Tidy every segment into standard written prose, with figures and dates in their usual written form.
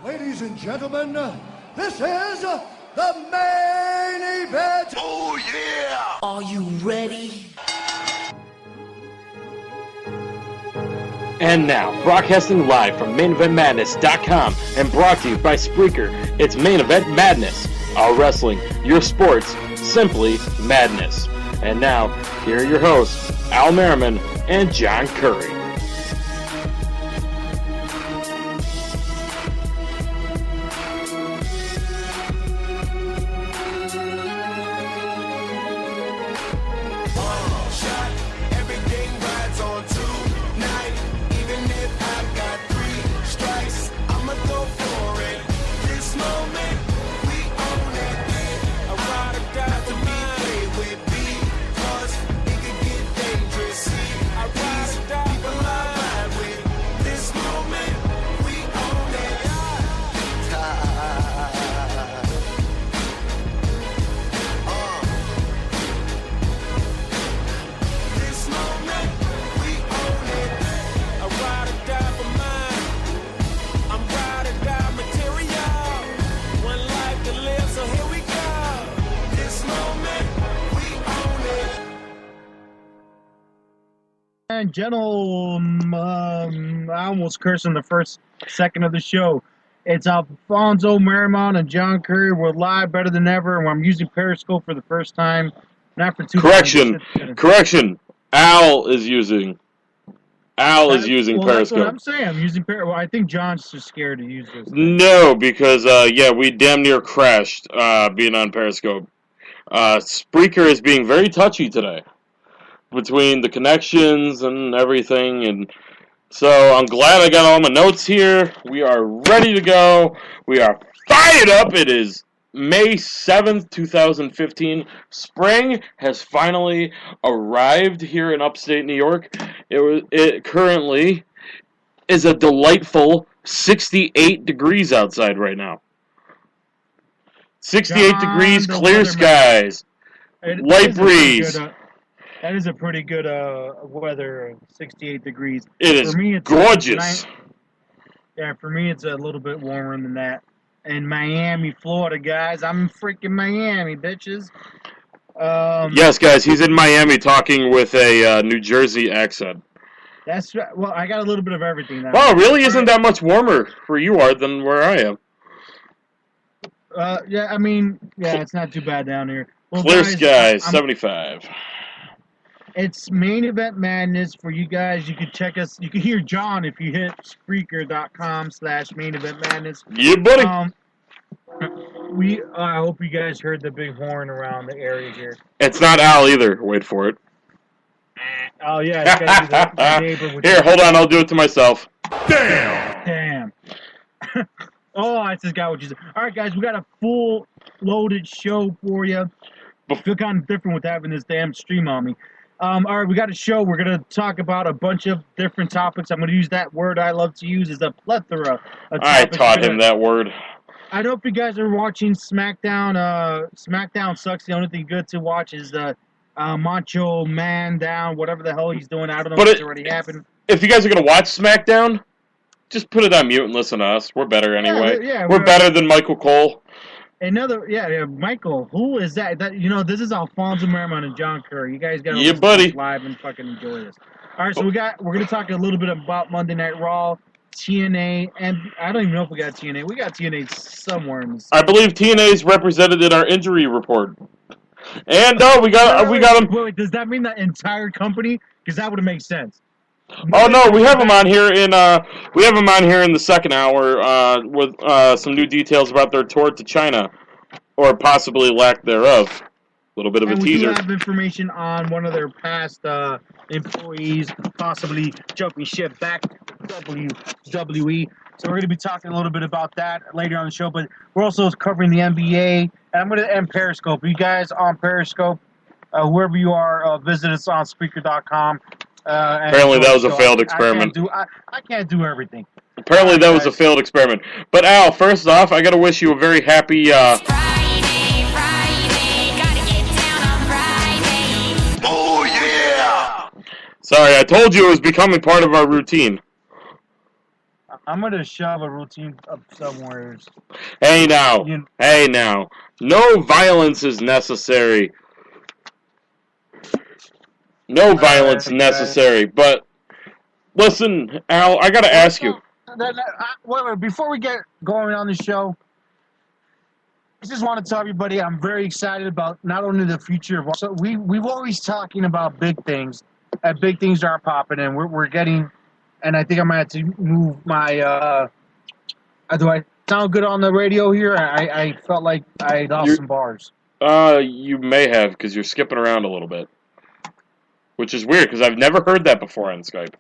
Ladies and gentlemen, this is the main event. Oh, yeah! Are you ready? And now, broadcasting live from MainEventMadness.com and brought to you by Spreaker, it's Main Event Madness. Our wrestling, your sports, simply madness. And now, here are your hosts, Al Merriman and John Curry. And gentlemen, I almost cursed in the first second of the show. It's Alfonso Merriman and John Curry. We're live better than ever, and I'm using Periscope for the first time. Not for two. Correction. Al is using Periscope. That's what I'm saying. I'm using Periscope. Well, I think John's just scared to use this. No, because we damn near crashed being on Periscope. Spreaker is being very touchy today, between the connections and everything, and so I'm glad I got all my notes here. We are ready to go. We are fired up. It is May 7th, 2015. Spring has finally arrived here in upstate New York. It currently is a delightful 68 degrees outside right now. 68 degrees, clear skies, light breeze. That is a pretty good weather, 68 degrees. It is gorgeous. For me, it's a little bit warmer than that. In Miami, Florida, guys. I'm in freaking Miami, bitches. Yes, guys, he's in Miami talking with a New Jersey accent. That's right. Well, I got a little bit of everything now. Well, it really isn't that much warmer where you are than where I am. It's not too bad down here. Well, clear skies, 75. It's Main Event Madness for you guys. You can check us. You can hear John if you hit Spreaker.com/Main Event Madness. Yeah, buddy. I hope you guys heard the big horn around the area here. It's not Al either. Wait for it. Oh, yeah. It's gotta be the neighbor with here, hold on. I'll do it to myself. Damn. Oh, I just got what you said. All right, guys. We got a full loaded show for you. I feel kind of different with having this damn stream on me. All right, we got a show. We're going to talk about a bunch of different topics. I'm going to use that word I love to use, is a plethora of I topics. taught him that word. I don't know if you guys are watching SmackDown. SmackDown sucks. The only thing good to watch is the Macho Man Down, whatever the hell he's doing. I don't know if it's already happened. If you guys are going to watch SmackDown, just put it on mute and listen to us. We're better anyway. We're better than Michael Cole. Michael, who is that? This is Alfonso Merriman and John Curry. You guys got to listen buddy. to this live and fucking enjoy this. All right, so we're going to talk a little bit about Monday Night Raw, TNA, and I don't even know if we got TNA. We got TNA somewhere in this. I believe TNA is represented in our injury report. And we got them. Wait, does that mean the entire company? Because that would make sense. Oh no, we have them on here in the second hour with some new details about their tour to China, or possibly lack thereof. A little bit of a teaser. We do have information on one of their past employees possibly jumping ship back to WWE. So we're going to be talking a little bit about that later on the show. But we're also covering the NBA, and I'm going to end Periscope. You guys on Periscope, wherever you are, visit us on Spreaker.com. Apparently that was a failed experiment. I can't do everything. Apparently that was a failed experiment. But Al, first off, I got to wish you a very happy... Friday, gotta get down on Friday. Oh, yeah! Sorry, I told you it was becoming part of our routine. I'm gonna shove a routine up somewhere. Hey now, You- hey now. No violence is necessary. No violence okay. necessary. But listen, Al, I gotta ask you. Wait, before we get going on the show, I just want to tell everybody I'm very excited about not only the future of. So we've always talking about big things, and big things are popping, and we're getting. And I think I might have to move my. Do I sound good on the radio here? I felt like I lost some bars. You may have because you're skipping around a little bit, which is weird because I've never heard that before on Skype.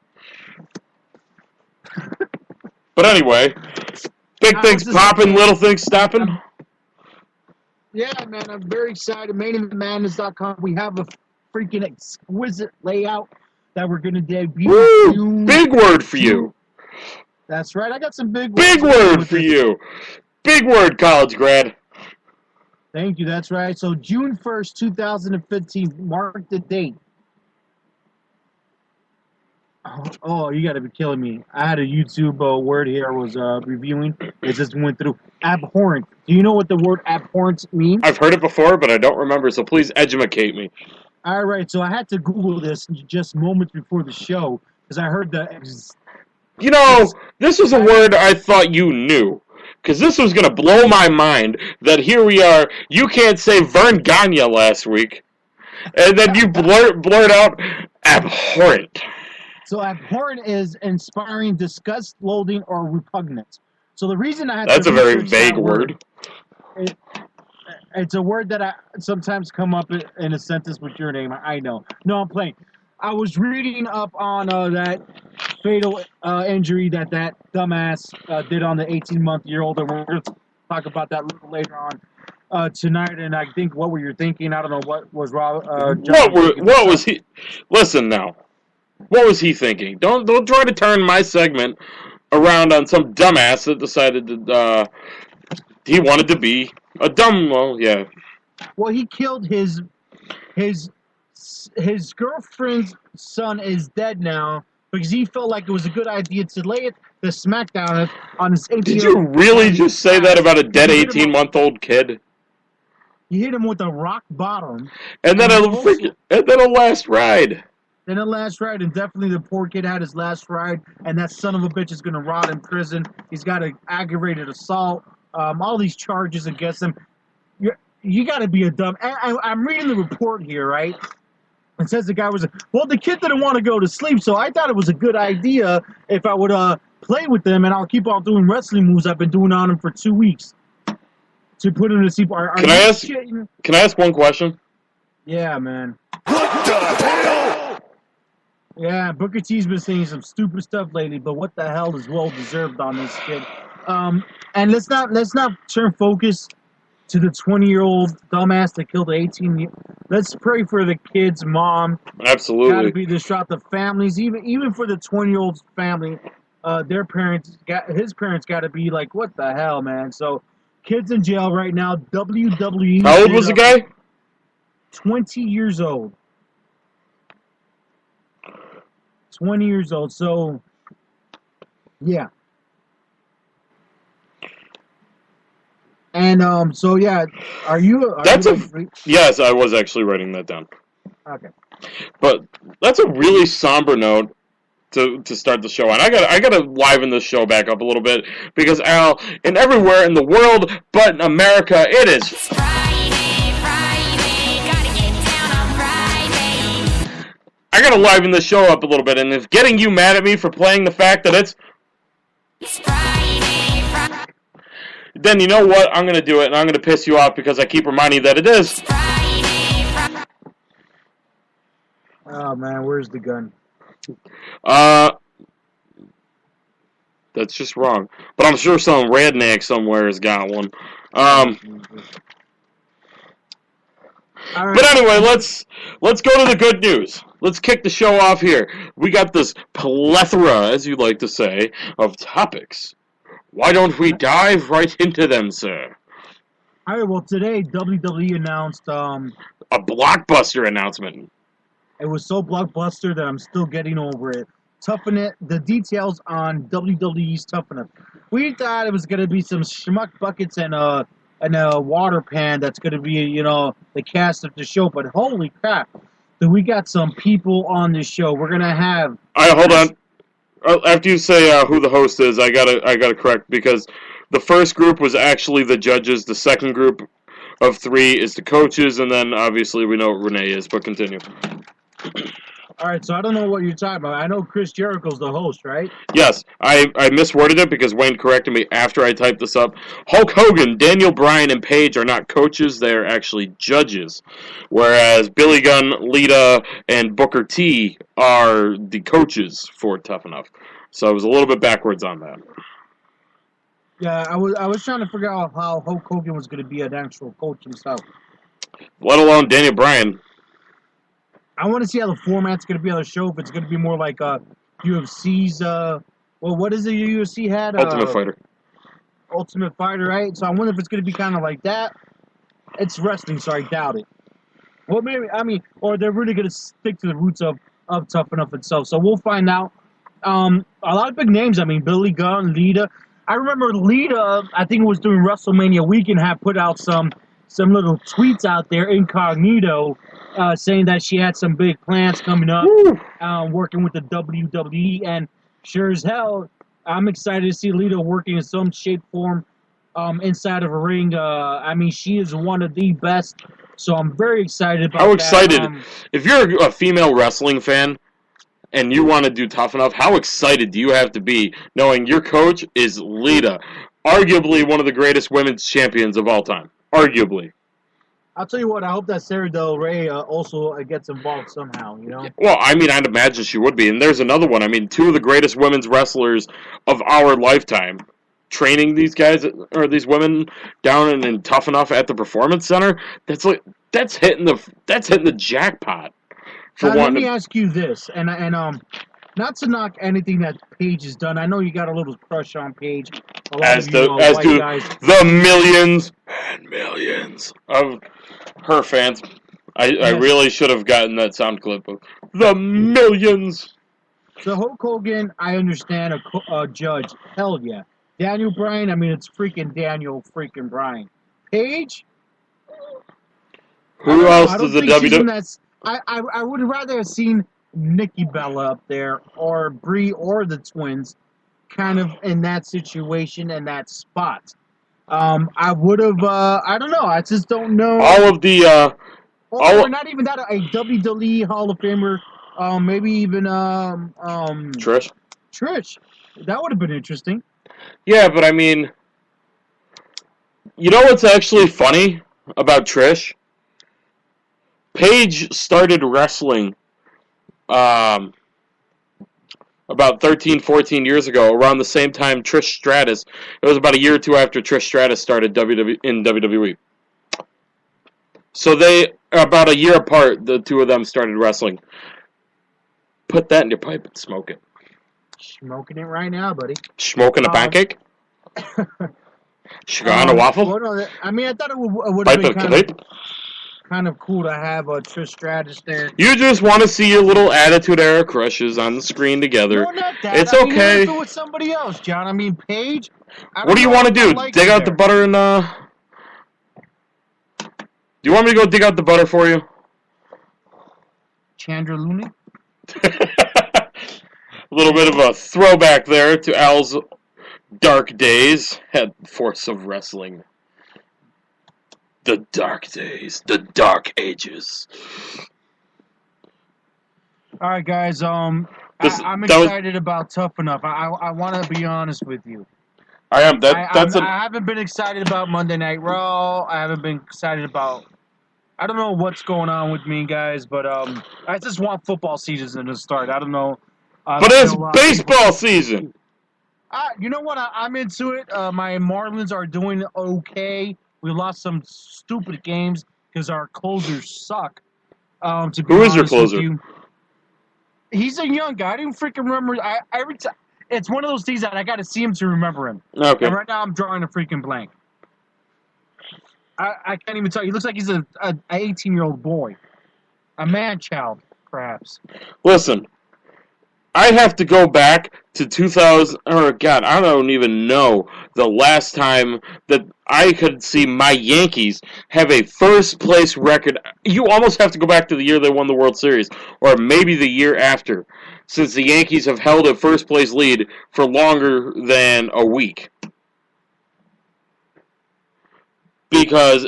But anyway, big things popping, little things stopping. Yeah, man, I'm very excited. MainEventMadness.com. We have a freaking exquisite layout that we're going to debut. Woo! Big word for you. That's right. I got some big words. Big word for you. Big word, college grad. Thank you. That's right. So June 1st, 2015. Mark the date. Oh, you got to be killing me. I had a YouTube word here I was reviewing. It just went through. Abhorrent. Do you know what the word abhorrent means? I've heard it before, but I don't remember, so please educate me. All right. So I had to Google this just moments before the show because I heard You know, this was a word I thought you knew. Because this was going to blow my mind that here we are, you can't say Vern Gagne last week, and then you blurt out abhorrent. So abhorrent is inspiring disgust, loathing, or repugnance. So the reason I had That's to a very research vague that word. It's a word that I sometimes come up in a sentence with your name. I know. No, I'm playing. I was reading up on that fatal injury that dumbass did on the 18-month-old, and we're going to talk about that a little later on tonight. And I think what were you thinking? I don't know what was Rob. What was he? Listen now. What was he thinking? Don't try to turn my segment around on some dumbass that decided that he wanted to be a dumb. Well, yeah. Well, he killed his girlfriend's son is dead now because he felt like it was a good idea to lay the smackdown on his 18-year-old. Did you really just say that about a dead 18-month-old kid? You hit him with a rock bottom. And then a last ride. Then a last ride, and definitely the poor kid had his last ride, and that son of a bitch is going to rot in prison. He's got an aggravated assault, all these charges against him. You got to be a dumb. I'm reading the report here, right? It says the guy the kid didn't want to go to sleep, so I thought it was a good idea if I would play with them, and I'll keep on doing wrestling moves I've been doing on him for 2 weeks to put him to sleep. Can I ask one question? Yeah, man. What the hell? Yeah, Booker T's been saying some stupid stuff lately, but what the hell is well deserved on this kid? And let's not turn focus to the 20-year-old dumbass that killed the 18. Let's pray for the kid's mom. Absolutely. Got to be distraught. The families, even for the 20-year-old's family, his parents got to be like, what the hell, man? So, kids in jail right now. WWE. How old was the guy? 20 years old. 20 years old. So, yeah. And so yeah, yes, I was actually writing that down. Okay. But that's a really somber note to start the show on. I gotta liven this show back up a little bit because Al, and everywhere in the world but in America, it is Friday, gotta get down on Friday. I gotta liven the show up a little bit, and if getting you mad at me for playing the fact that it's Friday. then you know what? I'm gonna do it, and I'm gonna piss you off because I keep reminding you that it is Friday. Oh man, where's the gun? That's just wrong. But I'm sure some redneck somewhere has got one. Right. But anyway, let's go to the good news. Let's kick the show off here. We got this plethora, as you like to say, of topics. Why don't we dive right into them, sir? All right. Well, today WWE announced a blockbuster announcement. it was so blockbuster that I'm still getting over it. ToughEnough, the details on WWE's ToughEnough. We thought it was gonna be some schmuck buckets and a water pan that's gonna be, you know, the cast of the show. But holy crap, we got some people on this show. We're gonna have. Hold on. After you say who the host is, I gotta correct, because the first group was actually the judges. The second group of 3 is the coaches, and then obviously we know what Renee is. But continue. All right, so I don't know what you're talking about. I know Chris Jericho's the host, right? Yes, I misworded it because Wayne corrected me after I typed this up. Hulk Hogan, Daniel Bryan, and Paige are not coaches; they're actually judges, whereas Billy Gunn, Lita, and Booker T are the coaches for Tough Enough. So I was a little bit backwards on that. Yeah, I was trying to figure out how Hulk Hogan was going to be an actual coach himself. Let alone Daniel Bryan. I want to see how the format's going to be on the show. If it's going to be more like UFC's, what is it UFC had? Ultimate Fighter. Ultimate Fighter, right? So I wonder if it's going to be kind of like that. It's wrestling, so I doubt it. Well, maybe, I mean, or they're really going to stick to the roots of Tough Enough itself. So we'll find out. A lot of big names. I mean, Billy Gunn, Lita. I remember Lita, I think it was during WrestleMania weekend, had put out some little tweets out there, incognito, saying that she had some big plans coming up, working with the WWE, and sure as hell, I'm excited to see Lita working in some shape, form, inside of a ring. I mean, she is one of the best, so I'm very excited about that. How excited? If you're a female wrestling fan and you want to do Tough Enough, how excited do you have to be knowing your coach is Lita, arguably one of the greatest women's champions of all time? Arguably. I'll tell you what, I hope that Sarah Del Rey also gets involved somehow, you know? Well, I mean, I'd imagine she would be. And there's another one. I mean, 2 of the greatest women's wrestlers of our lifetime training these guys, or these women, down in Tough Enough at the Performance Center. That's hitting the jackpot. Now, let me ask you this, and not to knock anything that Paige has done. I know you got a little crush on Paige. As do the millions and millions of her fans. I really should have gotten that sound clip of the millions. So Hulk Hogan, I understand, a judge. Hell yeah. Daniel Bryan, I mean, it's freaking Daniel freaking Bryan. Paige? Who else does the WWE... I would rather have seen Nikki Bella up there, or Brie, or the twins, kind of in that situation and that spot. I would have, I don't know, I just don't know. All of the, or not even that, a WWE Hall of Famer, maybe even, Trish? Trish. That would have been interesting. Yeah, but I mean, you know what's actually funny about Trish? Paige started wrestling about 13, 14 years ago, around the same time Trish Stratus. It was about a year or 2 after Trish Stratus started in WWE. So they, about a year apart, the 2 of them started wrestling. Put that in your pipe and smoke it. Smoking it right now, buddy. Smoking a pancake? Sugar on a waffle? Well, no, I mean, I thought it would have been kind of cool to have a Trish Stratus there. You just want to see your little Attitude Era crushes on the screen together. No, not that. It's I mean, okay. do it with somebody else, John. I mean, Paige. What do you want to do? Dig out the butter and Do you want me to go dig out the butter for you? Chandra Looney? A little bit of a throwback there to Al's dark days at Force of Wrestling. The dark days, the dark ages. All right, guys. I'm excited about Tough Enough. I want to be honest with you. I am. I haven't been excited about Monday Night Raw. I haven't been excited about. I don't know what's going on with me, guys, but I just want football season to start. I don't know. But it's baseball season. You know what? I'm into it. My Marlins are doing okay. We lost some stupid games because our closers suck. Who is your closer? He's a young guy. I didn't freaking remember. It's one of those things that I got to see him to remember him. Okay. And right now I'm drawing a freaking blank. I can't even tell you. He looks like he's an 18-year-old boy. A man-child, perhaps. Listen, I have to go back to 2000, or God, I don't even know the last time that I could see my Yankees have a first place record. You almost have to go back to the year they won the World Series, or maybe the year after, since the Yankees have held a first place lead for longer than a week. Because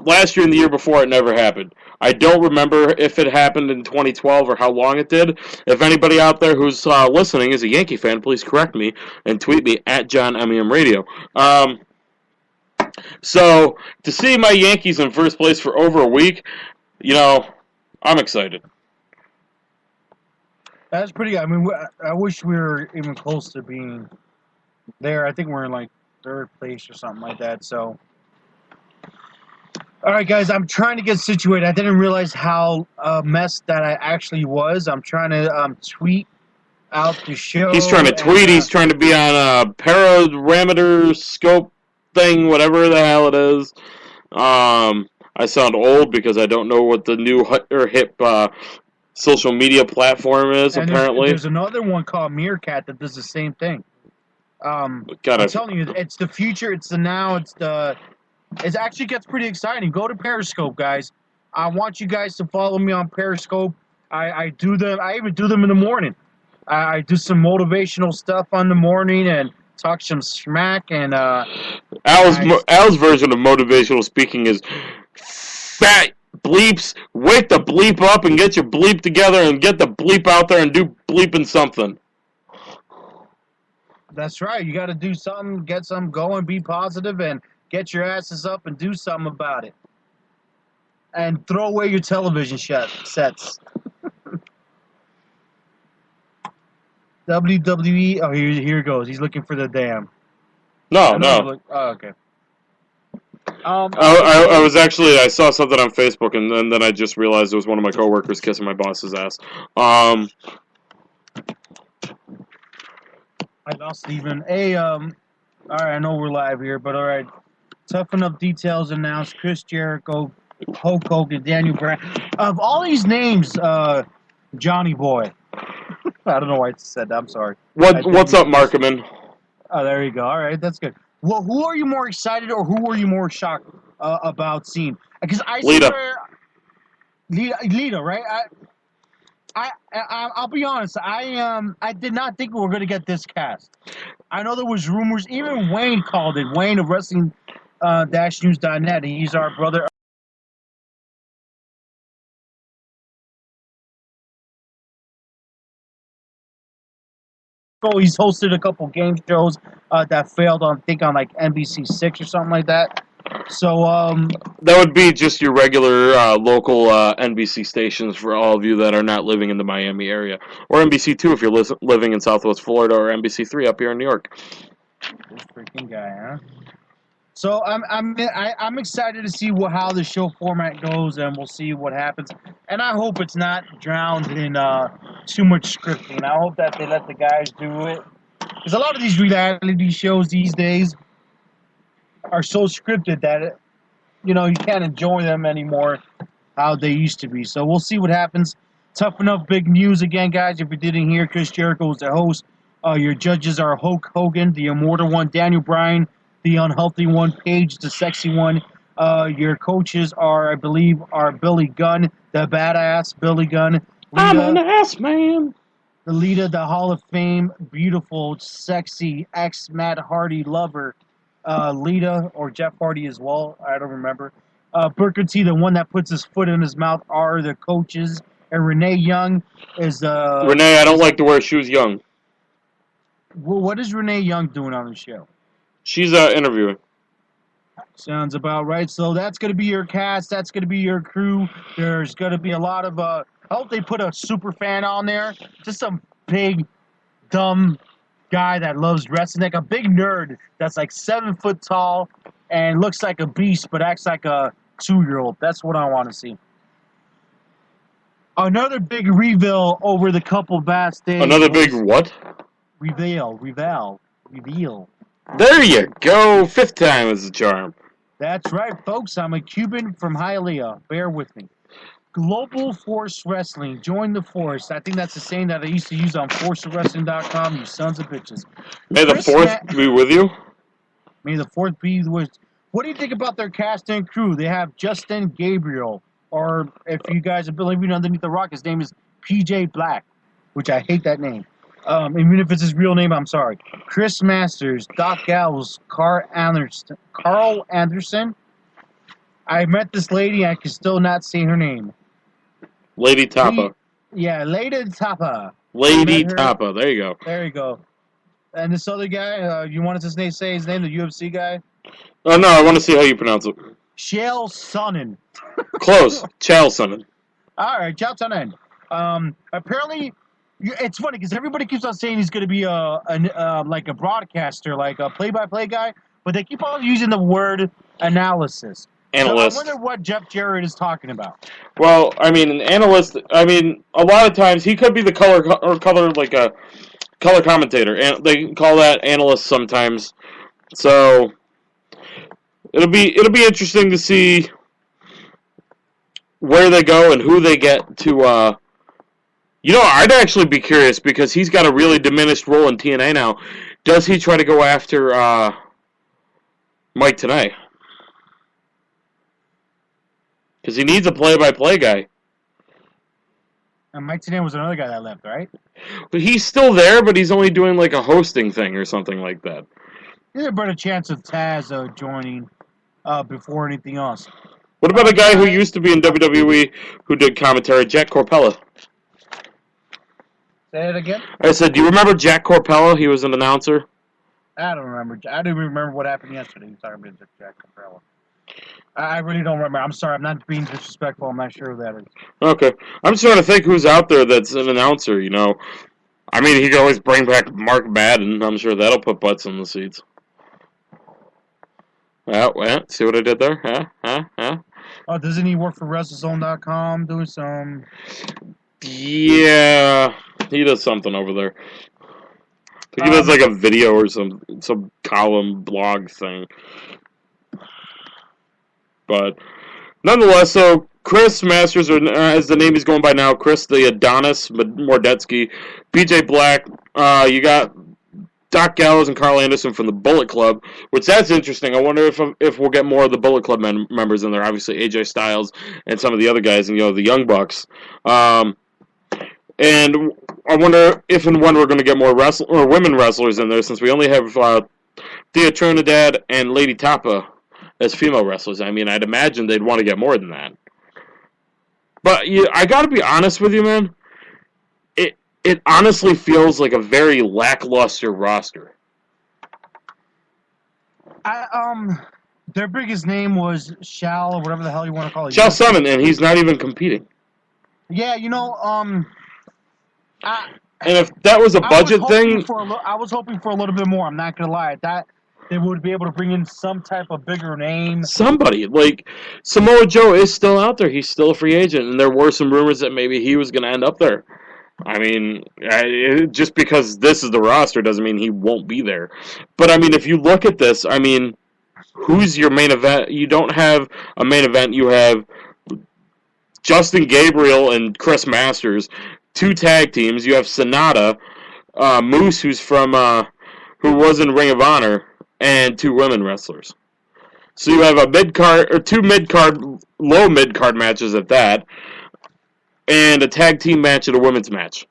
last year and the year before it never happened. I don't remember if it happened in 2012 or how long it did. If anybody out there who's listening is a Yankee fan, please correct me and tweet me at John MEM Radio. So to see my Yankees in first place for over a week, I'm excited. That's pretty. I mean, I wish we were even close to being there. I think we're in like third place or something like that. So. All right, guys, I'm trying to get situated. I didn't realize how messed that I actually was. I'm trying to tweet out the show. He's trying to tweet. He's trying to be on a parameter scope thing, whatever the hell it is. I sound old because I don't know what the new hip social media platform is, and apparently. There's another one called Meerkat that does the same thing. I'm telling you, it's the future, it's the now, it actually gets pretty exciting. Go to Periscope, guys. I want you guys to follow me on Periscope. I do them. I even do them in the morning. I do some motivational stuff on the morning and talk some smack. And Al's version of motivational speaking is fat bleeps. Wake the bleep up and get your bleep together and get the bleep out there and do bleeping something. That's right. You got to do something, get something going, be positive, and get your asses up and do something about it. And throw away your television sets. WWE. Oh, here it goes. He's looking for the dam. No. Okay. I was actually, I saw something on Facebook, and then I just realized it was one of my coworkers kissing my boss's ass. I lost Steven. Hey, all right, I know we're live here, but all right. ToughEnough details announced. Chris Jericho, Hulk Hogan, Daniel Bryan. Of all these names, Johnny Boy. I don't know why I said that. I'm sorry. What's up, Markman? Oh, there you go. All right, that's good. Well, who are you more excited or who are you more shocked about seeing? Because Lita, right? I'll be honest. I did not think we were going to get this cast. I know there was rumors. Even Wayne called it. Wayne of Wrestling News.net. He's our brother. He's hosted a couple game shows that failed on, I think, on like NBC6 or something like that. So that would be just your regular local NBC stations for all of you that are not living in the Miami area, or NBC2 if you're living in Southwest Florida, or NBC3 up here in New York. This freaking guy, huh? So I'm excited to see how the show format goes, and we'll see what happens. And I hope it's not drowned in too much scripting. I hope that they let the guys do it, because a lot of these reality shows these days are so scripted that you can't enjoy them anymore how they used to be. So we'll see what happens. ToughEnough big news again, guys. If you didn't hear, Chris Jericho was the host. Your judges are Hulk Hogan, the immortal one, Daniel Bryan, the unhealthy one, Paige, the sexy one. Your coaches are, I believe, Billy Gunn, the badass Billy Gunn. Lita, I'm an ass man. Lita, the Hall of Fame, beautiful, sexy ex-Matt Hardy lover. Lita, or Jeff Hardy as well, I don't remember. Booker T, the one that puts his foot in his mouth, are the coaches. And Renee Young is... Renee, I don't like to wear shoes young. Well, what is Renee Young doing on the show? She's interviewing. Sounds about right. So that's going to be your cast. That's going to be your crew. There's going to be a lot of... I hope they put a super fan on there. Just some big, dumb guy that loves wrestling. Like a big nerd that's like 7 foot tall and looks like a beast but acts like a 2-year-old. That's what I want to see. Another big reveal over the couple backstage. Another big what? Reveal. There you go. 5th time is the charm. That's right, folks. I'm a Cuban from Hialeah. Bear with me. Global Force Wrestling. Join the force. I think that's the saying that I used to use on forcewrestling.com, you sons of bitches. May the fourth be with you. May the fourth be with. What do you think about their cast and crew? They have Justin Gabriel, or if you guys are believing underneath the rock, his name is PJ Black, which I hate that name. Even if it's his real name, I'm sorry. Chris Masters, Doc Gallows, Carl Anderson. I met this lady, I can still not say her name. Lady Tapa. Lady Tapa. Lady Tapa. There you go. There you go. And this other guy, you wanted to say his name, the UFC guy? Oh, no, I want to see how you pronounce it. Chael Sonnen. Close. Chael Sonnen. All right, Chael Sonnen. Apparently, it's funny because everybody keeps on saying he's going to be like a broadcaster, like a play-by-play guy, but they keep on using the word analysis. Analyst. So I wonder what Jeff Jarrett is talking about. Well, I mean, an analyst. I mean, a lot of times he could be the color like a color commentator, and they call that analyst sometimes. So it'll be interesting to see where they go and who they get to. I'd actually be curious because he's got a really diminished role in TNA now. Does he try to go after Mike Tenay? Because he needs a play-by-play guy. And Mike Tenay was another guy that left, right? But he's still there, but he's only doing like a hosting thing or something like that. There's a better chance of Taz joining before anything else. What about a guy who used to be in WWE who did commentary, Jack Corpella? Say it again? I said, do you remember Jack Corpella? He was an announcer. I don't remember. I don't even remember what happened yesterday. He was talking about Jack Corpella. I really don't remember. I'm sorry. I'm not being disrespectful. I'm not sure who that is. Okay. I'm just trying to think who's out there that's an announcer, I mean, he could always bring back Mark Madden. I'm sure that'll put butts in the seats. See what I did there? Oh, doesn't he work for WrestleZone.com doing some... Yeah, he does something over there. I think he does like a video or some column blog thing. But nonetheless, so Chris Masters, or as the name is going by now, Chris the Adonis Mordetsky, PJ Black, you got Doc Gallows and Carl Anderson from the Bullet Club, which that's interesting. I wonder if we'll get more of the Bullet Club members in there. Obviously, AJ Styles and some of the other guys, and the Young Bucks. And I wonder if and when we're going to get more women wrestlers in there, since we only have Thea Trinidad and Lady Tapa as female wrestlers. I mean, I'd imagine they'd want to get more than that. But I got to be honest with you, man. It honestly feels like a very lackluster roster. Their biggest name was Shal, or whatever the hell you want to call it. Shal Sonnen, and he's not even competing. Yeah, and if that was a budget thing... I was hoping for a little bit more, I'm not going to lie. That they would be able to bring in some type of bigger name. Somebody. Like, Samoa Joe is still out there. He's still a free agent, and there were some rumors that maybe he was going to end up there. I mean, just because this is the roster doesn't mean he won't be there. But, I mean, if you look at this, I mean, who's your main event? You don't have a main event. You have Justin Gabriel and Chris Masters, 2 tag teams. You have Sonata, Moose, who was in Ring of Honor, and 2 women wrestlers. So you have a mid-card, or 2 mid-card, low mid-card matches at that, and a tag team match and a women's match.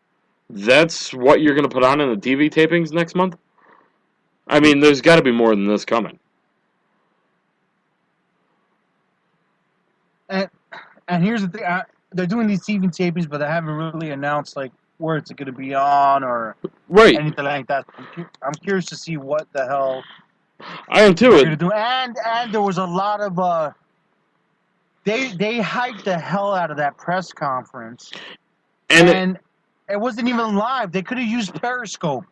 That's what you're going to put on in the TV tapings next month? I mean, there's got to be more than this coming. And here's the thing. They're doing these TV tapings, but they haven't really announced, like, where it's going to be on or anything like that. I'm curious to see what the hell I am too. they're going to do. And there was a lot of... They hyped the hell out of that press conference. And it wasn't even live. They could have used Periscope,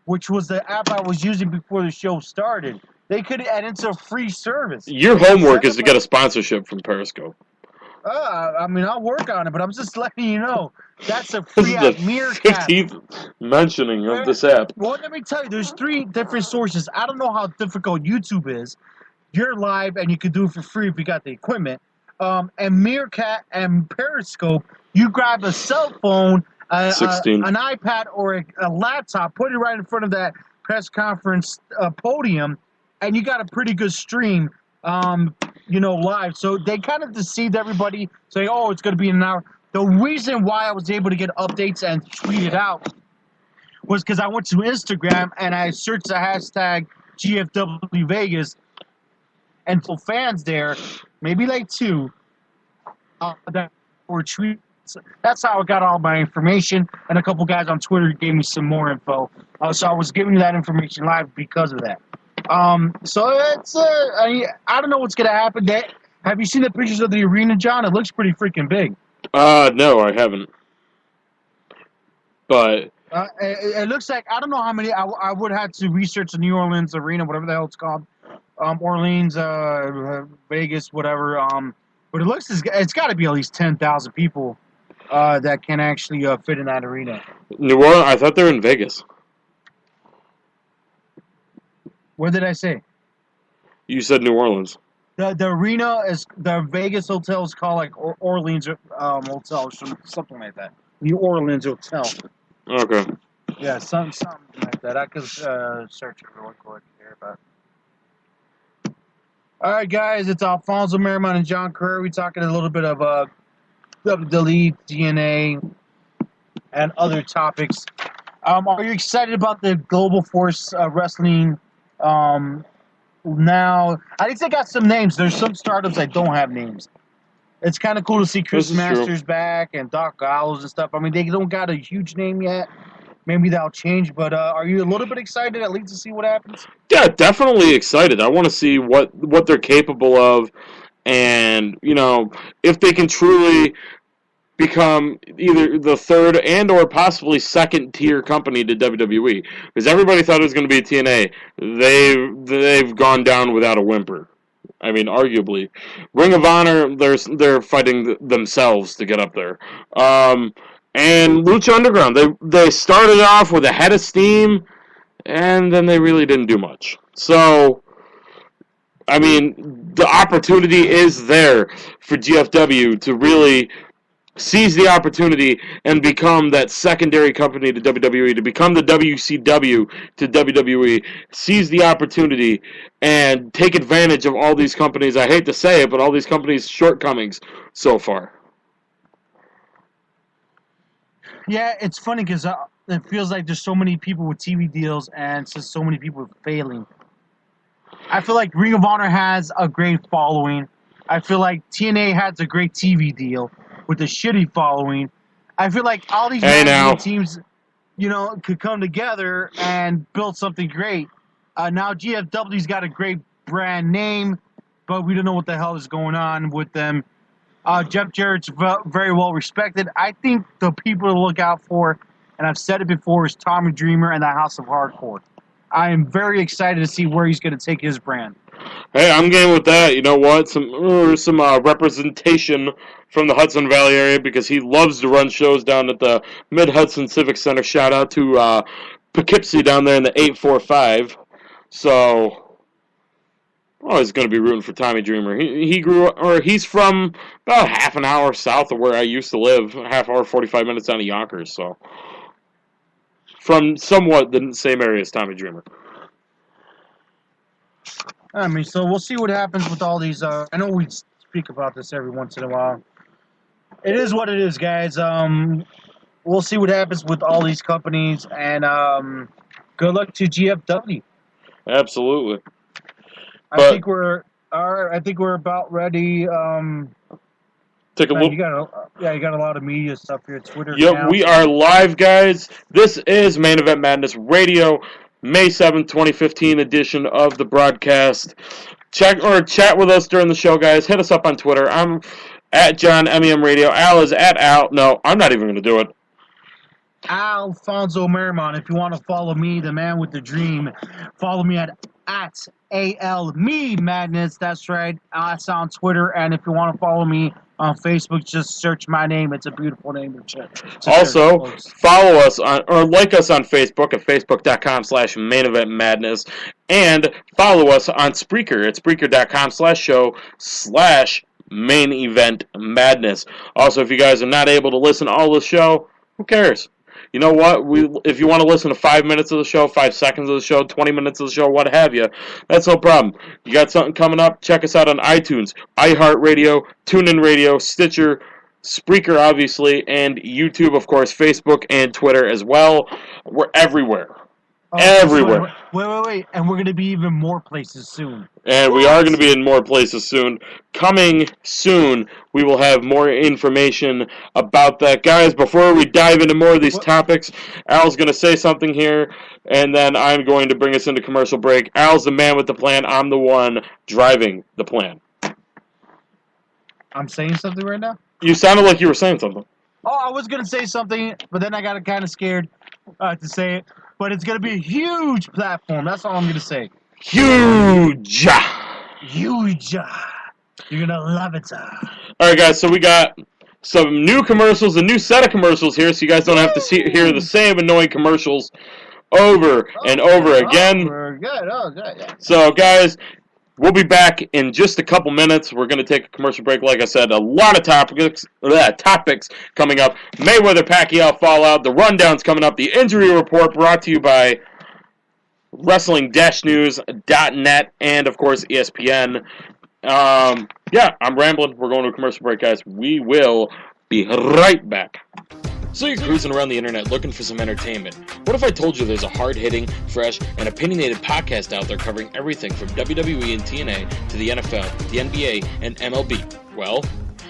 which was the app I was using before the show started. And it's a free service. Your homework is to get a sponsorship from Periscope. I mean, I'll work on it, but I'm just letting you know. That's a free app. Meerkat. 15th mentioning of this app. Well, let me tell you, there's 3 different sources. I don't know how difficult YouTube is. You're live, and you can do it for free if you got the equipment. And Meerkat and Periscope, you grab a cell phone, 16. an iPad, or a laptop, put it right in front of that press conference podium, and you got a pretty good stream, live. So they kind of deceived everybody, saying, "Oh, it's going to be in an hour." The reason why I was able to get updates and tweet it out was because I went to Instagram and I searched the hashtag GFW Vegas, and so fans there, maybe like two, that were tweets. That's how I got all my information, and a couple guys on Twitter gave me some more info. So I was giving you that information live because of that. So it's I don't know what's gonna happen. Have you seen the pictures of the arena, John? It looks pretty freaking big. No, I haven't. But it looks like, I don't know how many. I would have to research the New Orleans arena, whatever the hell it's called, Orleans, Vegas, whatever. But it looks it's got to be at least 10,000 people that can actually fit in that arena. New Orleans, I thought they were in Vegas. What did I say? You said New Orleans. The arena is, the Vegas hotel is called like Orleans Hotel or something like that. New Orleans Hotel. Okay. Yeah, something like that. I could search it real quick here, but. All right, guys, it's Alfonso Merrimon and John Kerr. We're talking a little bit of WWE, DNA, and other topics. Are you excited about the Global Force Wrestling? Now, I think they got some names. There's some startups that don't have names. It's kind of cool to see Chris Masters back and Doc Gallows and stuff. I mean, they don't got a huge name yet. Maybe that'll change, but are you a little bit excited at least to see what happens? Yeah, definitely excited. I want to see what they're capable of, and if they can truly become either the third and or possibly second tier company to WWE, because everybody thought it was going to be TNA. They've gone down without a whimper. I mean, arguably, Ring of Honor, they're fighting themselves to get up there. And Lucha Underground, they started off with a head of steam, and then they really didn't do much. So, I mean, the opportunity is there for GFW to really seize the opportunity and become that secondary company to WWE, to become the WCW to WWE, seize the opportunity and take advantage of all these companies, I hate to say it, but all these companies' shortcomings so far. Yeah, it's funny because it feels like there's so many people with TV deals and so many people failing. I feel like Ring of Honor has a great following. I feel like TNA has a great TV deal with a shitty following. I feel like all these teams, could come together and build something great. Now GFW's got a great brand name, but we don't know what the hell is going on with them. Jeff Jarrett's very well respected. I think the people to look out for, and I've said it before, is Tommy Dreamer and the House of Hardcore. I am very excited to see where he's going to take his brand. Hey, I'm game with that. You know what? Some representation from the Hudson Valley area, because he loves to run shows down at the Mid-Hudson Civic Center. Shout out to Poughkeepsie down there in the 845. So, always going to be rooting for Tommy Dreamer. He's from about half an hour south of where I used to live, half hour, 45 minutes down to Yonkers. So, from somewhat the same area as Tommy Dreamer. I mean, so we'll see what happens with all these. I know we speak about this every once in a while. It is what it is, guys. We'll see what happens with all these companies, and good luck to GFW. Absolutely. I think we're about ready. Take a look. You got a lot of media stuff here. Twitter. Yep, we are live, guys. This is Main Event Madness Radio, May 7th, 2015 edition of the broadcast. Chat with us during the show, guys. Hit us up on Twitter. I'm at John MEM Radio. Al is at Al. No, I'm not even going to do it. Alfonso Merrimon. If you want to follow me, the man with the dream, follow me at ALMeMadness. That's right. That's on Twitter. And if you want to follow me on Facebook, just search my name. It's a beautiful name to check. Also, follow us or like us on Facebook at facebook.com/Main Event Madness, and follow us on Spreaker at Spreaker.com/show/ Main Event Madness. Also, if you guys are not able to listen to all the show, who cares? You know what? If you want to listen to 5 minutes of the show, 5 seconds of the show, 20 minutes of the show, what have you, that's no problem. You got something coming up? Check us out on iTunes, iHeartRadio, TuneIn Radio, Stitcher, Spreaker, obviously, and YouTube, of course, Facebook and Twitter as well. We're everywhere. Everywhere. Wait. And we're going to be even more places soon. And we are going to be in more places soon. Coming soon, we will have more information about that. Guys, before we dive into more of these topics, Al's going to say something here, and then I'm going to bring us into commercial break. Al's the man with the plan. I'm the one driving the plan. I'm saying something right now? You sounded like you were saying something. Oh, I was going to say something, but then I got kind of scared to say it. But it's going to be a huge platform. That's all I'm going to say. Huge. Huge. You're going to love it. All right, guys, so we got some new commercials, a new set of commercials here, so you guys don't have to hear the same annoying commercials over and over again. Good. Oh, good. Yeah. So, guys, we'll be back in just a couple minutes. We're going to take a commercial break. Like I said, a lot of topics coming up. Mayweather-Pacquiao fallout. The rundown's coming up. The injury report brought to you by Wrestling-News.net and, of course, ESPN. Yeah, I'm rambling. We're going to a commercial break, guys. We will be right back. So you're cruising around the internet looking for some entertainment. What if I told you there's a hard-hitting, fresh, and opinionated podcast out there covering everything from WWE and TNA to the NFL, the NBA, and MLB? Well,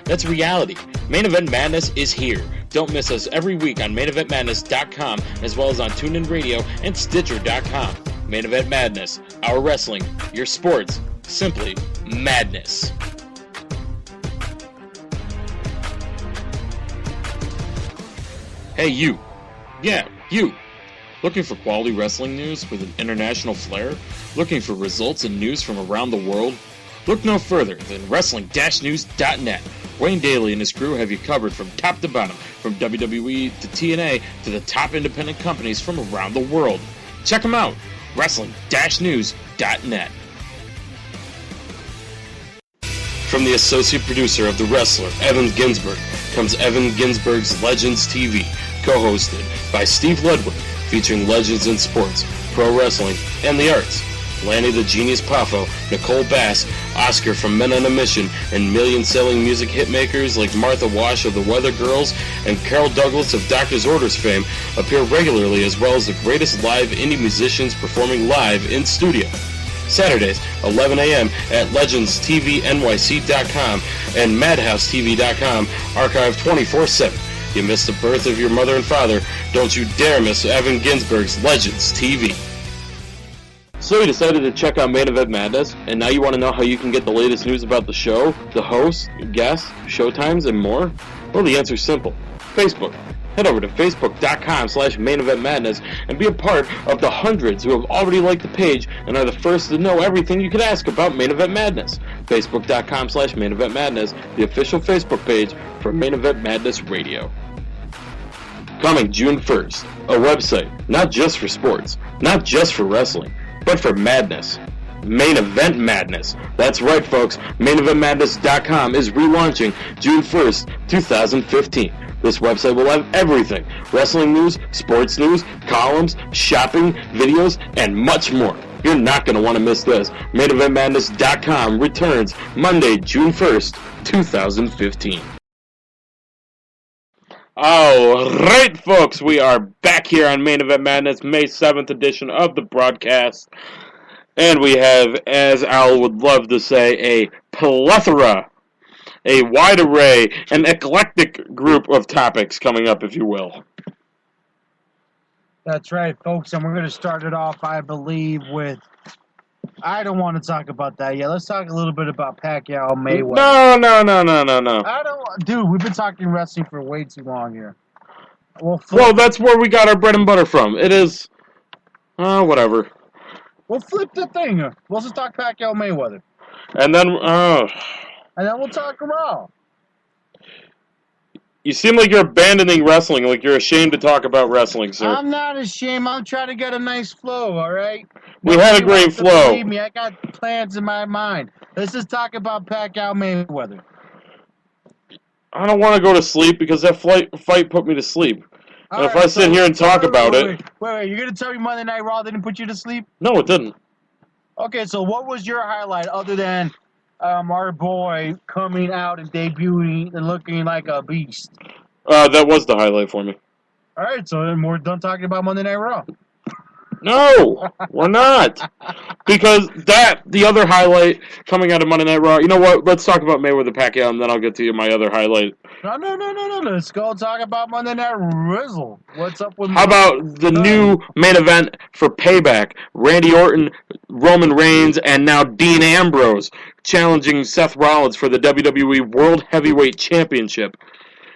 that's reality. Main Event Madness is here. Don't miss us every week on MainEventMadness.com as well as on TuneIn Radio and Stitcher.com. Main Event Madness. Our wrestling, your sports, simply madness. Hey, you. Yeah, you. Looking for quality wrestling news with an international flair? Looking for results and news from around the world? Look no further than Wrestling-News.net. Wayne Daly and his crew have you covered from top to bottom, from WWE to TNA to the top independent companies from around the world. Check them out. Wrestling-News.net. From the associate producer of The Wrestler, Evan Ginsberg, comes Evan Ginsberg's Legends TV, co-hosted by Steve Ludwig, featuring legends in sports, pro wrestling, and the arts. Lanny the Genius Poffo, Nicole Bass, Oscar from Men on a Mission, and million-selling music hitmakers like Martha Wash of the Weather Girls and Carol Douglas of Doctor's Orders fame appear regularly, as well as the greatest live indie musicians performing live in studio. Saturdays, 11 a.m. at LegendsTVNYC.com and MadhouseTV.com, archived 24/7. You missed the birth of your mother and father, don't you dare miss Evan Ginsberg's Legends TV. So you decided to check out Main Event Madness, and now you want to know how you can get the latest news about the show, the hosts, guests, showtimes, and more? Well, the answer's simple. Facebook. Head over to Facebook.com/MainEventMadness and be a part of the hundreds who have already liked the page and are the first to know everything you could ask about Main Event Madness. Facebook.com/MainEventMadness, the official Facebook page for Main Event Madness Radio. Coming June 1st, a website not just for sports, not just for wrestling, but for madness. Main Event Madness. That's right, folks. MainEventMadness.com is relaunching June 1st, 2015. This website will have everything. Wrestling news, sports news, columns, shopping, videos, and much more. You're not going to want to miss this. MainEventMadness.com returns Monday, June 1st, 2015. Alright, folks, we are back here on Main Event Madness, May 7th edition of the broadcast. And we have, as Al would love to say, a plethora, a wide array, an eclectic group of topics coming up, if you will. That's right, folks, and we're going to start it off, I believe, with... I don't want to talk about that yet. Let's talk a little bit about Pacquiao Mayweather. No. I don't... Dude, we've been talking wrestling for way too long here. Well, that's where we got our bread and butter from. It is... whatever. We'll flip the thing. We'll just talk Pacquiao Mayweather. And then... And then we'll talk Raw. You seem like you're abandoning wrestling, like you're ashamed to talk about wrestling, sir. I'm not ashamed. I'm trying to get a nice flow, all right? We had a great flow. Believe me, I got plans in my mind. Let's just talk about Pacquiao Mayweather. I don't want to go to sleep because that fight put me to sleep. And if I sit here and talk about it... Wait. You're going to tell me Monday Night Raw didn't put you to sleep? No, it didn't. Okay, so what was your highlight other than our boy coming out and debuting and looking like a beast? That was the highlight for me. All right, so then we're done talking about Monday Night Raw. No, we're not. Because the other highlight coming out of Monday Night Raw, you know what? Let's talk about Mayweather Pacquiao, and then I'll get to you my other highlight. No. Let's go talk about Monday Night Rizzle. What's up with How about the new main event for Payback? Randy Orton, Roman Reigns, and now Dean Ambrose challenging Seth Rollins for the WWE World Heavyweight Championship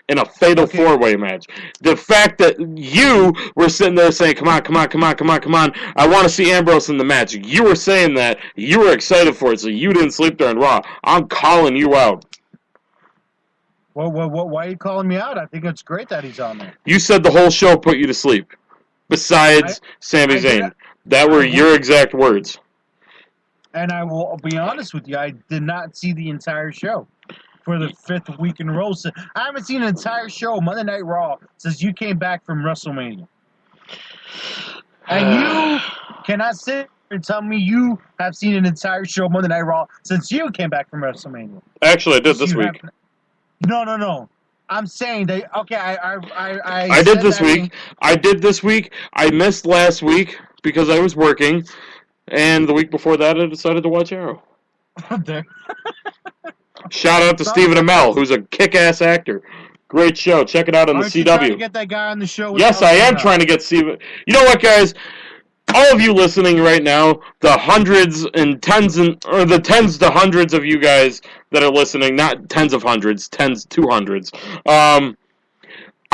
in a fatal four-way match. The fact that you were sitting there saying, come on, I want to see Ambrose in the match. You were saying that. You were excited for it, so you didn't sleep during Raw. I'm calling you out. Well, why are you calling me out? I think it's great that he's on there. You said the whole show put you to sleep, besides Sami Zayn. That were your exact words. And I will be honest with you, I did not see the entire show for the 5th week in a row. So I haven't seen an entire show, Monday Night Raw, since you came back from WrestleMania. And you cannot sit and tell me you have seen an entire show, Monday Night Raw, since you came back from WrestleMania. Actually, I did this week. No. I'm saying that, okay, I did this week. I did this week. I missed last week because I was working. And the week before that, I decided to watch Arrow. Shout out to Stephen Amell, who's a kick-ass actor. Great show. Check it out on the CW. Trying to get that guy on the show? Yes, I am trying to get Stephen. You know what, guys? All of you listening right now, the tens to hundreds of you guys that are listening, not tens of hundreds, tens to hundreds.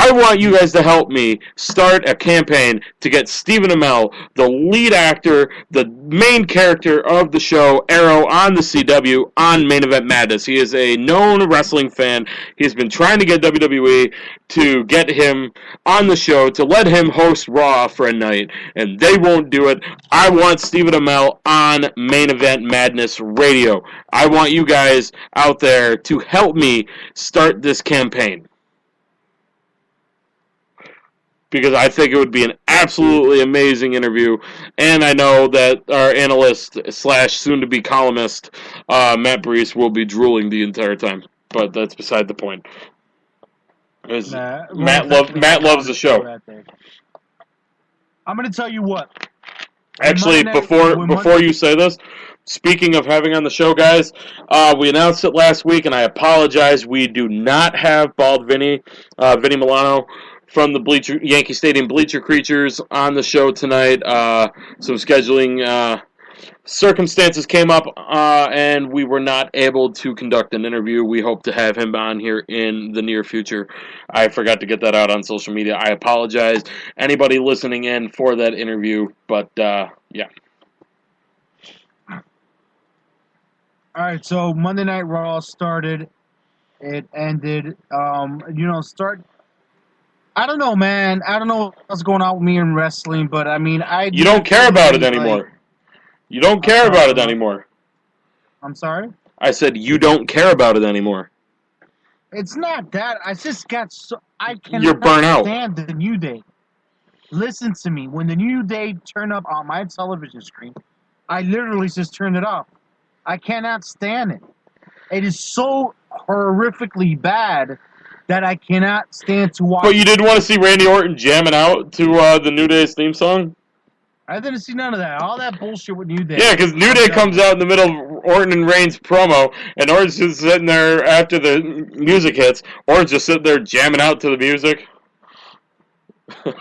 I want you guys to help me start a campaign to get Stephen Amell, the lead actor, the main character of the show Arrow on the CW, on Main Event Madness. He is a known wrestling fan. He's been trying to get WWE to get him on the show, to let him host Raw for a night, and they won't do it. I want Stephen Amell on Main Event Madness Radio. I want you guys out there to help me start this campaign, because I think it would be an absolutely amazing interview. And I know that our analyst / soon-to-be columnist, Matt Brees, will be drooling the entire time. But that's beside the point. Matt loves the show. I'm going to tell you what. Actually, before you say this, speaking of having on the show, guys, we announced it last week, and I apologize. We do not have Bald Vinny Milano from the Yankee Stadium Bleacher Creatures on the show tonight. Some scheduling circumstances came up, and we were not able to conduct an interview. We hope to have him on here in the near future. I forgot to get that out on social media. I apologize. Anybody listening in for that interview, but yeah. All right, so Monday Night Raw started. It ended. I don't know, man. I don't know what's going on with me in wrestling, but I mean, You don't care about it anymore. You don't care about it anymore. I'm sorry? I said you don't care about it anymore. It's not that. I just got so... I You're burnt out. Stand the New Day. Listen to me. When the New Day turn up on my television screen, I literally just turn it off. I cannot stand it. It is so horrifically bad that I cannot stand to watch. But you didn't want to see Randy Orton jamming out to the New Day's theme song? I didn't see none of that. All that bullshit with New Day. Yeah, because New Day comes out in the middle of Orton and Reigns promo, and Orton's just sitting there after the music hits. Orton's just sitting there jamming out to the music.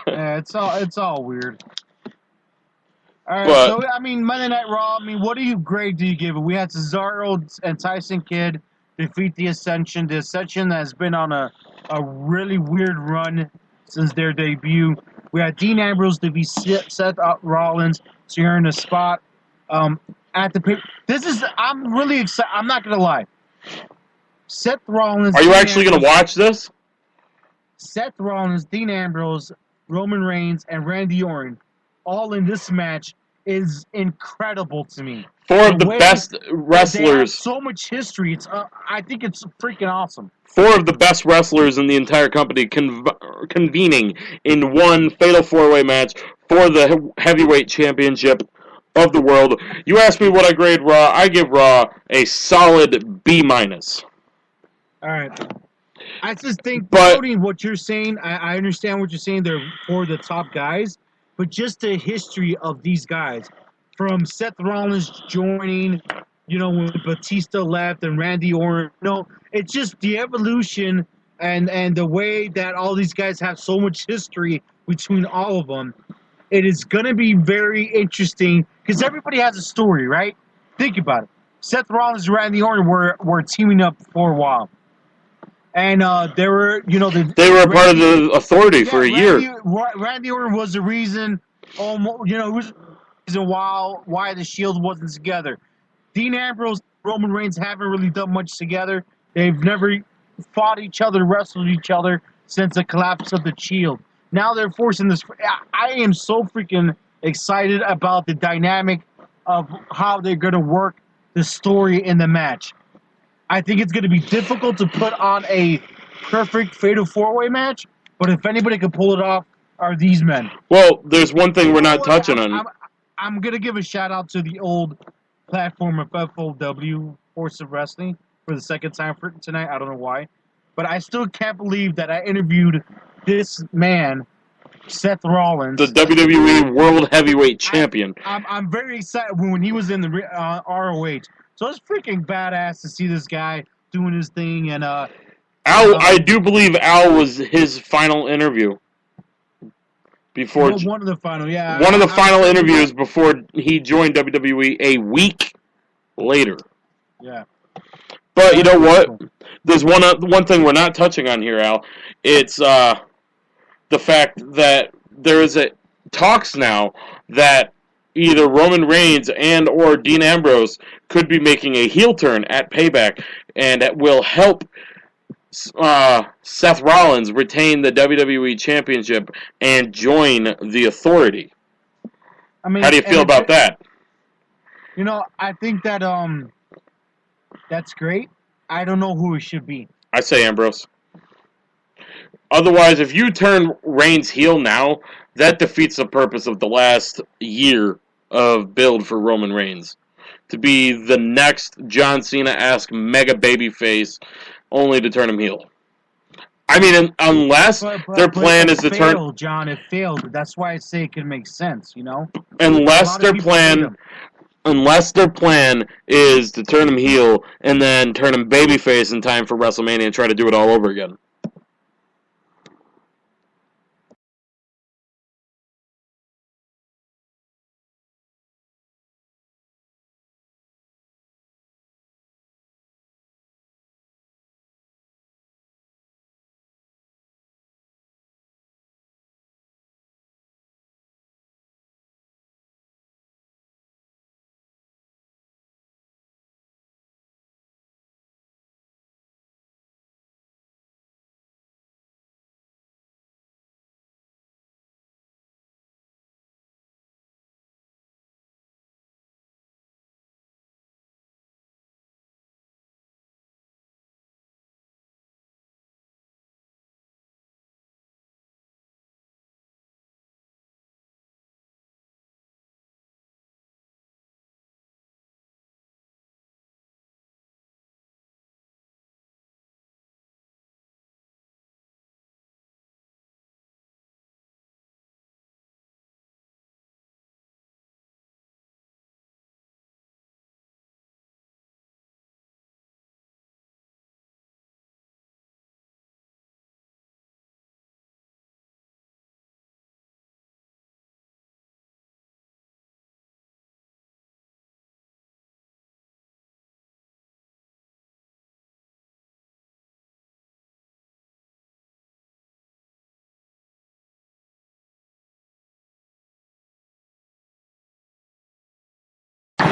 Yeah, it's all weird. All right, so I mean, Monday Night Raw. I mean, what grade do you give it? We had Cesaro and Tyson Kidd defeat the Ascension. The Ascension has been on a really weird run since their debut. We had Dean Ambrose defeat Seth Rollins, so you're in a spot at the. I'm really excited. I'm not gonna lie. Seth Rollins. Are you actually gonna watch this? Seth Rollins, Dean Ambrose, Roman Reigns, and Randy Orton, all in this match is incredible to me. Four of the way best They have wrestlers. so much history. I think it's freaking awesome. Four of the best wrestlers in the entire company convening in one fatal four-way match for the heavyweight championship of the world. You asked me what I grade Raw. I give Raw a solid B minus. All right. I just think, But- noting what you're saying, I understand what you're saying. They're for the top guys, but just the history of these guys, from Seth Rollins joining, when Batista left and Randy Orton, it's just the evolution and the way that all these guys have so much history between all of them. It is going to be very interesting because everybody has a story, right? Think about it. Seth Rollins and Randy Orton were teaming up for a while. And they were, they were a part of the Authority for a year. Randy Orton was the reason, was the reason why the Shield wasn't together. Dean Ambrose, Roman Reigns haven't really done much together. They've never fought each other, wrestled each other since the collapse of the Shield. Now they're forcing this. I am so freaking excited about the dynamic of how they're going to work the story in the match. I think it's going to be difficult to put on a perfect fatal four-way match, but if anybody can pull it off, are these men. Well, there's one thing we're not touching on. I'm going to give a shout-out to the old platform of FOW, Force of Wrestling, for the second time for tonight. I don't know why. But I still can't believe that I interviewed this man, Seth Rollins. The WWE World Heavyweight Champion. I'm very excited when he was in the ROH. So it's freaking badass to see this guy doing his thing. And Al, I do believe Al was his final interview. Before one of the final, yeah. One of the final interviews before he joined WWE a week later. Yeah. But you know what? There's one thing we're not touching on here, Al. It's the fact that there is talks now that either Roman Reigns and or Dean Ambrose could be making a heel turn at Payback, and that will help Seth Rollins retain the WWE Championship and join the Authority. I mean, how do you feel about that? I think that that's great. I don't know who it should be. I say Ambrose. Otherwise, if you turn Reigns heel now, that defeats the purpose of the last year of build for Roman Reigns. To be the next John Cena-esque mega babyface, only to turn him heel. I mean, unless their plan is to turn... John, it failed. That's why I say it can make sense, Unless their plan is to turn him heel and then turn him babyface in time for WrestleMania and try to do it all over again.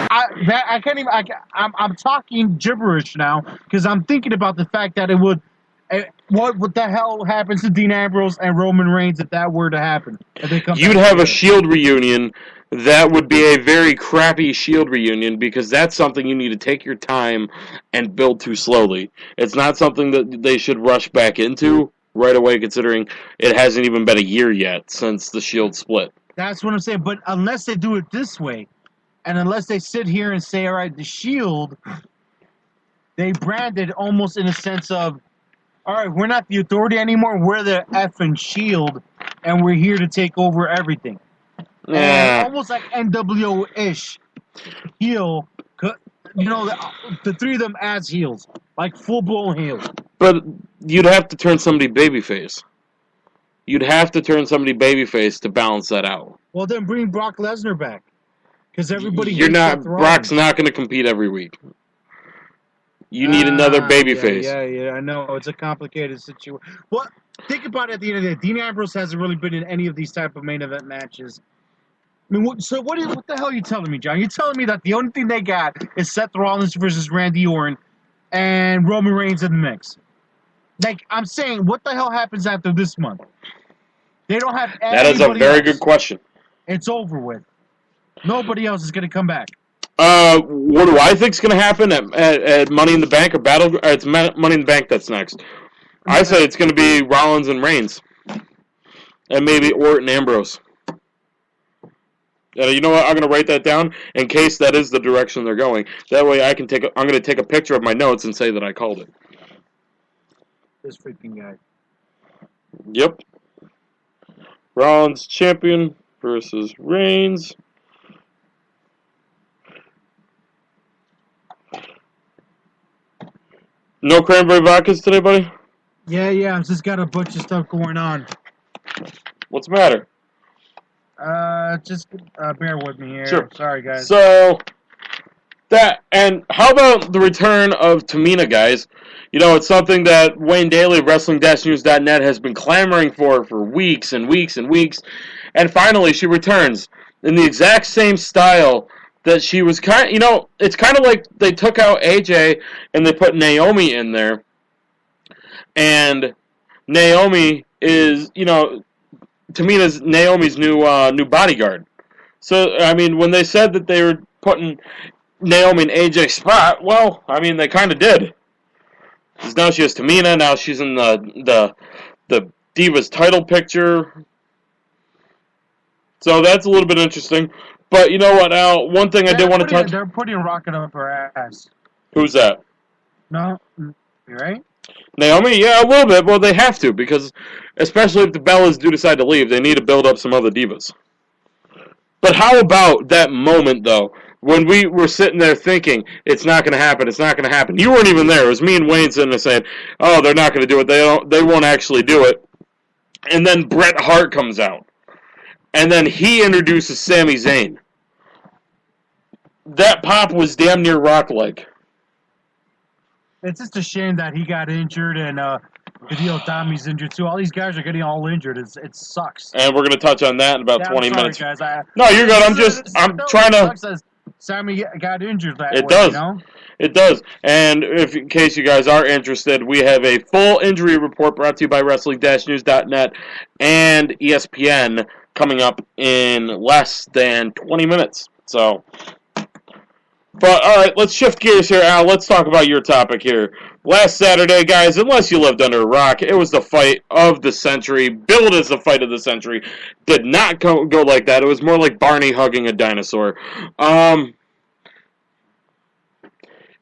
I can't even. I'm talking gibberish now because I'm thinking about the fact that it would. what the hell happens to Dean Ambrose and Roman Reigns if that were to happen? If they come You'd back have together? a Shield reunion. That would be a very crappy Shield reunion because that's something you need to take your time and build to slowly. It's not something that they should rush back into right away, considering it hasn't even been a year yet since the Shield split. That's what I'm saying. But unless they do it this way, and unless they sit here and say, all right, the Shield, they branded almost in a sense of, all right, we're not the Authority anymore. We're the effing Shield, and we're here to take over everything. And Yeah. almost like NWO-ish heel, the three of them as heels, like full-blown heels. But you'd have to turn somebody babyface. You'd have to turn somebody babyface to balance that out. Well, then bring Brock Lesnar back, because everybody You're hates not. Seth Rollins. Brock's not going to compete every week. You need another babyface. Yeah, I know. It's a complicated situation. Well, think about it at the end of the day. Dean Ambrose hasn't really been in any of these type of main event matches. I mean, what the hell are you telling me, John? You're telling me that the only thing they got is Seth Rollins versus Randy Orton and Roman Reigns in the mix. Like, I'm saying, what the hell happens after this month? They don't have anybody That is a very else. good question. It's over with. Nobody else is going to come back. What do I think's going to happen at Money in the Bank or Battle? It's Money in the Bank that's next. I said it's going to be Rollins and Reigns, and maybe Orton Ambrose. You know what? I'm going to write that down in case that is the direction they're going. That way, I'm going to take a picture of my notes and say that I called it. This freaking guy. Yep. Rollins champion versus Reigns. No cranberry vodkas today, buddy? Yeah, I've just got a bunch of stuff going on. What's the matter? Just bear with me here. Sure. Sorry, guys. So, and how about the return of Tamina, guys? You know, it's something that Wayne Daly of Wrestling-News.net has been clamoring for weeks and weeks and weeks. And finally, she returns in the exact same style that she was it's kind of like they took out AJ and they put Naomi in there. And Naomi is, Tamina's Naomi's new bodyguard. So, I mean, when they said that they were putting Naomi in AJ's spot, well, I mean, they kind of did. Because now she has Tamina, now she's in the Divas title picture. So that's a little bit interesting. But you know what, Al? One thing I did want to touch... They're putting Rocket up her ass. Who's that? No? You right? Naomi? Yeah, a little bit. Well, they have to, because especially if the Bellas do decide to leave, they need to build up some other divas. But how about that moment, though, when we were sitting there thinking, it's not going to happen, it's not going to happen. You weren't even there. It was me and Wayne sitting there saying, oh, they're not going to do it. They won't actually do it. And then Bret Hart comes out. And then he introduces Sami Zayn. That pop was damn near rock-like. It's just a shame that he got injured and Hideo Itami's injured too. All these guys are getting all injured. It sucks. And we're going to touch on that in about 20 minutes. Guys. No, you're good. I'm trying to... It sucks Sammy got injured that It way, does. You know? It does. And in case you guys are interested, we have a full injury report brought to you by Wrestling-News.net and ESPN coming up in less than 20 minutes. So, but all right, let's shift gears here, Al. Let's talk about your topic here. Last Saturday, guys, unless you lived under a rock, it was the fight of the century, billed as the fight of the century. Did not go like that. It was more like Barney hugging a dinosaur.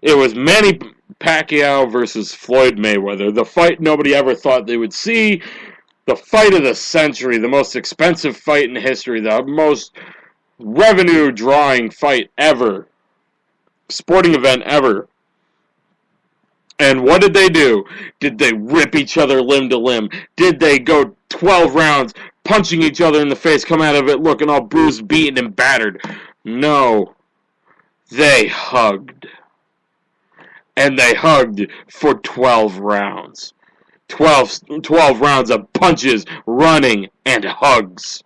It was Manny Pacquiao versus Floyd Mayweather. The fight nobody ever thought they would see. The fight of the century. The most expensive fight in history. The most revenue-drawing fight ever. Sporting event ever. And what did they do? Did they rip each other limb to limb? Did they go 12 rounds punching each other in the face, come out of it looking all bruised, beaten, and battered? No. They hugged. And they hugged for 12 rounds. 12 rounds of punches, running, and hugs.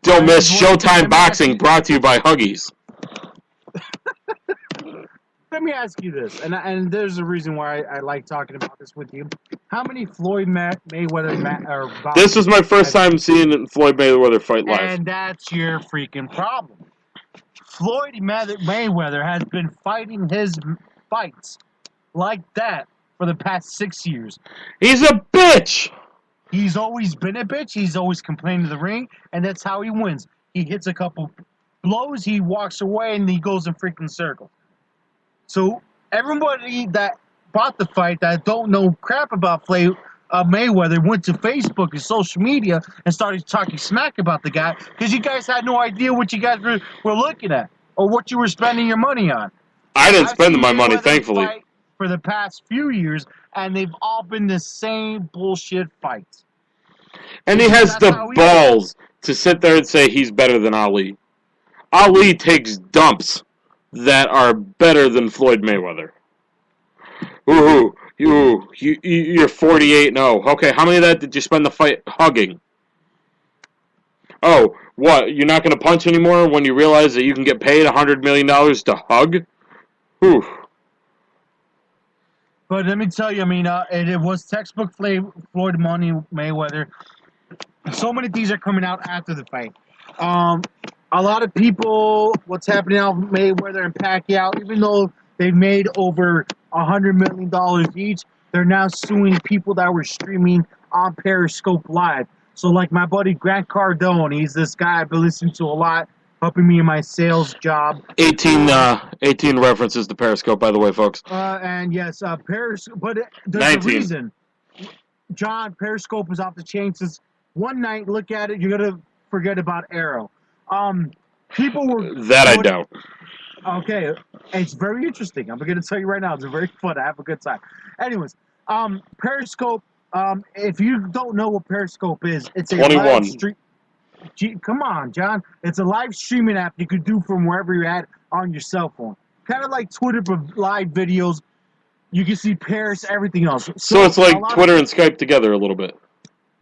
Don't miss Showtime Boxing, brought to you by Huggies. Let me ask you this, and there's a reason why I like talking about this with you. How many Floyd Mayweather This was my first time seeing Floyd Mayweather fight live. And that's your freaking problem. Floyd Mayweather has been fighting his fights like that for the past 6 years. He's a bitch! He's always been a bitch. He's always complained to the ring, and that's how he wins. He hits a couple blows, he walks away, and he goes in freaking circles. So everybody that bought the fight that don't know crap about Mayweather went to Facebook and social media and started talking smack about the guy because you guys had no idea what you guys were looking at or what you were spending your money on. I didn't spend my money, thankfully. For the past few years, and they've all been the same bullshit fights. And he has the balls to sit there and say he's better than Ali. Ali takes dumps that are better than Floyd Mayweather. Ooh, you're 48-0. Okay, how many of that did you spend the fight hugging? Oh, what? You're not going to punch anymore when you realize that you can get paid $100 million to hug? Ooh. But let me tell you, I mean, it was textbook Floyd Mayweather. So many things are coming out after the fight. A lot of people, what's happening now, Mayweather and Pacquiao, even though they made over $100 million each, they're now suing people that were streaming on Periscope Live. So, like my buddy Grant Cardone, he's this guy I've been listening to a lot, helping me in my sales job. 18 references to Periscope, by the way, folks. And yes, Periscope, but there's 19. a reason. John, Periscope is off the chain since one night. Look at it, you're gonna forget about Arrow. People were I doubt. Okay, it's very interesting. I'm gonna tell you right now, it's very fun. I have a good time. Anyways, Periscope. If you don't know what Periscope is, it's a 21. live stream. Come on, John. It's a live streaming app you could do from wherever you're at on your cell phone. Kind of like Twitter, but live videos. You can see Paris, everything else. So it's like Twitter and Skype together a little bit.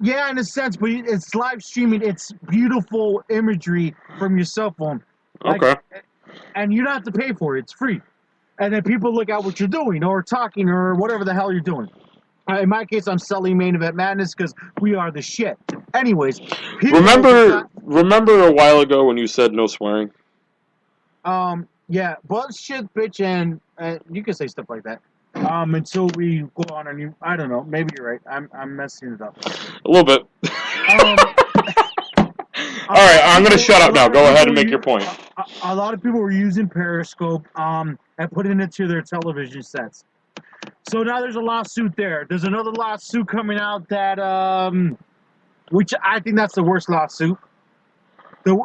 Yeah, in a sense, but it's live streaming. It's beautiful imagery from your cell phone. Okay. And you don't have to pay for it. It's free. And then people look at what you're doing or talking or whatever the hell you're doing. In my case, I'm selling Main Event Madness because we are the shit. Anyways. Remember a while ago when you said no swearing? Yeah, bullshit, bitch, and you can say stuff like that. Until we go on and I don't know. Maybe you're right. I'm messing it up. A little bit. All right, I'm going to shut up now. Go ahead and make your point. A lot of people were using Periscope and putting it to their television sets. So now there's a lawsuit there. There's another lawsuit coming out that, which I think that's the worst lawsuit. The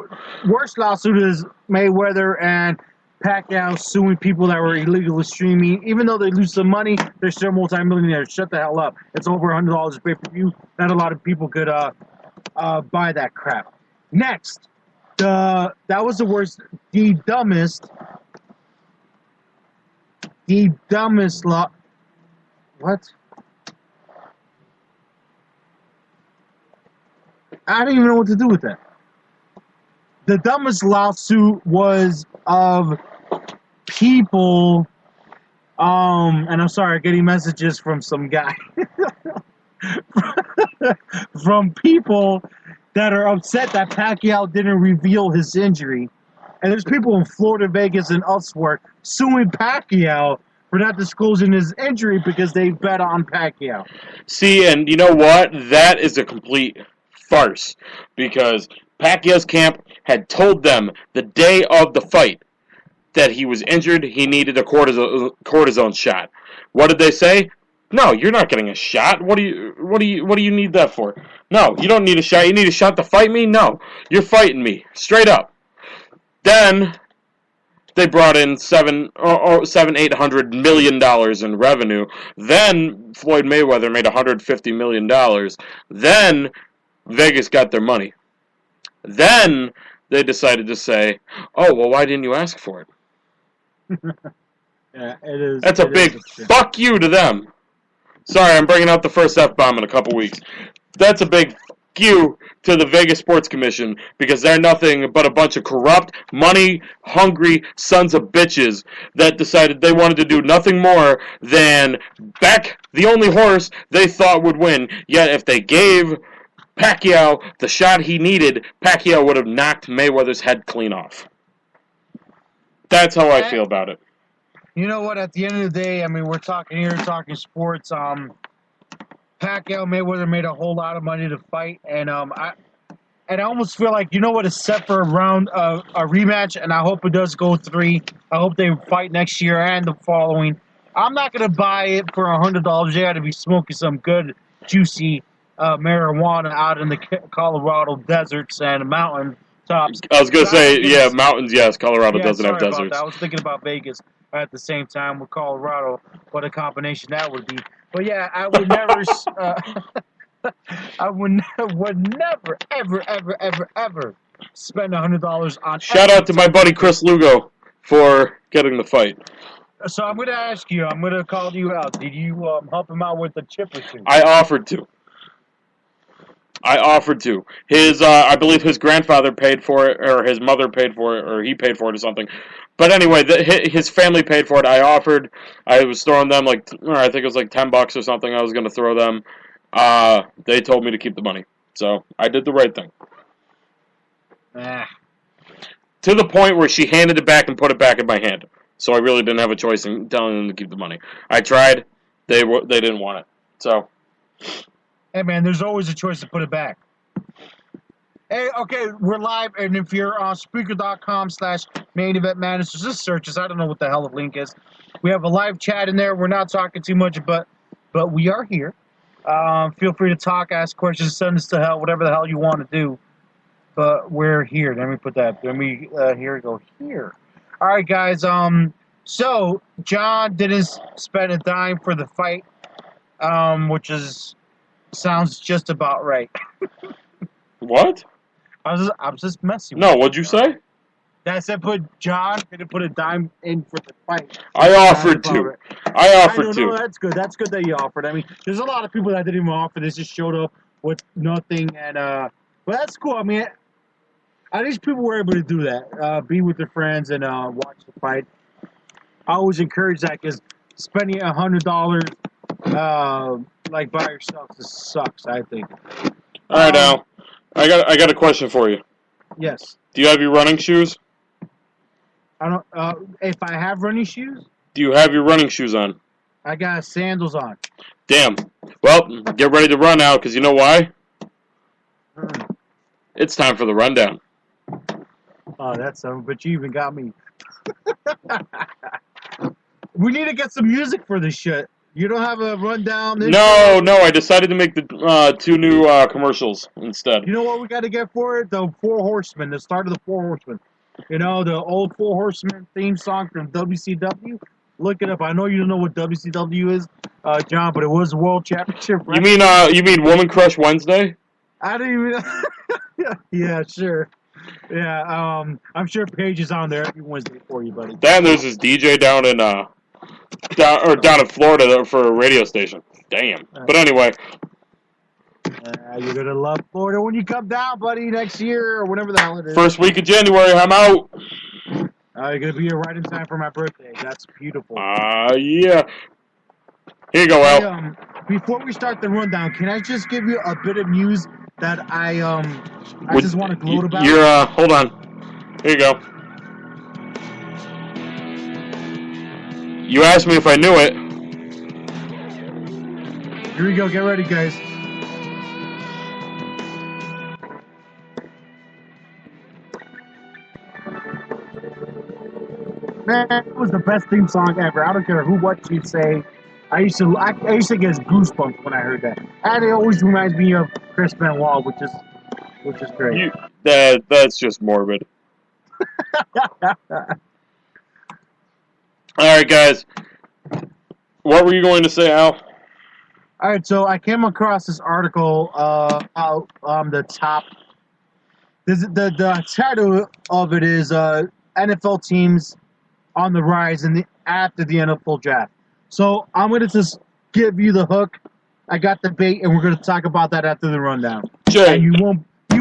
worst lawsuit is Mayweather and Pacquiao suing people that were illegally streaming. Even though they lose some money, they're still multi-millionaires. Shut the hell up. It's over $100 pay-per-view. Not a lot of people could buy that crap. Next, that was the worst, the dumbest law. What? I don't even know what to do with that. The dumbest lawsuit was of people, and I'm sorry, getting messages from some guy, from people that are upset that Pacquiao didn't reveal his injury. And there's people in Florida, Vegas, and elsewhere suing Pacquiao for not disclosing his injury because they bet on Pacquiao. See, and you know what? That is a complete farce because Pacquiao's camp had told them the day of the fight that he was injured, he needed a cortisone shot. What did they say? No, you're not getting a shot. What do you need that for? No, you don't need a shot. You need a shot to fight me? No, you're fighting me straight up. Then they brought in $800 million in revenue. Then Floyd Mayweather made $150 million. Then Vegas got their money. Then they decided to say, "Oh, well, why didn't you ask for it?" Yeah, it is. That's a big fuck you to them. Sorry, I'm bringing out the first F-bomb in a couple weeks. That's a big you to the Vegas Sports Commission, because they're nothing but a bunch of corrupt, money-hungry sons of bitches that decided they wanted to do nothing more than back the only horse they thought would win. Yet if they gave Pacquiao the shot he needed, Pacquiao would have knocked Mayweather's head clean off. That's how I feel about it. You know what? At the end of the day, I mean, we're talking sports. Pacquiao Mayweather made a whole lot of money to fight, and I almost feel like, you know what, it's set for a rematch, and I hope it does go 3. I hope they fight next year and the following. I'm not gonna buy it for $100. You got to be smoking some good, juicy marijuana out in the Colorado deserts and mountain tops. I was gonna say, yeah, mountains. Yes, Colorado doesn't have deserts. I was thinking about Vegas at the same time with Colorado. What a combination that would be. But yeah, I would never. I would never, ever spend $100 on. Shout out to my buddy Chris Lugo for getting the fight. So I'm going to ask you. I'm going to call you out. Did you help him out with a chip or two? I offered to. His, I believe his grandfather paid for it, or his mother paid for it, or he paid for it or something. But anyway, his family paid for it. I offered. I was throwing them I think it was like $10 or something. I was going to throw them. They told me to keep the money, so I did the right thing. To the point where she handed it back and put it back in my hand. So I really didn't have a choice in telling them to keep the money. I tried. They didn't want it. So. Hey, man, there's always a choice to put it back. Hey, okay, we're live, and if you're on Spreaker.com/Main Event Managers, just search us. I don't know what the hell the link is. We have a live chat in there. We're not talking too much, but we are here. Feel free to talk, ask questions, send us to hell, whatever the hell you want to do. But we're here. Let me put that. Here we go. Here. All right, guys. So John didn't spend a dime for the fight, which sounds just about right. What? I'm just messing. No, what'd you say? I said John didn't put a dime in for the fight. I offered to. No, that's good. That's good that you offered. I mean, there's a lot of people that didn't even offer. They just showed up with nothing, and but that's cool. I mean, at least people were able to do that. Be with their friends and watch the fight. I always encourage that, because spending $100 like by yourself just sucks, I think. All right, Al. I got a question for you. Yes. Do you have your running shoes? I don't. If I have running shoes. Do you have your running shoes on? I got sandals on. Damn. Well, get ready to run out, because you know why? It's time for the rundown. Oh, that's something. But you even got me. We need to get some music for this shit. You don't have a rundown? No, I decided to make the 2 new commercials instead. You know what we got to get for it? The Four Horsemen, the start of the Four Horsemen. You know, the old Four Horsemen theme song from WCW. Look it up. I know you don't know what WCW is, John, but it was the World Championship. Right? You mean Woman Crush Wednesday? I didn't even... Yeah, sure. Yeah, I'm sure Paige is on there every Wednesday for you, buddy. Then there's this DJ down in Florida for a radio station. Damn. But anyway. You're going to love Florida when you come down, buddy, next year or whatever the hell it is. First week of January, I'm out. You're going to be here right in time for my birthday. That's beautiful. Yeah. Here you go, Al. Before we start the rundown, can I just give you a bit of news that I just want to gloat about? Hold on. Here you go. You asked me if I knew it. Here we go. Get ready, guys. Man, it was the best theme song ever. I don't care what you say. I used to get goosebumps when I heard that. And it always reminds me of Chris Benoit, which is great. That's just morbid. All right, guys. What were you going to say, Al? All right, so I came across this article out the top. The title of it is NFL teams on the rise after the NFL draft. So I'm going to just give you the hook. I got the bait, and we're going to talk about that after the rundown. J. And you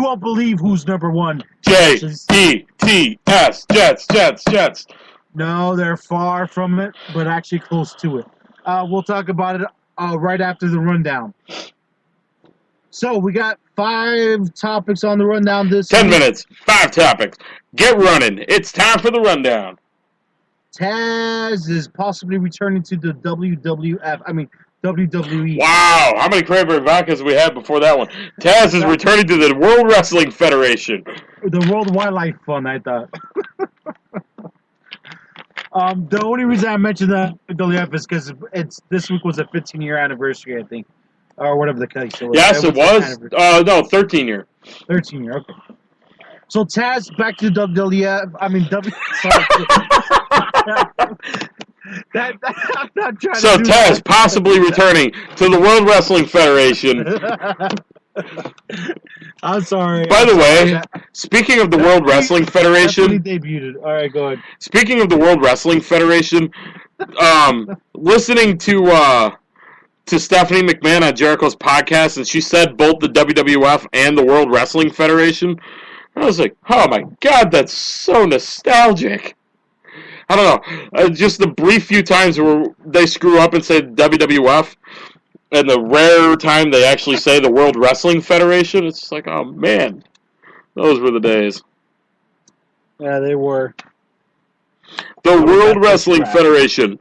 won't believe who's number one. J-E-T-S. Jets. No, they're far from it, but actually close to it. We'll talk about it right after the rundown. So we got 5 topics on the rundown this 10 week. minutes, 5 topics. Get running. It's time for the rundown. Taz is possibly returning to the WWE. Wow, how many cranberry vodkas we had before that one? Taz is returning to the World Wrestling Federation. The World Wildlife Fund, I thought. The only reason I mentioned the WWF is because this week was a 15-year anniversary, I think, or whatever the case was. Yes, it was. No, 13-year. 13-year, okay. So Taz back to the WWF. I mean, I'm not trying so to do Taz that. possibly returning to the World Wrestling Federation. I'm sorry. By the way, speaking of the World Wrestling Federation, That's when he debuted. All right, go ahead. speaking of the World Wrestling Federation, listening to Stephanie McMahon on Jericho's podcast, and she said both the WWF and the World Wrestling Federation. I was like, oh my god, that's so nostalgic. I don't know, just the brief few times where they screw up and say WWF, and the rare time they actually say the World Wrestling Federation, it's just like, oh man, those were the days. Yeah, they were. The World Wrestling Federation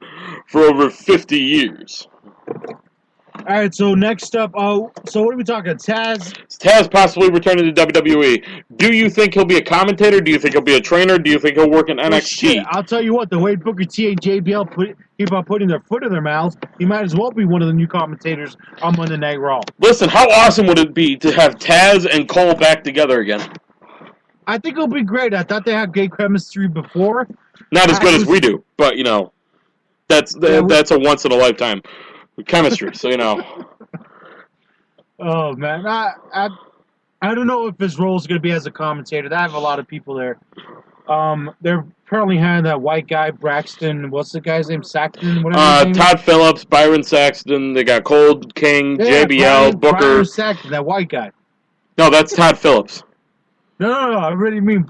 for over 50 years. All right, so next up, so what are we talking? Taz? Taz possibly returning to WWE. Do you think he'll be a commentator? Do you think he'll be a trainer? Do you think he'll work in NXT? Well, shit, I'll tell you what, the way Booker T and JBL keep on putting their foot in their mouths, he might as well be one of the new commentators on Monday Night Raw. Listen, how awesome would it be to have Taz and Cole back together again? I think it'll be great. I thought they had great chemistry before. Not as good as we do, but, you know, that's a once-in-a-lifetime chemistry, so, you know. Oh, man. I don't know if his role is going to be as a commentator. They have a lot of people there. They're apparently having that white guy, Braxton. What's the guy's name? Saxton? Whatever his name Todd Phillips, Byron Saxton. They got Cold King, yeah, JBL, Booker. Byron Saxton, that white guy. No, that's Todd Phillips. No. I really mean,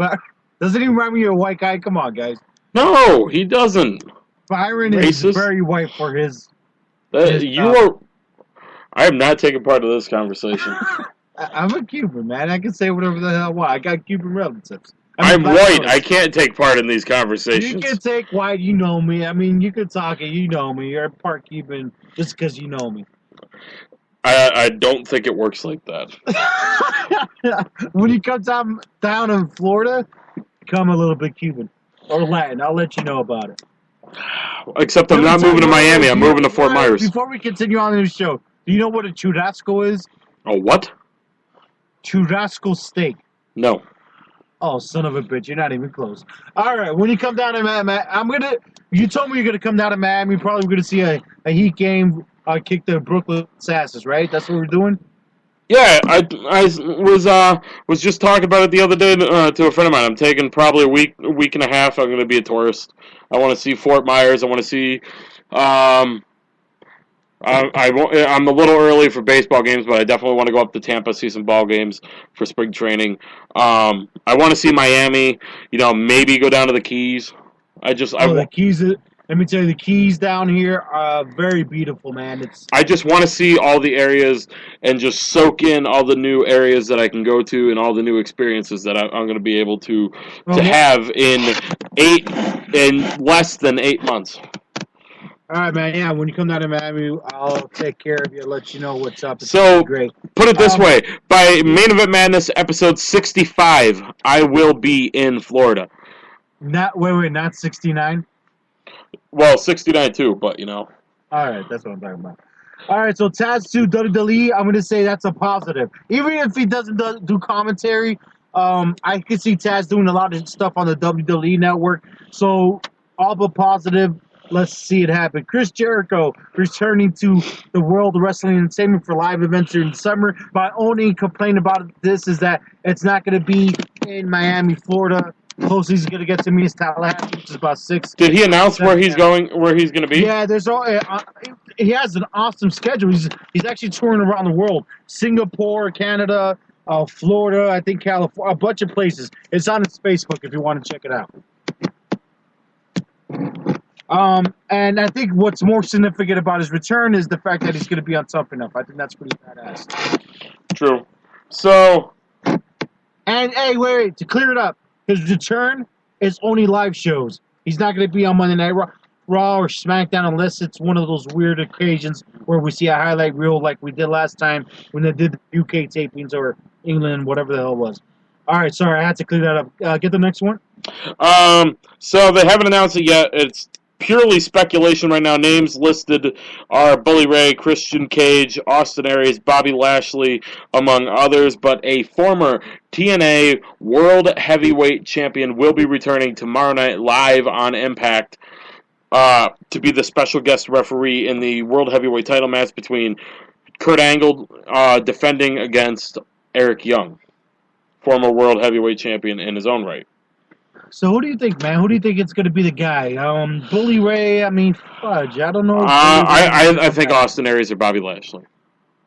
doesn't he remind me of a white guy? Come on, guys. No, he doesn't. Byron Racist. is very white for his. I am not taking part of this conversation. I'm a Cuban, man. I can say whatever the hell I want. I got Cuban relatives. I'm white. I can't take part in these conversations. You can take white. You know me. I mean, you can talk it. You know me. You're part Cuban just because you know me. I don't think it works like that. When you come down in Florida, become a little bit Cuban or Latin. I'll let you know about it. Except I'm not moving to Miami. I'm moving to Fort Myers. Before we continue on this show, do you know what a churrasco is? A what? Churrasco steak. No. Oh, son of a bitch. You're not even close. All right. When you come down to Miami, you told me you're going to come down to Miami. Probably we're going to see a Heat game, kick the Brooklyn asses, right? That's what we're doing? Yeah, I was just talking about it the other day to a friend of mine. I'm taking probably a week and a half. I'm going to be a tourist. I want to see Fort Myers. I want to see. I'm a little early for baseball games, but I definitely want to go up to Tampa, see some ball games for spring training. I want to see Miami. You know, maybe go down to the Keys. The Keys. Let me tell you, the Keys down here are very beautiful, man. I just want to see all the areas and just soak in all the new areas that I can go to and all the new experiences that I'm going to be able to have in less than 8 months. All right, man. Yeah, when you come down to Miami, I'll take care of you. Let you know what's up. It's great. Put it this way: by Main Event Madness episode 65, I will be in Florida. Not 69. Well, 69 too, but you know. All right, that's what I'm talking about. All right, so Taz to WWE, I'm going to say that's a positive. Even if he doesn't do commentary, I can see Taz doing a lot of stuff on the WWE network. So, all but positive. Let's see it happen. Chris Jericho returning to the World Wrestling Entertainment for live events during the summer. My only complaint about this is that it's not going to be in Miami, Florida. Closest he's going to get to me is Tallahassee, which is about 6. Did he announce where he's going to be? Yeah, he has an awesome schedule. He's actually touring around the world. Singapore, Canada, Florida, I think California, a bunch of places. It's on its Facebook if you want to check it out. And I think what's more significant about his return is the fact that he's going to be on ToughEnough. I think that's pretty badass. True. So, And hey, wait, to clear it up, his return is only live shows. He's not going to be on Monday Night Raw or SmackDown unless it's one of those weird occasions where we see a highlight reel like we did last time when they did the UK tapings or England, whatever the hell it was. All right, sorry, I had to clear that up. Get the next one. so they haven't announced it yet. It's purely speculation right now. Names listed are Bully Ray, Christian Cage, Austin Aries, Bobby Lashley, among others. But a former TNA World Heavyweight Champion will be returning tomorrow night live on Impact to be the special guest referee in the World Heavyweight title match between Kurt Angle defending against Eric Young, former World Heavyweight Champion in his own right. So who do you think, man? Who do you think it's going to be the guy? Bully Ray, I mean, fudge. I don't know. I think Austin Aries or Bobby Lashley.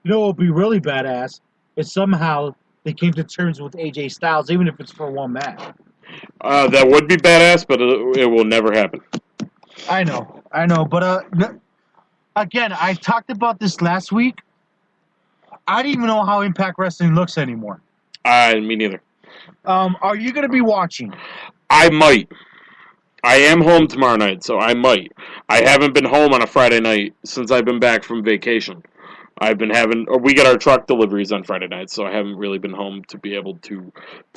You know what would be really badass if somehow they came to terms with AJ Styles, even if it's for one match. That would be badass, but it will never happen. I know. But again, I talked about this last week. I don't even know how Impact Wrestling looks anymore. Me neither. Are you going to be watching? I might. I am home tomorrow night, so I might. I haven't been home on a Friday night since I've been back from vacation. We get our truck deliveries on Friday nights, so I haven't really been home to be able to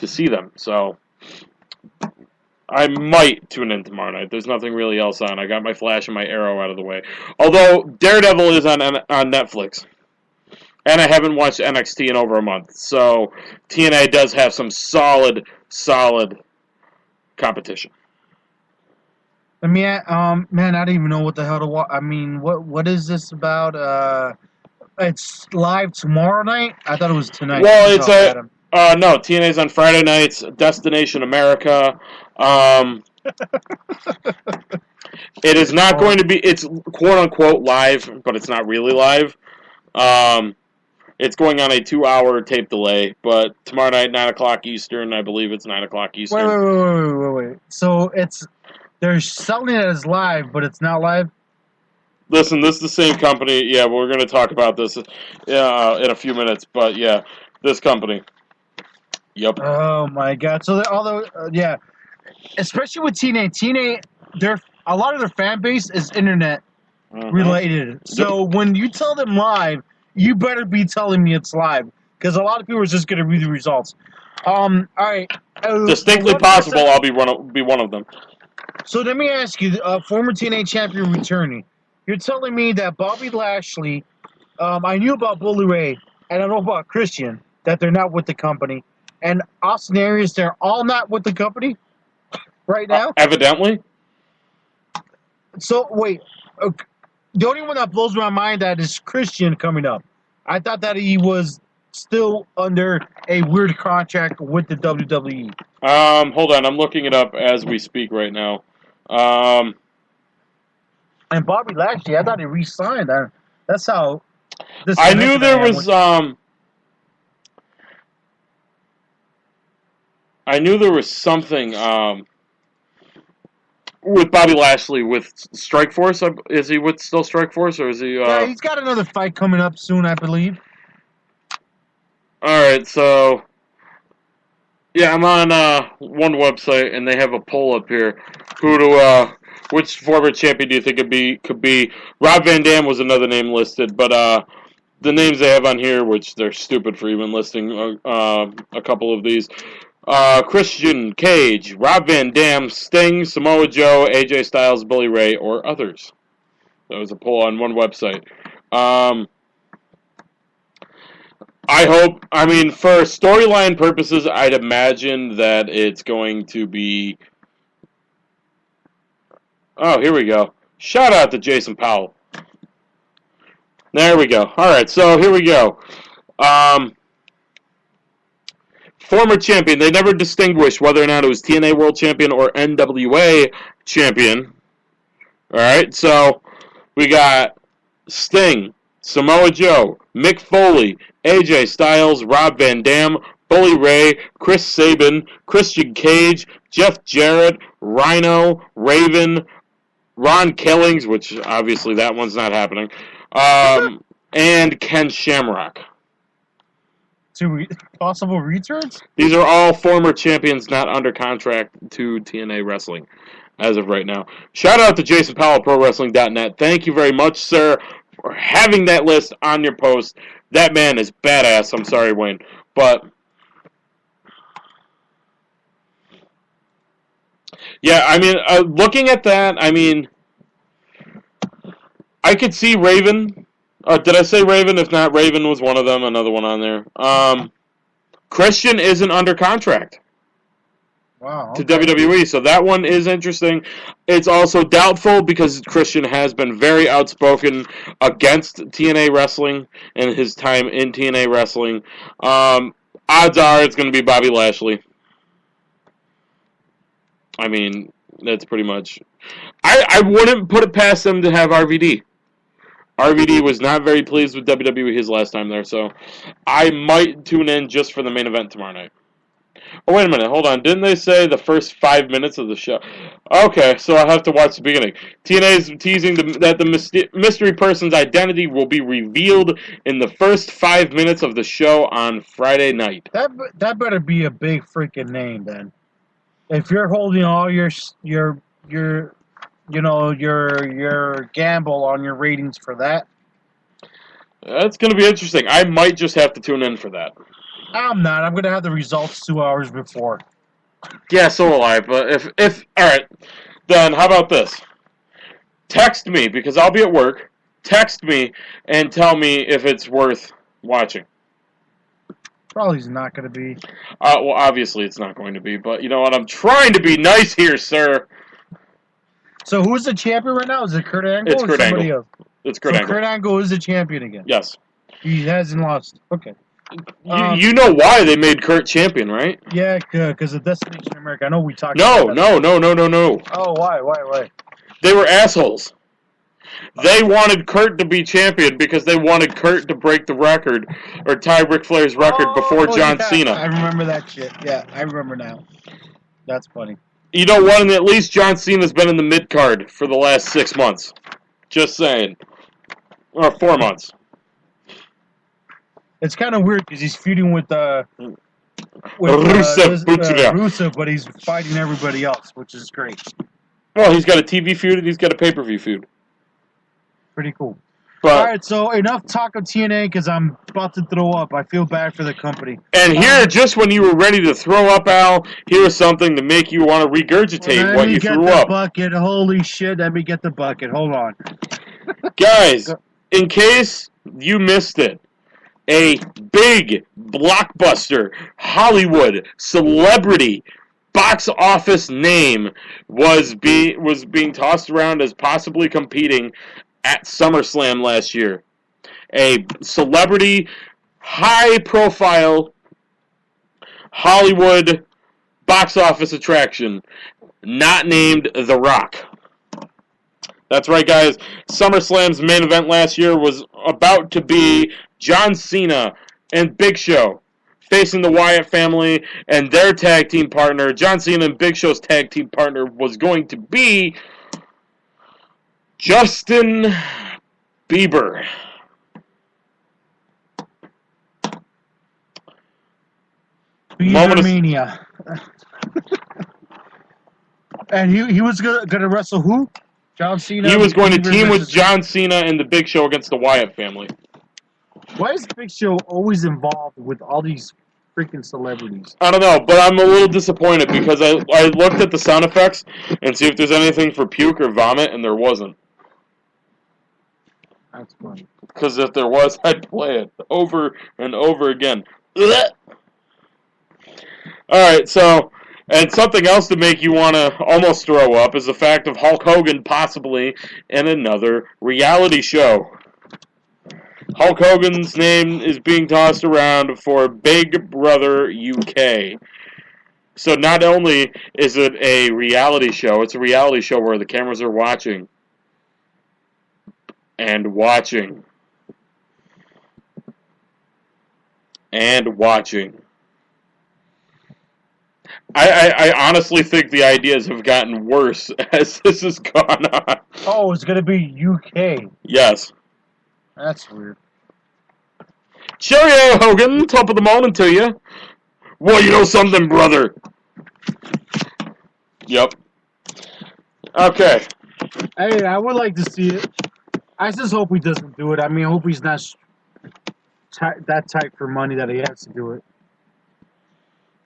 see them. So I might tune in tomorrow night. There's nothing really else on. I got my Flash and my Arrow out of the way. Although Daredevil is on Netflix. And I haven't watched NXT in over a month. So TNA does have some solid competition. I mean, man, I don't even know what the hell to watch. I mean, what is this about? It's live tomorrow night? I thought it was tonight. Well, it's no, TNA's on Friday nights, Destination America. It is not going to be, it's quote-unquote live, but it's not really live. It's going on a 2-hour tape delay, but tomorrow night, 9 o'clock Eastern, I believe it's 9 o'clock Eastern. Wait. So they're selling it as live, but it's not live? Listen, this is the same company. Yeah, we're going to talk about this in a few minutes, but yeah, this company. Yep. Oh my God! So yeah, especially with TNA, a lot of their fan base is internet related. So when you tell them live, you better be telling me it's live because a lot of people are just going to read the results. All right. Distinctly possible. I'll be one of them. So let me ask you, former TNA champion returning. You're telling me that Bobby Lashley, I knew about Bully Ray, and I know about Christian, that they're not with the company. And Austin Aries, they're all not with the company right now? Evidently. So, wait. Okay. The only one that blows my mind that is Christian coming up. I thought that he was still under a weird contract with the WWE. Hold on. I'm looking it up as we speak right now. And Bobby Lashley, I thought he re-signed. That's how... I knew there was... I knew there was something with Bobby Lashley with Strikeforce. Is he with still Strikeforce, or is he? Yeah, he's got another fight coming up soon, I believe. All right, so yeah, I'm on one website, and they have a poll up here. Which former champion do you think could be? Rob Van Dam was another name listed, but the names they have on here, which they're stupid for even listing a couple of these. Christian Cage, Rob Van Dam, Sting, Samoa Joe, AJ Styles, Bully Ray, or others. That was a poll on one website. I mean, for storyline purposes, I'd imagine that it's going to be... Oh, here we go. Shout out to Jason Powell. There we go. All right, so here we go. Former champion. They never distinguished whether or not it was TNA World Champion or NWA Champion. All right, so we got Sting, Samoa Joe, Mick Foley, AJ Styles, Rob Van Dam, Bully Ray, Chris Sabin, Christian Cage, Jeff Jarrett, Rhino, Raven, Ron Killings, which obviously that one's not happening, and Ken Shamrock. Two possible returns? These are all former champions not under contract to TNA Wrestling as of right now. Shout out to Jason Powell, ProWrestling.net. Thank you very much, sir, for having that list on your post. That man is badass. I'm sorry, Wayne. But, yeah, I mean, looking at that, I mean, I could see Raven. Did I say Raven? If not, Raven was one of them. Another one on there. Christian isn't under contract. Wow. To WWE, so that one is interesting. It's also doubtful because Christian has been very outspoken against TNA Wrestling and his time in TNA Wrestling. Odds are it's going to be Bobby Lashley. I mean, that's pretty much... I wouldn't put it past them to have RVD. RVD was not very pleased with WWE his last time there, so I might tune in just for the main event tomorrow night. Oh, wait a minute, hold on. Didn't they say the first 5 minutes of the show? Okay, so I'll have to watch the beginning. TNA is teasing that the mystery person's identity will be revealed in the first 5 minutes of the show on Friday night. That better be a big freaking name, then. If you're holding all your gamble on your ratings for that. That's going to be interesting. I might just have to tune in for that. I'm not. I'm going to have the results 2 hours before. Yeah, so will I. But if all right, then how about this? Text me, because I'll be at work. Text me and tell me if it's worth watching. Probably not going to be. Well, obviously it's not going to be. But you know what? I'm trying to be nice here, sir. So who's the champion right now? Is it Kurt Angle It's or Kurt somebody Angle. else? It's Kurt So Angle. Kurt Angle is the champion again. Yes. He hasn't lost. Okay. You know why they made Kurt champion, right? Yeah, because of Destination America. I know we talked No. about that. Oh, why? They were assholes. They wanted Kurt to be champion because they wanted Kurt to break the record or tie Ric Flair's record before John Cena. I remember that shit. Yeah, I remember now. That's funny. You know what? And at least John Cena's been in the mid-card for the last 6 months. Just saying. Or 4 months. It's kind of weird because he's feuding with Rusev Rusev, but he's fighting everybody else, which is great. Well, he's got a TV feud and he's got a pay-per-view feud. Pretty cool. But, all right, so enough talk of TNA because I'm about to throw up. I feel bad for the company. And here, just when you were ready to throw up, Al, here's something to make you want to regurgitate what you threw up. Bucket. Holy shit, let me get the bucket. Hold on. Guys, in case you missed it, a big blockbuster Hollywood celebrity box office name was being tossed around as possibly competing at SummerSlam last year. A celebrity, high-profile Hollywood box office attraction, not named The Rock. That's right, guys. SummerSlam's main event last year was about to be John Cena and Big Show facing the Wyatt family and their tag team partner. John Cena and Big Show's tag team partner was going to be Justin Bieber. Biebermania. And he was going to wrestle who? John Cena? He was going to team with John Cena and the Big Show against the Wyatt family. Why is Big Show always involved with all these freaking celebrities? I don't know, but I'm a little disappointed because I looked at the sound effects and see if there's anything for puke or vomit, and there wasn't. That's funny. Because if there was, I'd play it over and over again. Alright, so, and something else to make you want to almost throw up is the fact of Hulk Hogan possibly in another reality show. Hulk Hogan's name is being tossed around for Big Brother UK. So not only is it a reality show, it's a reality show where the cameras are watching. And watching. And watching. I honestly think the ideas have gotten worse as this has gone on. Oh, it's gonna be UK. Yes. That's weird. Cheerio, Hogan. Top of the morning to you. Well, you know something, brother. Yep. Okay. Hey, I would like to see it. I just hope he doesn't do it. I mean, I hope he's not that tight for money that he has to do it.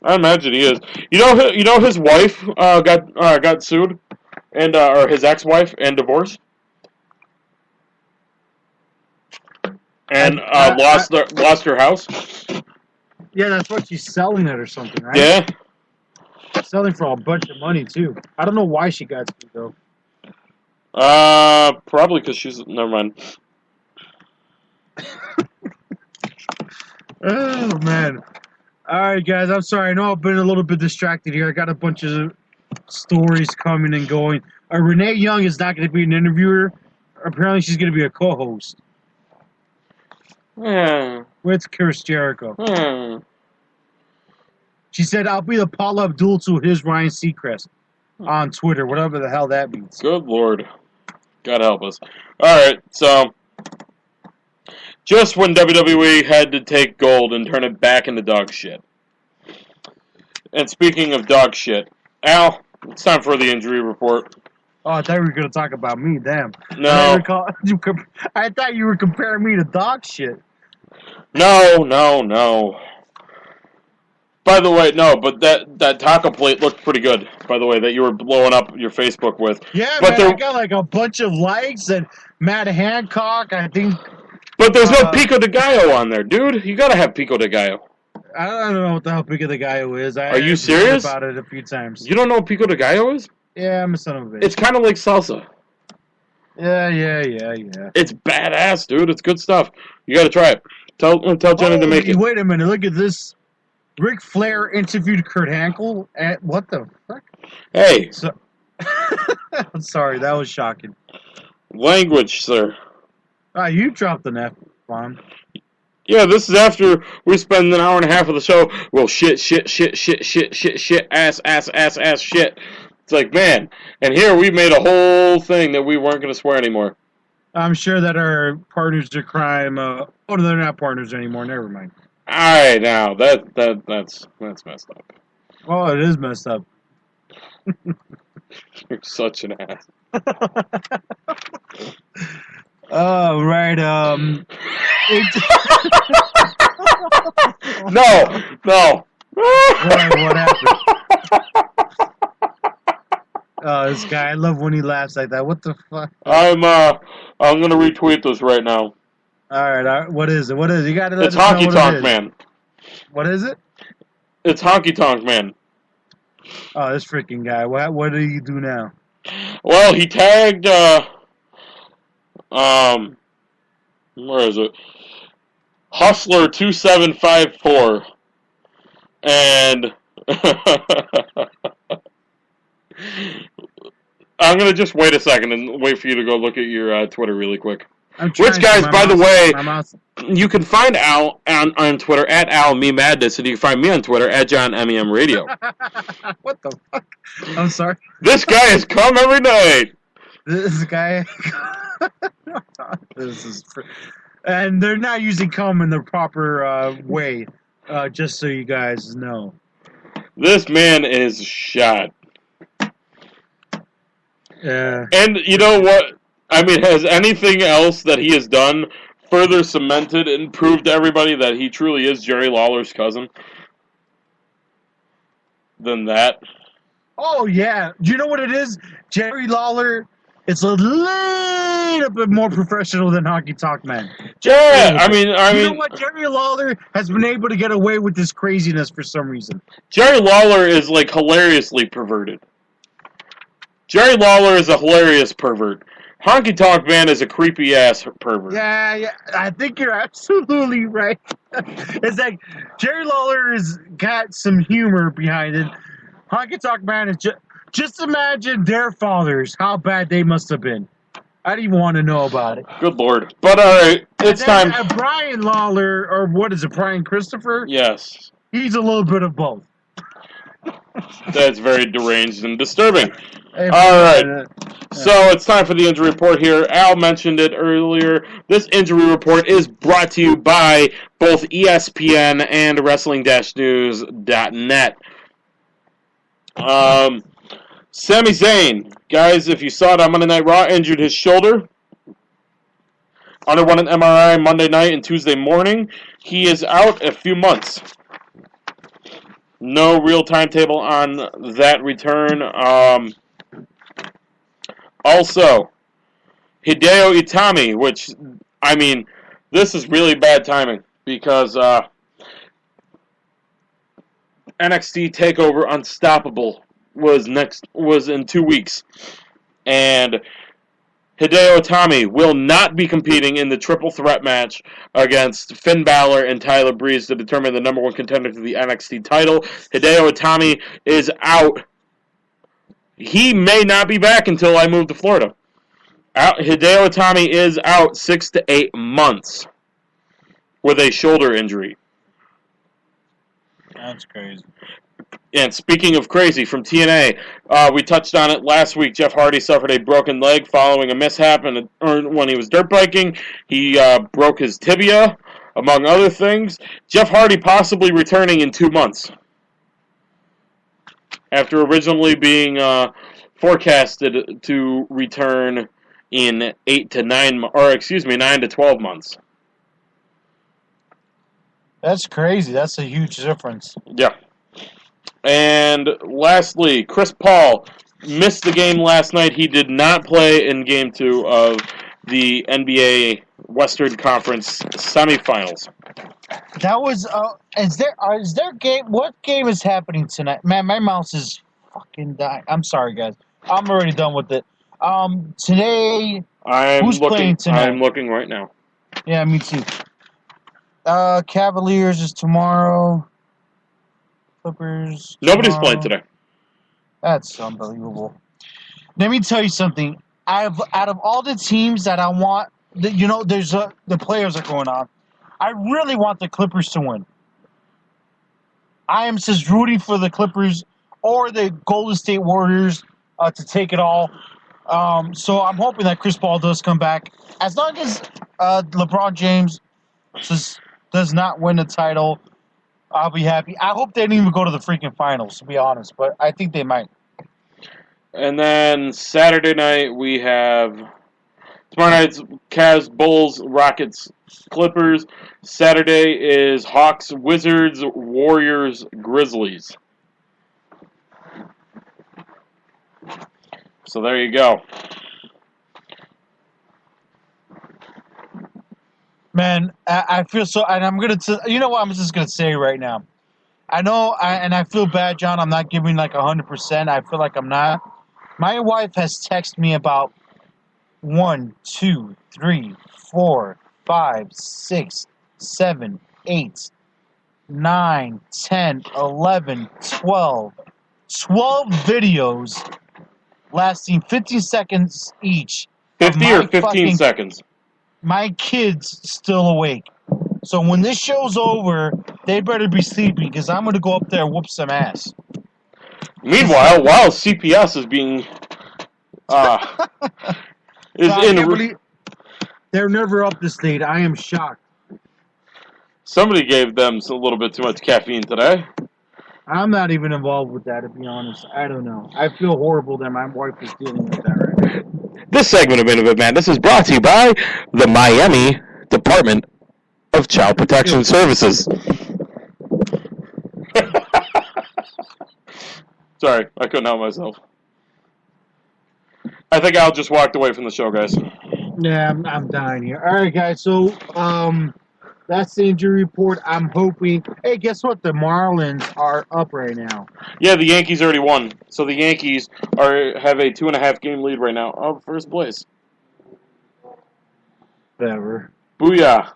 I imagine he is. You know his wife got sued, and or his ex-wife and divorced, and lost her house. Yeah, that's what she's selling it or something, right? Yeah. Selling for a bunch of money too. I don't know why she got sued though. Probably because she's never mind. Oh man. All right, guys. I'm sorry. I know I've been a little bit distracted here. I got a bunch of stories coming and going. Renee Young is not going to be an interviewer. Apparently, she's going to be a co-host with Chris Jericho. She said, "I'll be the Paul Abdul to his Ryan Seacrest on Twitter, whatever the hell that means." Good Lord. God help us. All right, so just when WWE had to take gold and turn it back into dog shit. And speaking of dog shit, Al, it's time for the injury report. Oh, I thought you were going to talk about me. Damn. No. I thought you were comparing me to dog shit. No. By the way, no, but that taco plate looked pretty good, by the way, that you were blowing up your Facebook with. Yeah, but man, I got like a bunch of likes, and Matt Hancock, I think. But there's no Pico de Gallo on there, dude. You gotta have Pico de Gallo. I don't know what the hell Pico de Gallo is. Are you serious? I've heard about it a few times. You don't know what Pico de Gallo is? Yeah, I'm a son of a bitch. It's kind of like salsa. Yeah. It's badass, dude. It's good stuff. You gotta try it. Tell Jenny to make it. Wait a minute. Look at this. Ric Flair interviewed Kurt Angle at what the fuck? Hey. I'm sorry, that was shocking. Language, sir. You dropped an F-bomb. Yeah, this is after we spend an hour and a half of the show. Well, shit, ass, shit. It's like, man. And here we made a whole thing that we weren't going to swear anymore. I'm sure that our partners to crime, they're not partners anymore. Never mind. All right, now that's messed up. Oh, it is messed up. You're such an ass. Oh, right. No. What happened? Oh, this guy! I love when he laughs like that. What the fuck? I'm gonna retweet this right now. All right. What is it? You got to let It's us know Honky what Tonk it is. Man. What is it? It's Honky Tonk Man. Oh, this freaking guy. What do you do now? Well, he tagged where is it? Hustler 2754, and I'm gonna just wait a second and wait for you to go look at your Twitter really quick. Which, guys, by the way, you can find Al on Twitter at AlMeMadness, and you can find me on Twitter at JohnMEM Radio. What the fuck? I'm sorry. This guy has come every night. This guy. And they're not using cum in the proper way, just so you guys know. This man is shot. Yeah. And you know what? I mean, has anything else that he has done further cemented and proved to everybody that he truly is Jerry Lawler's cousin than that? Oh, yeah. Do you know what it is? Jerry Lawler is a little bit more professional than Honky Tonk Man. Yeah, I mean... You know what? Jerry Lawler has been able to get away with this craziness for some reason. Jerry Lawler is, like, hilariously perverted. Jerry Lawler is a hilarious pervert. Honky Tonk Man is a creepy-ass pervert. Yeah, I think you're absolutely right. It's like, Jerry Lawler has got some humor behind it. Honky Tonk Man is just imagine their fathers, how bad they must have been. I don't even want to know about it. Good Lord. But, alright, it's time. Brian Lawler, or what is it, Brian Christopher? Yes. He's a little bit of both. That's very deranged and disturbing. Hey, All right. So it's time for the injury report here. Al mentioned it earlier. This injury report is brought to you by both ESPN and Wrestling-News.net. Sami Zayn, guys, if you saw it on Monday Night Raw, injured his shoulder. Underwent an MRI Monday night and Tuesday morning. He is out a few months. No real timetable on that return. Also, Hideo Itami, which, I mean, this is really bad timing because NXT TakeOver Unstoppable was in 2 weeks, and Hideo Itami will not be competing in the triple threat match against Finn Balor and Tyler Breeze to determine the number one contender to the NXT title. Hideo Itami is out. He may not be back until I move to Florida. Hideo Itami is out 6 to 8 months with a shoulder injury. That's crazy. And speaking of crazy, from TNA, we touched on it last week. Jeff Hardy suffered a broken leg following a mishap when he was dirt biking. He broke his tibia, among other things. Jeff Hardy possibly returning in 2 months, after originally being forecasted to return in 9 to 12 months. That's crazy. That's a huge difference. Yeah. And lastly, Chris Paul missed the game last night. He did not play in Game 2 of the NBA Western Conference semifinals. That was. Is there game? What game is happening tonight? Man, my mouse is fucking dying. I'm sorry, guys. I'm already done with it. Today. Who's playing tonight? I'm looking right now. Yeah, me too. Cavaliers is tomorrow. Clippers. Nobody's playing today. That's unbelievable. Let me tell you something. Out of all the teams that I want, there's the players are going on. I really want the Clippers to win. I am just rooting for the Clippers or the Golden State Warriors to take it all. So I'm hoping that Chris Paul does come back. As long as LeBron James does not win the title, I'll be happy. I hope they didn't even go to the freaking finals, to be honest, but I think they might. And then Saturday night we have tomorrow night's Cavs, Bulls, Rockets, Clippers. Saturday is Hawks, Wizards, Warriors, Grizzlies. So there you go. Man, I feel so, and I'm going to, you know what, I'm just going to say right now. I know, and I feel bad, John, I'm not giving like 100%. I feel like I'm not. My wife has texted me about 1, 2, 3, 4, 5, 6, 7, 8, 9, 10, 11, 12. 12 videos lasting 50 seconds each. 50 or 15 seconds? My kid's still awake. So when this show's over, they better be sleeping because I'm going to go up there and whoop some ass. Meanwhile, while CPS is being they're never up this late. I am shocked. Somebody gave them a little bit too much caffeine today. I'm not even involved with that, to be honest. I don't know. I feel horrible that my wife is dealing with that right now. This segment of Innovative Madness is brought to you by the Miami Department of Child Protection Services. Sorry, I couldn't help myself. I think Al just walked away from the show, guys. Yeah, I'm dying here. All right, guys. So, that's the injury report. I'm hoping. Hey, guess what? The Marlins are up right now. Yeah, the Yankees already won. So the Yankees have a 2.5 game lead right now of first place. Whatever. Booyah.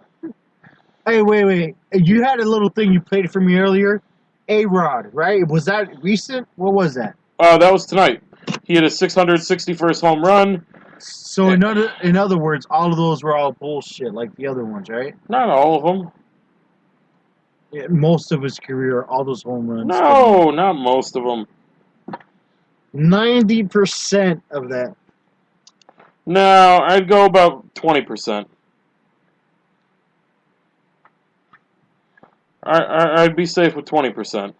Hey, wait. You had a little thing you played for me earlier. A-Rod, right? Was that recent? What was that? That was tonight. He had a 661st home run. So in other words, all of those were all bullshit, like the other ones, right? Not all of them. most of his career, all those home runs. No, not most of them. 90% of that. No, I'd go about 20%. I'd be safe with 20%.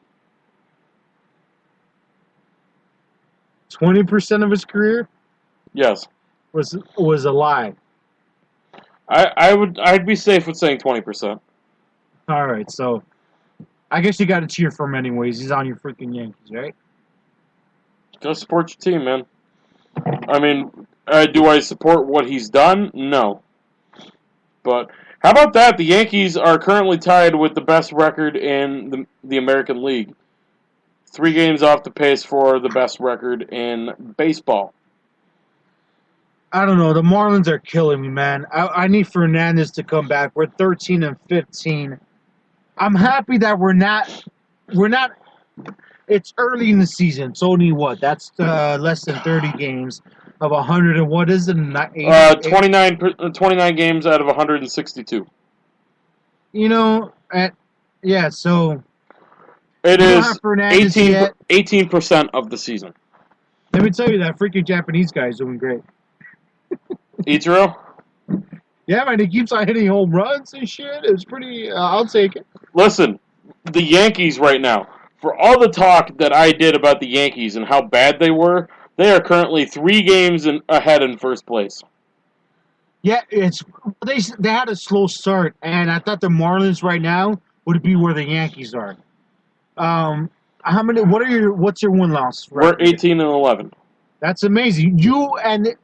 20% of his career Yes. was a lie. I'd be safe with saying 20%. All right, so I guess you got to cheer for him anyways. He's on your freaking Yankees, right? Go support your team, man. I mean, do I support what he's done? No. But how about that? The Yankees are currently tied with the best record in the American League. 3 games off the pace for the best record in baseball. I don't know. The Marlins are killing me, man. I need Fernandez to come back. We're 13 and 15. I'm happy that we're not. It's early in the season. It's only what? That's less than 30 games of 100 and what is it? 29 games out of 162. You know, yeah. So it is have Fernandez yet. 18% of the season. Let me tell you, that freaking Japanese guy is doing great. Ichiro? Yeah, man, he keeps on hitting home runs and shit. It's pretty. I'll take it. Listen, the Yankees right now, for all the talk that I did about the Yankees and how bad they were, they are currently 3 games ahead in first place. Yeah, they had a slow start, and I thought the Marlins right now would be where the Yankees are. How many? What's your win-loss record? We're 18 and 11. That's amazing. You and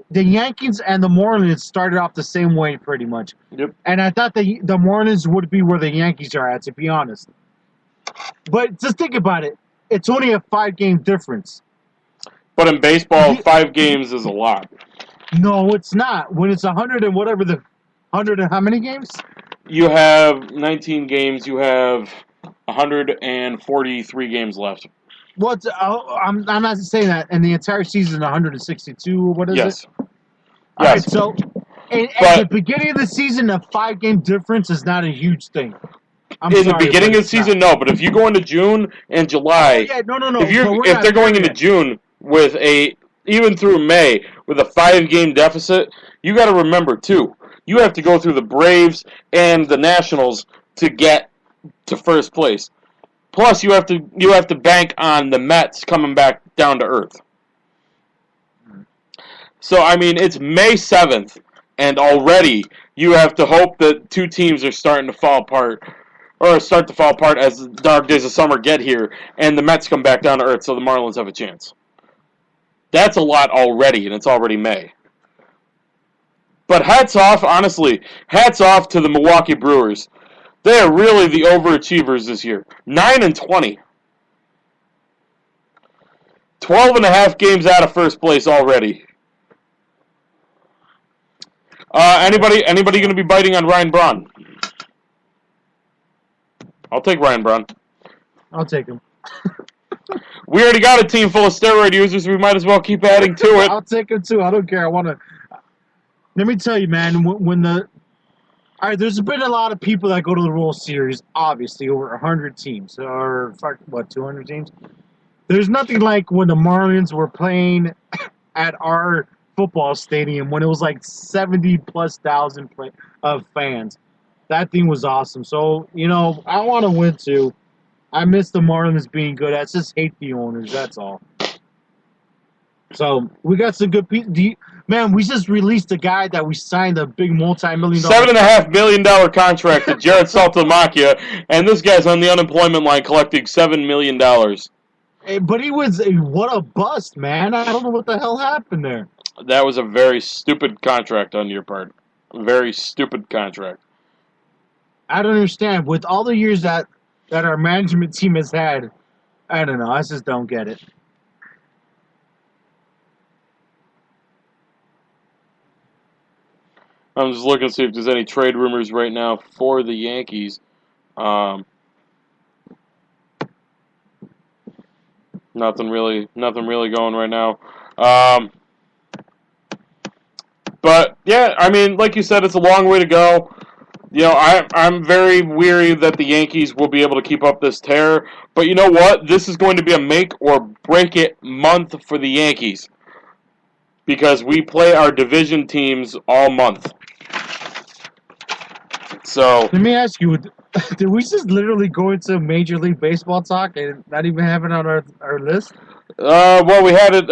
the Yankees and the Marlins started off the same way, pretty much. Yep. And I thought the Marlins would be where the Yankees are at, to be honest. But just think about it. It's only a 5-game difference. But in baseball, 5 games is a lot. No, it's not. When it's 100 and whatever 100 and how many games? You have 19 games. You have 143 games left. I'm not saying that. And the entire season, 162. What is yes. it? Yes. All right, so at the beginning of the season, a 5-game difference is not a huge thing. In the beginning of the season, no. But if you go into June and July, no. If they're going into June with even through May with a 5-game deficit, you got to remember too. You have to go through the Braves and the Nationals to get to first place. Plus, you have to bank on the Mets coming back down to earth. So, I mean, it's May 7th, and already you have to hope that 2 teams are starting to fall apart, or start to fall apart as the dark days of summer get here, and the Mets come back down to earth so the Marlins have a chance. That's a lot already, and it's already May. But hats off, honestly, hats off to the Milwaukee Brewers. They are really the overachievers this year. 9 and 20. 12 and a half games out of first place already. Anybody going to be biting on Ryan Braun? I'll take Ryan Braun. I'll take him. We already got a team full of steroid users. We might as well keep adding to it. I'll take him too. I don't care. Let me tell you, man. All right, there's been a lot of people that go to the World Series, obviously, over 100 teams. Or, 200 teams? There's nothing like when the Marlins were playing at our football stadium when it was like 70+ thousand of fans. That thing was awesome. So, I want to win too. I miss the Marlins being good. I just hate the owners, that's all. So, we got some good people. Man, we just released a guy that we signed a big multi-million-dollar... $7.5 million contract to Jared Saltamacchia, and this guy's on the unemployment line collecting $7 million. But he was... What a bust, man. I don't know what the hell happened there. That was a very stupid contract on your part. Very stupid contract. I don't understand. With all the years that our management team has had, I don't know. I just don't get it. I'm just looking to see if there's any trade rumors right now for the Yankees. Nothing really going right now. But yeah, I mean, like you said, it's a long way to go. I'm very weary that the Yankees will be able to keep up this tear. But you know what? This is going to be a make or break it month for the Yankees. Because we play our division teams all month. So let me ask you, did we just literally go into Major League Baseball talk and not even have it on our list? Well, we had it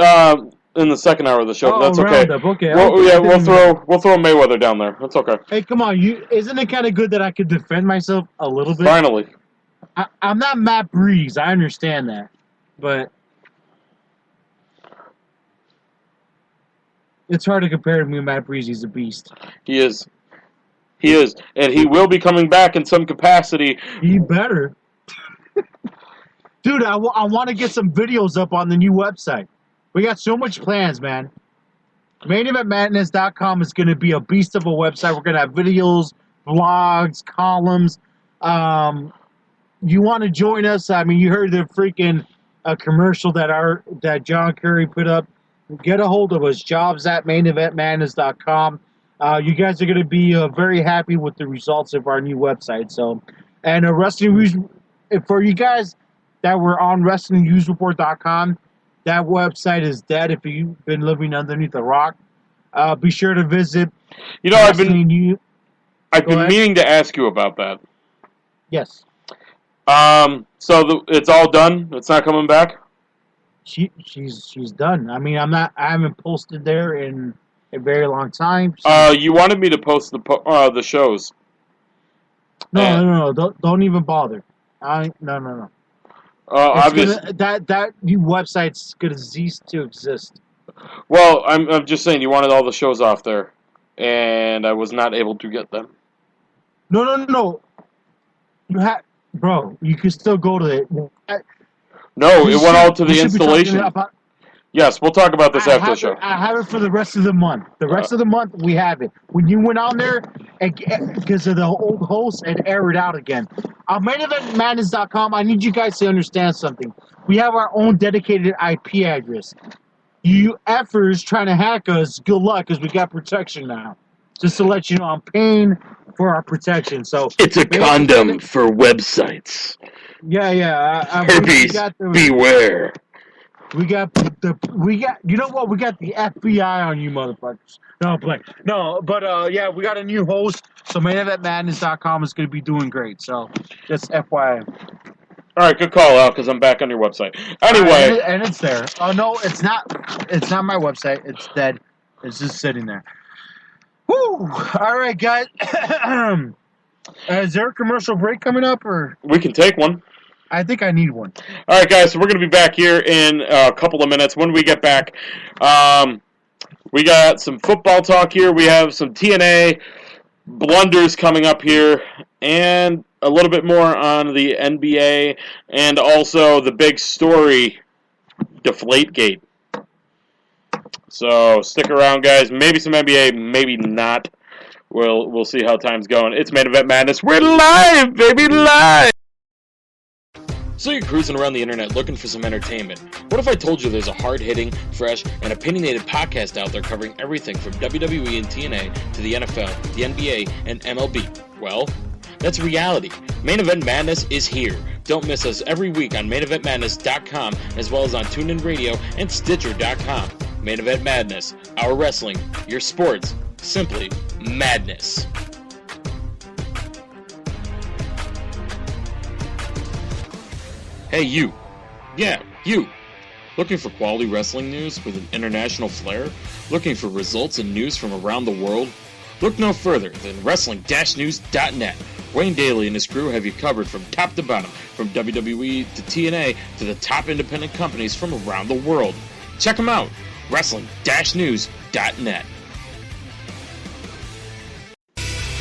in the second hour of the show, but that's okay. Roundup. Okay. We'll throw Mayweather down there. That's okay. Hey, come on, isn't it kind of good that I could defend myself a little bit? Finally. I'm not Matt Breeze. I understand that, but it's hard to compare me to Matt Breeze. He's a beast. He is, and he will be coming back in some capacity. He better. Dude, I want to get some videos up on the new website. We got so much plans, man. MainEventMadness.com is going to be a beast of a website. We're going to have videos, vlogs, columns. You want to join us? I mean, you heard the freaking commercial that John Curry put up. Get a hold of us, jobs@MainEventMadness.com. You guys are going to be very happy with the results of our new website. So, and for you guys that were on WrestlingNewsReport.com, that website is dead if you've been living underneath a rock. Be sure to visit. I've been meaning to ask you about that. Yes. So it's all done. It's not coming back. She's done. I mean, I haven't posted there in a very long time. So. You wanted me to post the shows. No. Don't even bother. No. Obviously, that new website's gonna cease to exist. Well, I'm just saying you wanted all the shows off there, and I was not able to get them. No. Bro, you can still go to it. No, it went all to the installation. Yes, we'll talk about this after the show. I have it for the rest of the month. The rest of the month, we have it. When you went on there, because of the old host, it aired out again. On MainEventMadness.com, I need you guys to understand something. We have our own dedicated IP address. You effers trying to hack us, good luck, because we got protection now. Just to let you know, I'm paying for our protection. So it's a condom for websites. Yeah. Herpes, beware. We got you know what? We got the FBI on you motherfuckers. We got a new host, so MainEventMadness.com is going to be doing great. So, just FYI. All right, good call out because I'm back on your website. Anyway. And it's there. Oh, no, it's not. It's not my website. It's dead. It's just sitting there. Woo! All right, guys. Is there a commercial break coming up? Or we can take one. I think I need one. All right, guys, so we're going to be back here in a couple of minutes. When we get back, we got some football talk here. We have some TNA blunders coming up here, and a little bit more on the NBA, and also the big story, Deflategate. So stick around, guys. Maybe some NBA, maybe not. We'll see how time's going. It's Main Event Madness. We're live, baby, live! So you're cruising around the internet looking for some entertainment. What if I told you there's a hard-hitting, fresh, and opinionated podcast out there covering everything from WWE and TNA to the NFL, the NBA, and MLB? Well, that's reality. Main Event Madness is here. Don't miss us every week on MainEventMadness.com as well as on TuneIn Radio and Stitcher.com. Main Event Madness, our wrestling, your sports, simply madness. Hey, you. Yeah, you. Looking for quality wrestling news with an international flair? Looking for results and news from around the world? Look no further than Wrestling-News.net. Wayne Daly and his crew have you covered from top to bottom, from WWE to TNA to the top independent companies from around the world. Check them out. Wrestling-News.net.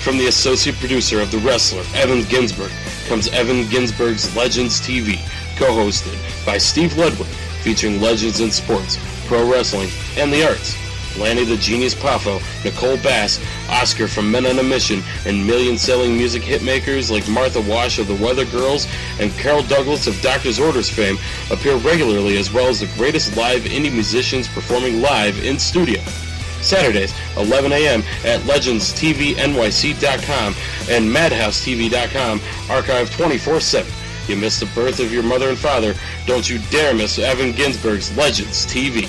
From the associate producer of The Wrestler, Evan Ginsberg, comes Evan Ginsberg's Legends TV, co-hosted by Steve Ludwig, featuring legends in sports, pro wrestling, and the arts. Lanny the Genius Poffo, Nicole Bass, Oscar from Men on a Mission, and million-selling music hitmakers like Martha Wash of the Weather Girls and Carol Douglas of Doctor's Orders fame appear regularly, as well as the greatest live indie musicians performing live in studio. Saturdays, 11 a.m. at legendstvnyc.com and madhousetv.com, archived 24/7. You missed the birth of your mother and father. Don't you dare miss Evan Ginsberg's Legends TV.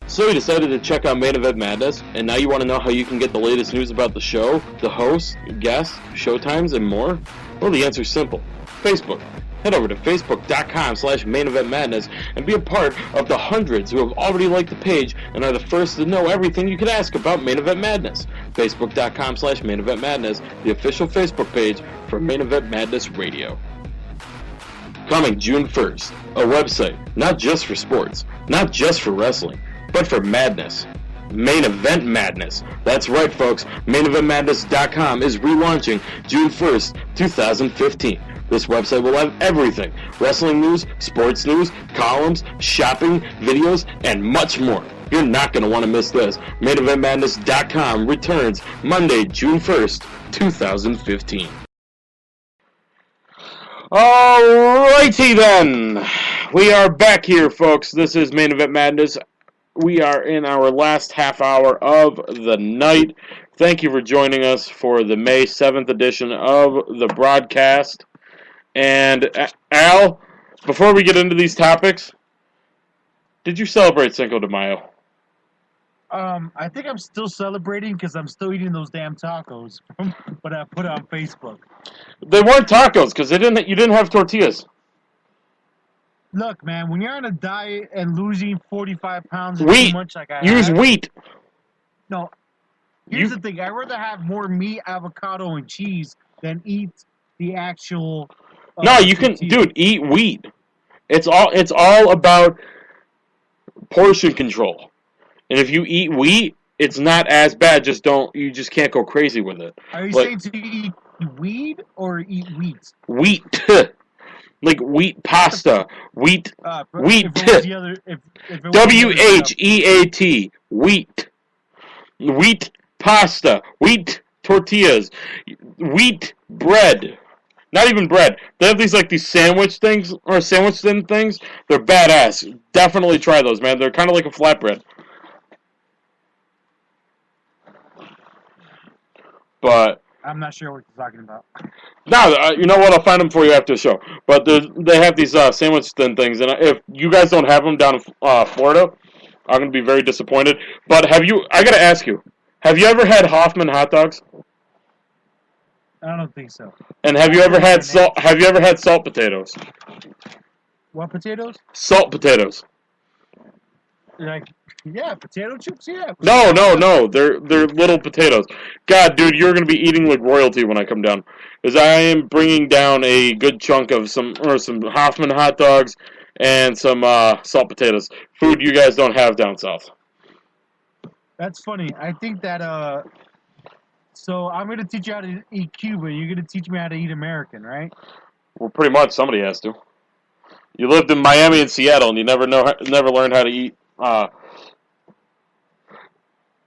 So you decided to check out Main Event Madness, and now you want to know how you can get the latest news about the show, the hosts, guests, showtimes, and more? Well, the answer's simple. Facebook. Head over to facebook.com/Main Event Madness and be a part of the hundreds who have already liked the page and are the first to know everything you could ask about Main Event Madness. Facebook.com/Main Event Madness, the official Facebook page for Main Event Madness Radio. Coming June 1st, a website not just for sports, not just for wrestling, but for madness. Main Event Madness. That's right, folks. MainEventMadness.com is relaunching June 1st, 2015. This website will have everything. Wrestling news, sports news, columns, shopping, videos, and much more. You're not going to want to miss this. MainEventMadness.com returns Monday, June 1st, 2015. Alrighty then. We are back here, folks. This is Main Event Madness. We are in our last half hour of the night. Thank you for joining us for the May 7th edition of the broadcast. And Al, before we get into these topics, did you celebrate Cinco de Mayo? I think I'm still celebrating because I'm still eating those damn tacos from what I put on Facebook. They weren't tacos because you didn't have tortillas. Look, man, when you're on a diet and losing 45 pounds is Wheat. too much like I Use have, wheat. No, here's the thing. I'd rather have more meat, avocado, and cheese than eat the actual No, you can, dude, eat wheat. It's all about portion control. And if you eat wheat, it's not as bad. You just can't go crazy with it. Are you saying to eat weed or eat wheat? Wheat. Like wheat pasta, wheat, wheat, WHEAT, wheat, wheat pasta, wheat tortillas, wheat bread, not even bread. They have these sandwich things, or sandwich thin things. They're badass. Definitely try those, man. They're kind of like a flatbread. But I'm not sure what you're talking about. No, you know what? I'll find them for you after the show. But they have these sandwich thin things, and if you guys don't have them down in Florida, I'm going to be very disappointed. But I got to ask you, have you ever had Hoffman hot dogs? I don't think so. And have you ever had salt potatoes? What potatoes? Salt potatoes. Yeah, potato chips, yeah. No. They're little potatoes. God, dude, you're going to be eating like royalty when I come down. Because I am bringing down a good chunk of some Hoffman hot dogs and some salt potatoes. Food you guys don't have down south. That's funny. I think that, so I'm going to teach you how to eat Cuban. You're going to teach me how to eat American, right? Well, pretty much somebody has to. You lived in Miami and Seattle, and you never learned how to eat,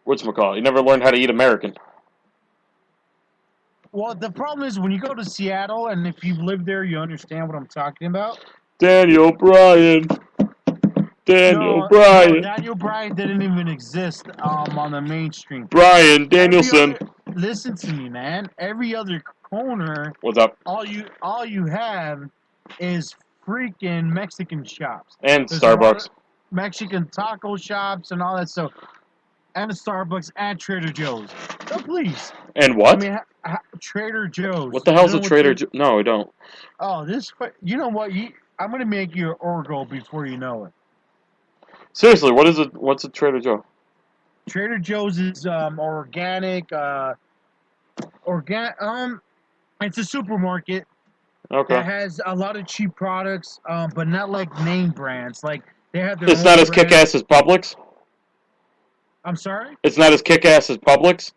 whatchamacallit? You never learned how to eat American. Well, the problem is when you go to Seattle, and if you've lived there, you understand what I'm talking about. Daniel Bryan. Daniel Bryan didn't even exist on the mainstream. Bryan Danielson. Listen to me, man. Every other corner. What's up? All you have is freaking Mexican shops. And there's Starbucks. Mexican taco shops and all that stuff. And Starbucks and Trader Joe's. So please. And what? I mean, Trader Joe's. What the hell's a Trader Joe's? No, I don't. Oh, you know what? I'm going to make you an Orgo before you know it. Seriously, what's a Trader Joe? Trader Joe's is organic. It's a supermarket. Okay. That has a lot of cheap products, but not like name brands. Like they have their. It's not as kick-ass as Publix. I'm sorry? It's not as kick-ass as Publix?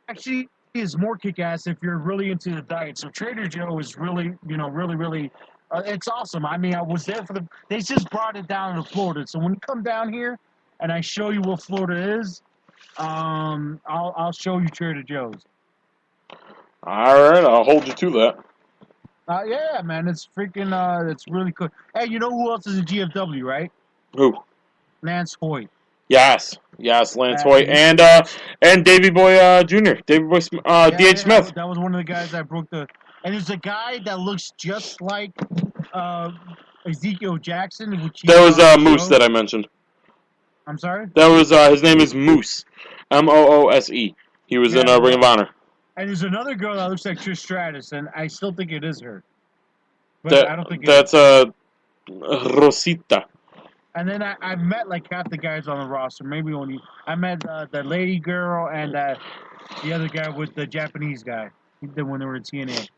Actually, it's more kick-ass if you're really into the diet. So Trader Joe is really, really, it's awesome. I mean, I was there they just brought it down to Florida. So when you come down here and I show you what Florida is, I'll show you Trader Joe's. All right, I'll hold you to that. Yeah, man, it's freaking, it's really cool. Hey, you know who else is in GFW, right? Who? Lance Hoyt. Yes, Lance Hoyt and Davey Boy Jr. Davey Boy D.H. Smith. That was one of the guys that broke the. And there's a guy that looks just like Ezekiel Jackson, which That was Moose that I mentioned. I'm sorry. That was his name is Moose, Moose. He was in Ring of Honor. And there's another girl that looks like Trish Stratus, and I still think it is her. But I don't think that's Rosita. And then I met like half the guys on the roster. Maybe only I met the lady girl and the other guy with the Japanese guy. When they were in TNA.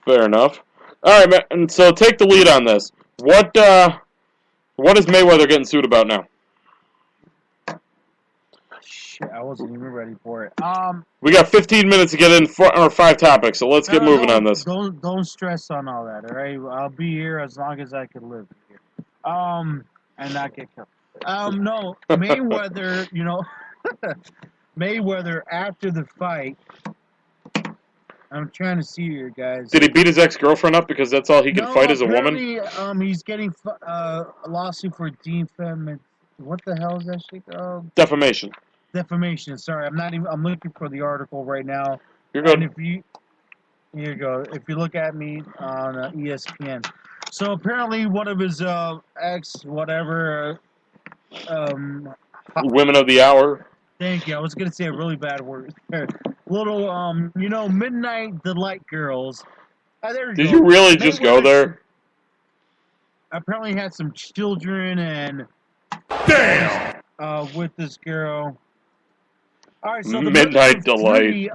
Fair enough. All right, man. And so take the lead on this. What is Mayweather getting sued about now? Shit, I wasn't even ready for it. We got 15 minutes to get in 5 topics, so let's get moving on this. Don't stress on all that. All right, I'll be here as long as I can live here. And not get killed. No, Mayweather. Mayweather after the fight. I'm trying to see here, guys. Did he beat his ex-girlfriend up because that's all he can fight as a woman? He's getting a lawsuit for defamation. What the hell is that shit called? Defamation. Defamation. Sorry, I'm looking for the article right now. You're good. And here you go. If you look at me on ESPN. So apparently one of his ex-whatever... Women of the hour. Thank you. I was going to say a really bad word. Little, Midnight Delight girls. Did you really just go there? Apparently had some children and... Damn! With this girl. All right, so Midnight Delight.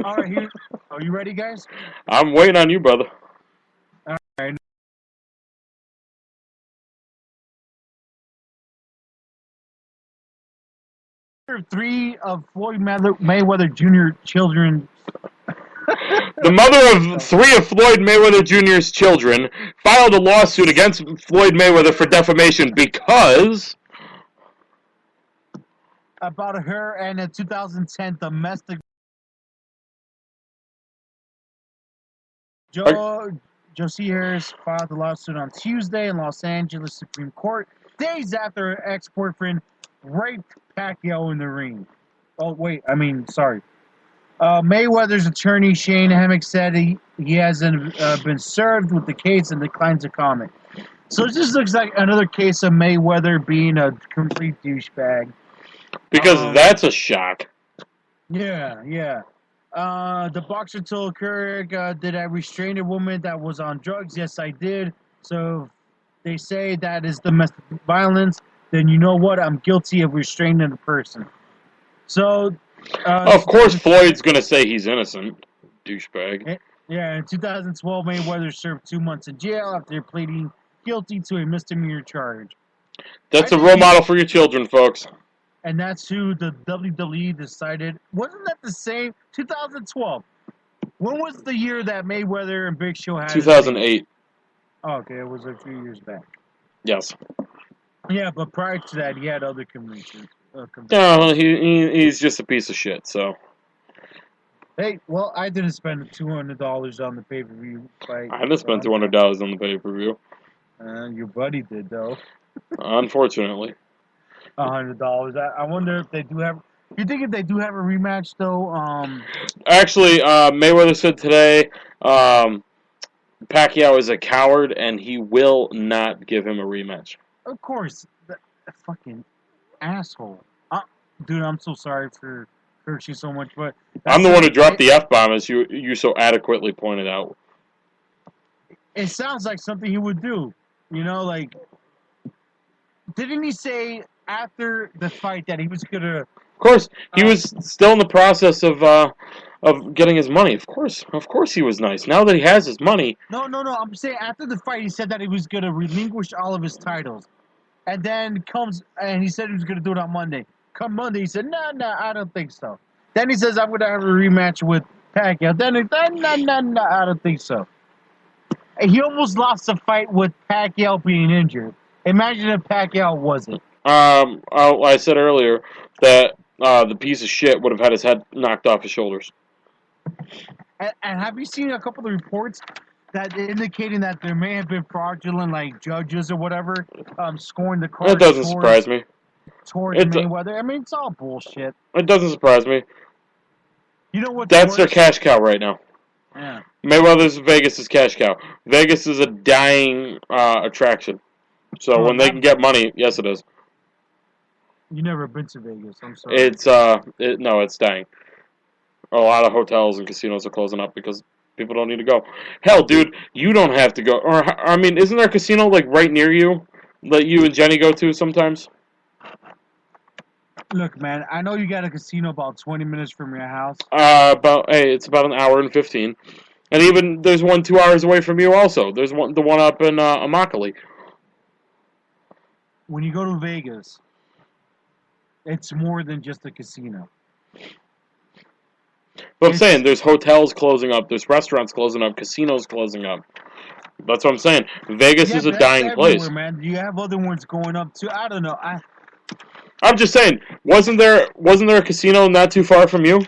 All right, here. Are you ready, guys? I'm waiting on you, brother. All right. Three of Floyd Mayweather Jr. children. The mother of 3 of Floyd Mayweather Jr.'s children filed a lawsuit against Floyd Mayweather for defamation because... About her and a 2010 domestic... Josie Harris filed the lawsuit on Tuesday in Los Angeles Supreme Court, days after her ex-boyfriend raped Pacquiao in the ring. Sorry. Mayweather's attorney, Shane Hemmick, said he hasn't been served with the case and declines to comment. So it just looks like another case of Mayweather being a complete douchebag. Because that's a shock. Yeah. The boxer told Keurig, did I restrain a woman that was on drugs? Yes, I did. So if they say that is domestic violence, then you know what? I'm guilty of restraining a person. So... of course Floyd's going to say he's innocent. Douchebag. Yeah, in 2012, Mayweather served 2 months in jail after pleading guilty to a misdemeanor charge. That's a role model for your children, folks. And that's who the WWE decided. Wasn't that the same? 2012. When was the year that Mayweather and Big Show had 2008. Oh, okay, it was a few years back. Yes. Yeah, but prior to that, he had other conventions. No, he's just a piece of shit, so. Hey, well, I didn't spend $200 on the pay-per-view fight. I didn't spend $200 on the pay-per-view. Your buddy did, though. Unfortunately. $100. I wonder if they do have... You think if they do have a rematch, though? Actually, Mayweather said today Pacquiao is a coward, and he will not give him a rematch. Of course. That fucking asshole. Dude, I'm so sorry for hurt you so much, but... I'm the one who dropped the F-bomb, as you so adequately pointed out. It sounds like something he would do. Like... Didn't he say after the fight that he was going to... Of course, he was still in the process of getting his money. Of course he was nice. Now that he has his money... No. I'm saying after the fight, he said that he was going to relinquish all of his titles. And then and he said he was going to do it on Monday. Come Monday, he said, no, I don't think so. Then he says, I'm going to have a rematch with Pacquiao. Then no, I don't think so. And he almost lost the fight with Pacquiao being injured. Imagine if Pacquiao wasn't. I said earlier that the piece of shit would have had his head knocked off his shoulders. And have you seen a couple of reports that indicating that there may have been fraudulent, like judges or whatever, scoring the card? That doesn't surprise me. towards Mayweather. I mean, it's all bullshit. It doesn't surprise me. You know what's That's their worse? cash cow right now. Yeah. Mayweather's Vegas' cash cow. Vegas is a dying attraction. So when they can get money, yes, it is. You never been to Vegas. I'm sorry. It's dying. A lot of hotels and casinos are closing up because people don't need to go. Hell, dude, you don't have to go. Or I mean, isn't there a casino like right near you that you and Jenny go to sometimes? Look, man, I know you got a casino about 20 minutes from your house. It's about an hour and 15, and even there's one 2 hours away from you. Also, there's the one up in Immokalee. When you go to Vegas, it's more than just a casino. But I'm saying there's hotels closing up, there's restaurants closing up, casinos closing up. That's what I'm saying. Vegas is a dying place. Man. You have other ones going up too. I don't know. I'm just saying, wasn't there a casino not too far from you?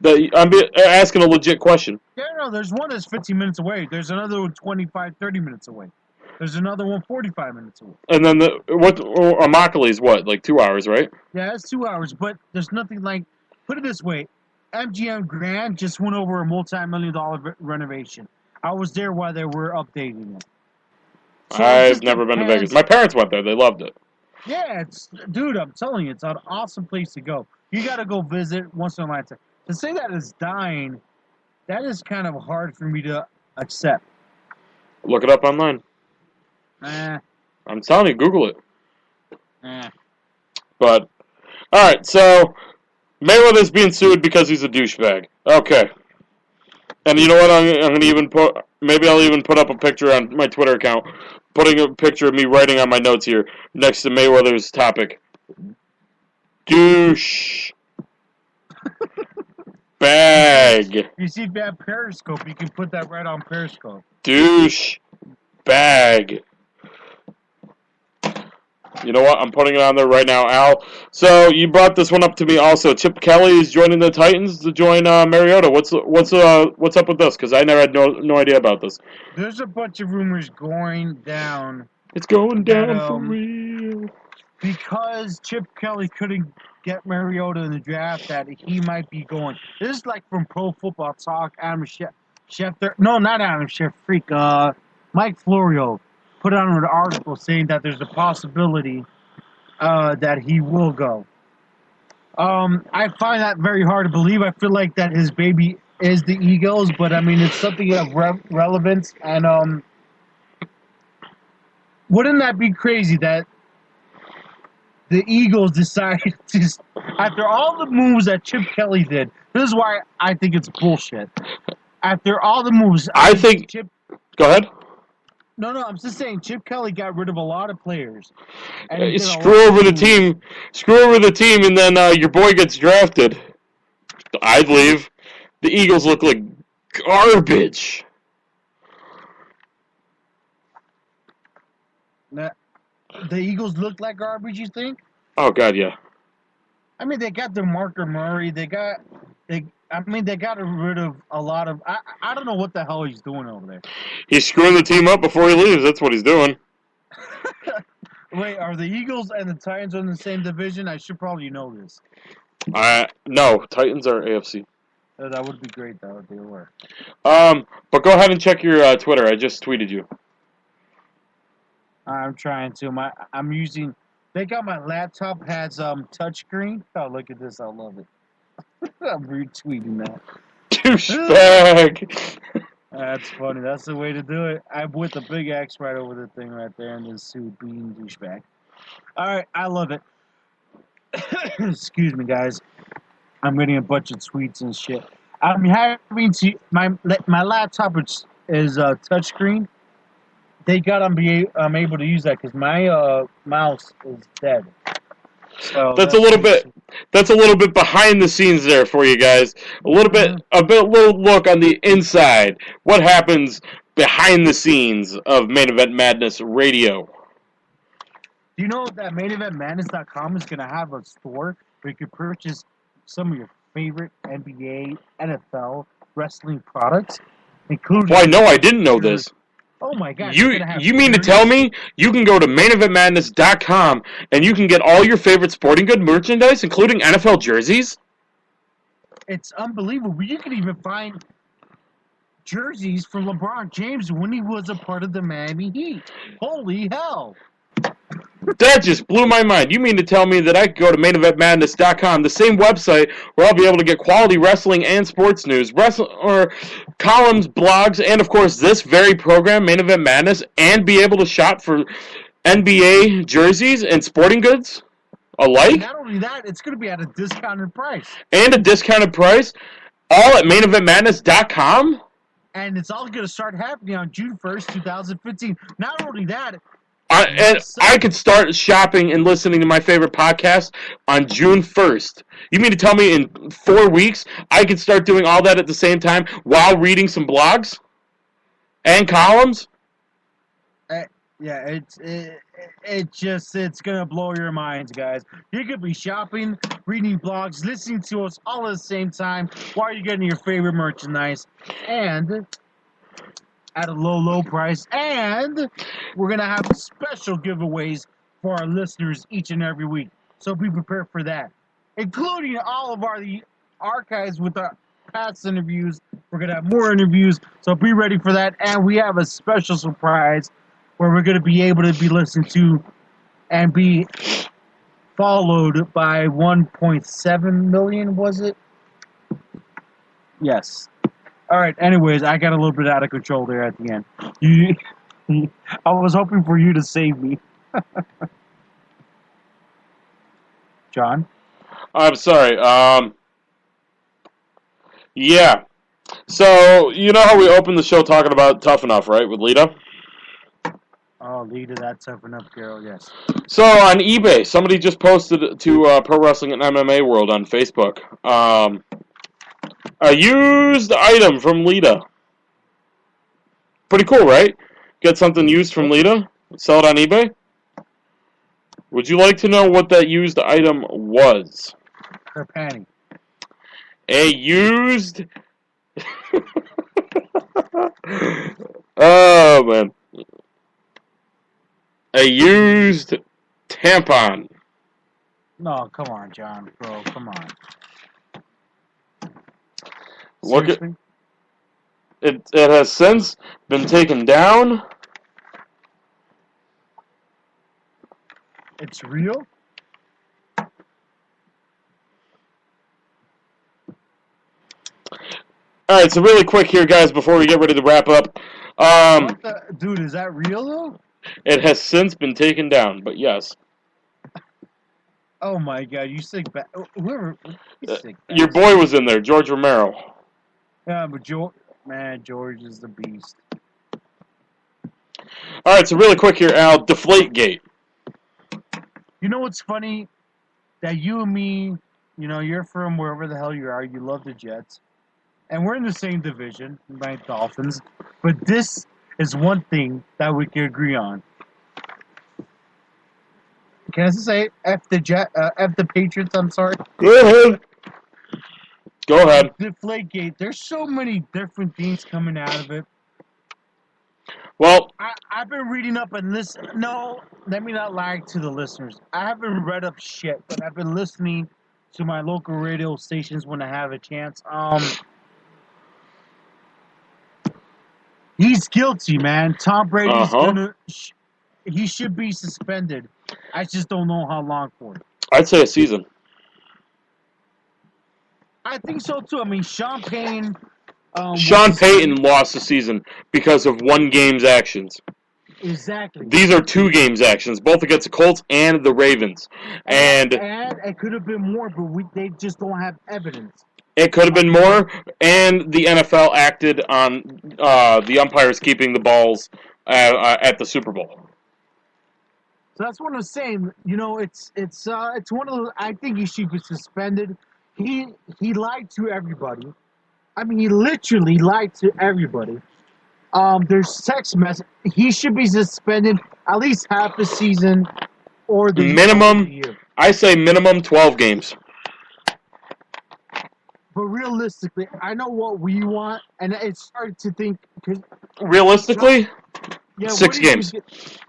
I'm asking a legit question. Yeah, no, there's one that's 15 minutes away. There's another one 25, 30 minutes away. There's another one 45 minutes away. And then Immokalee's what, like 2 hours, right? Yeah, it's 2 hours, but there's nothing like, put it this way, MGM Grand just went over a multi-million-dollar renovation. I was there while they were updating it. So I've never been to Vegas. My parents went there. They loved it. Yeah, dude, I'm telling you, it's an awesome place to go. You got to go visit once in a lifetime. To say that it's dying, that is kind of hard for me to accept. Look it up online. I'm telling you, Google it. But, alright, so Mayweather's being sued because he's a douchebag. Okay. And you know what? I'm going to even maybe I'll even put up a picture on my Twitter account, putting a picture of me writing on my notes here next to Mayweather's topic. Douche. Bag. You see that Periscope, you can put that right on Periscope. Douche. Bag. You know what? I'm putting it on there right now, Al. So you brought this one up to me also. Chip Kelly is joining the Titans to join Mariota. What's up with this? Because I never had no idea about this. There's a bunch of rumors going down. It's going down for real. Because Chip Kelly couldn't get Mariota in the draft, that he might be going. This is like from Pro Football Talk. Adam Schefter. No, not Adam Schefter. Mike Florio put out an article saying that there's a possibility that he will go. I find that very hard to believe. I feel like that his baby is the Eagles, but I mean, it's something of relevance. And wouldn't that be crazy that the Eagles decided to, after all the moves that Chip Kelly did, this is why I think it's bullshit. After all the moves, I think Chip. Go ahead. No, I'm just saying Chip Kelly got rid of a lot of players. And screw over the team, and then your boy gets drafted. I'd leave. The Eagles look like garbage. Now, the Eagles look like garbage, you think? Oh, God, yeah. I mean, they got DeMarco Murray. They got rid of a lot of... I don't know what the hell he's doing over there. He's screwing the team up before he leaves. That's what he's doing. Wait, are the Eagles and the Titans in the same division? I should probably know this. No, Titans are AFC. That would be great, though, if they were. But go ahead and check your Twitter. I just tweeted you. I'm trying to. I'm using... They got my laptop has touchscreen. Oh, look at this. I love it. I'm retweeting that. Douchebag. That's funny. That's the way to do it. I put the big X right over the thing right there and just sued being douchebag. All right, I love it. Excuse me, guys. I'm getting a bunch of tweets and shit. I'm having to my laptop is touchscreen. Thank God I'm able to use that because my mouse is dead. So that's a little bit behind the scenes there for you guys. A little look on the inside. What happens behind the scenes of Main Event Madness Radio? Do you know that MainEventMadness.com is going to have a store where you can purchase some of your favorite NBA, NFL, wrestling products, including... Why, no, I didn't know this. Oh my gosh. it's gonna have You mean to jerseys. tell me you can go to maineventmadness.com and you can get all your favorite sporting good merchandise, including NFL jerseys? It's unbelievable. You can even find jerseys from LeBron James when he was a part of the Miami Heat. Holy hell. That just blew my mind. You mean to tell me that I could go to maineventmadness.com, the same website where I'll be able to get quality wrestling and sports news, or columns, blogs, and of course this very program, Main Event Madness, and be able to shop for NBA jerseys and sporting goods alike? Not only that, it's going to be at a discounted price. And a discounted price, all at maineventmadness.com? And it's all going to start happening on June 1st, 2015. Not only that, I could start shopping and listening to my favorite podcast on June 1st. You mean to tell me in 4 weeks I could start doing all that at the same time while reading some blogs and columns? yeah, it's going to blow your minds, guys. You could be shopping, reading blogs, listening to us all at the same time while you're getting your favorite merchandise. And at a low price, and we're going to have special giveaways for our listeners each and every week. So be prepared for that, including all of the archives with our past interviews. We're going to have more interviews, so be ready for that. And we have a special surprise where we're going to be able to be listened to and be followed by 1.7 million, was it? Yes. All right, anyways, I got a little bit out of control there at the end. I was hoping for you to save me. John? I'm sorry. Yeah. So, you know how we opened the show talking about ToughEnough, right, with Lita? Oh, Lita, that tough enough girl, yes. So, on eBay, somebody just posted to Pro Wrestling and MMA World on Facebook. A used item from Lita. Pretty cool, right? Get something used from Lita, sell it on eBay. Would you like to know what that used item was? Her panty. A used... Oh, man. A used tampon. No, come on, John, bro, come on. Look at Seriously? it. It has since been taken down. It's real? All right, so really quick here, guys, before we get ready to wrap up. Dude, is that real, though? It has since been taken down, but yes. Oh, my God, you sick bad. Whoever, you sick Your bastard. boy was in there, George Romero. Yeah, but George is the beast. All right, so really quick here, Al. Deflategate. You know what's funny? That you and me, you're from wherever the hell you are. You love the Jets. And we're in the same division, my Dolphins. But this is one thing that we can agree on. Can I just say F the Patriots, I'm sorry? Go ahead. Go ahead. Deflategate. There's so many different things coming out of it. Well, I've been reading up on this. No, let me not lie to the listeners. I haven't read up shit, but I've been listening to my local radio stations when I have a chance. He's guilty, man. Tom Brady's he should be suspended. I just don't know how long for. I'd say a season. I think so too. I mean, Sean Payton. Sean Payton lost the season because of one game's actions. Exactly. These are 2 games actions, both against the Colts and the Ravens. And it could have been more, but they just don't have evidence. It could have been more, and the NFL acted on the umpires keeping the balls at the Super Bowl. So that's what I'm saying. It's one of those. I think he should be suspended. He lied to everybody. I mean, he literally lied to everybody. There's text message. He should be suspended at least half the season, or the minimum. Year. I say minimum 12 games. But realistically, I know what we want, and it's hard to think. Realistically, Yeah, 6 games.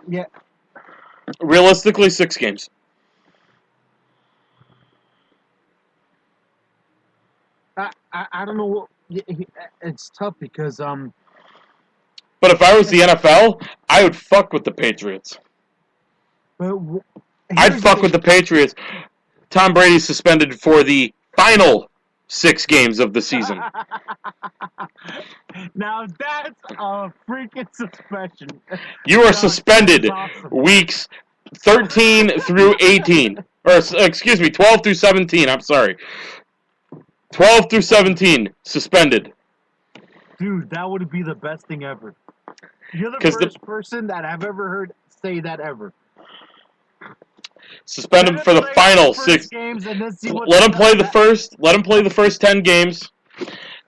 Yeah. Realistically, 6 games. I don't know what. It's tough because But if I was the NFL, I would fuck with the Patriots. But I'd fuck with the Patriots. Tom Brady's suspended for the final 6 games of the season. Now that's a freaking suspension. You are suspended weeks 13 through 18. Or, excuse me, 12 through 17. I'm sorry. 12 through 17, suspended. Dude, that would be the best thing ever. You're the first person that I've ever heard say that ever. Suspend him for the final 6 games and then see what let him play the first. Let him play the first 10 games.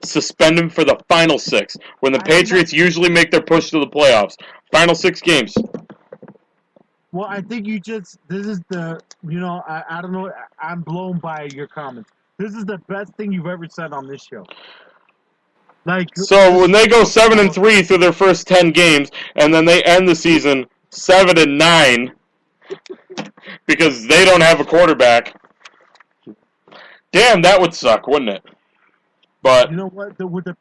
Suspend him for the final 6. When the Patriots usually make their push to the playoffs. Final 6 games. Well, I think this is the, I don't know, I'm blown by your comments. This is the best thing you've ever said on this show. So when they go 7-3 through their first 10 games, and then they end the season 7-9 because they don't have a quarterback, damn, that would suck, wouldn't it? But you know what? With the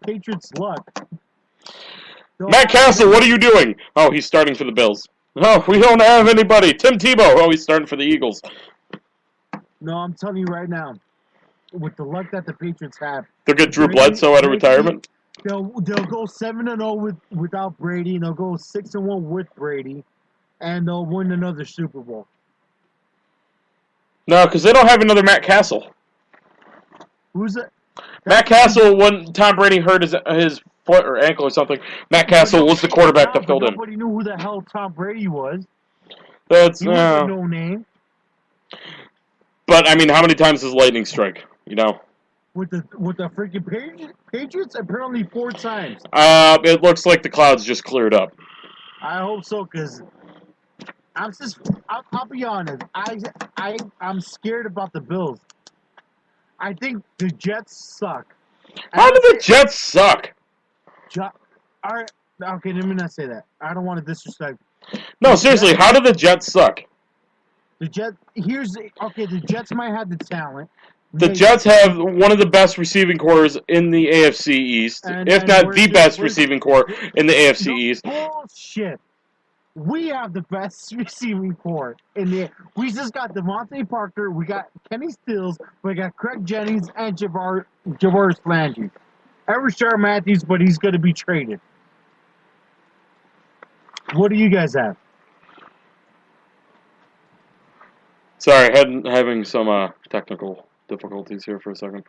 Patriots' luck, Matt Castle, what are you doing? Oh, he's starting for the Bills. Oh, we don't have anybody. Tim Tebow. Oh, he's starting for the Eagles. No, I'm telling you right now, with the luck that the Patriots have, they'll get Drew Bledsoe out of retirement. They'll go 7-0 without Brady, and they'll go 6-1 with Brady, and they'll win another Super Bowl. No, because they don't have another Matt Castle. Who's it? Matt Castle, when Tom Brady hurt his foot or ankle or something, Matt Castle was the quarterback that filled in. Nobody knew who the hell Tom Brady was. He was no name. But I mean, how many times does lightning strike? With the freaking Patriots, apparently 4 times. It looks like the clouds just cleared up. I hope so, because I'll be honest. I'm scared about the Bills. I think the Jets suck. How do the Jets suck? All right, okay, let me not say that. I don't want to disrespect. No, seriously, how do the Jets suck? The Jets might have the talent. The Jets have one of the best receiving cores in the AFC East, if not the best receiving core in the AFC East. Bullshit. We have the best receiving core in the. We just got Devontae Parker, we got Kenny Stills, we got Craig Jennings, and Javaris Landry. Rashard Matthews, but he's going to be traded. What do you guys have? Sorry, having some technical difficulties here for a second.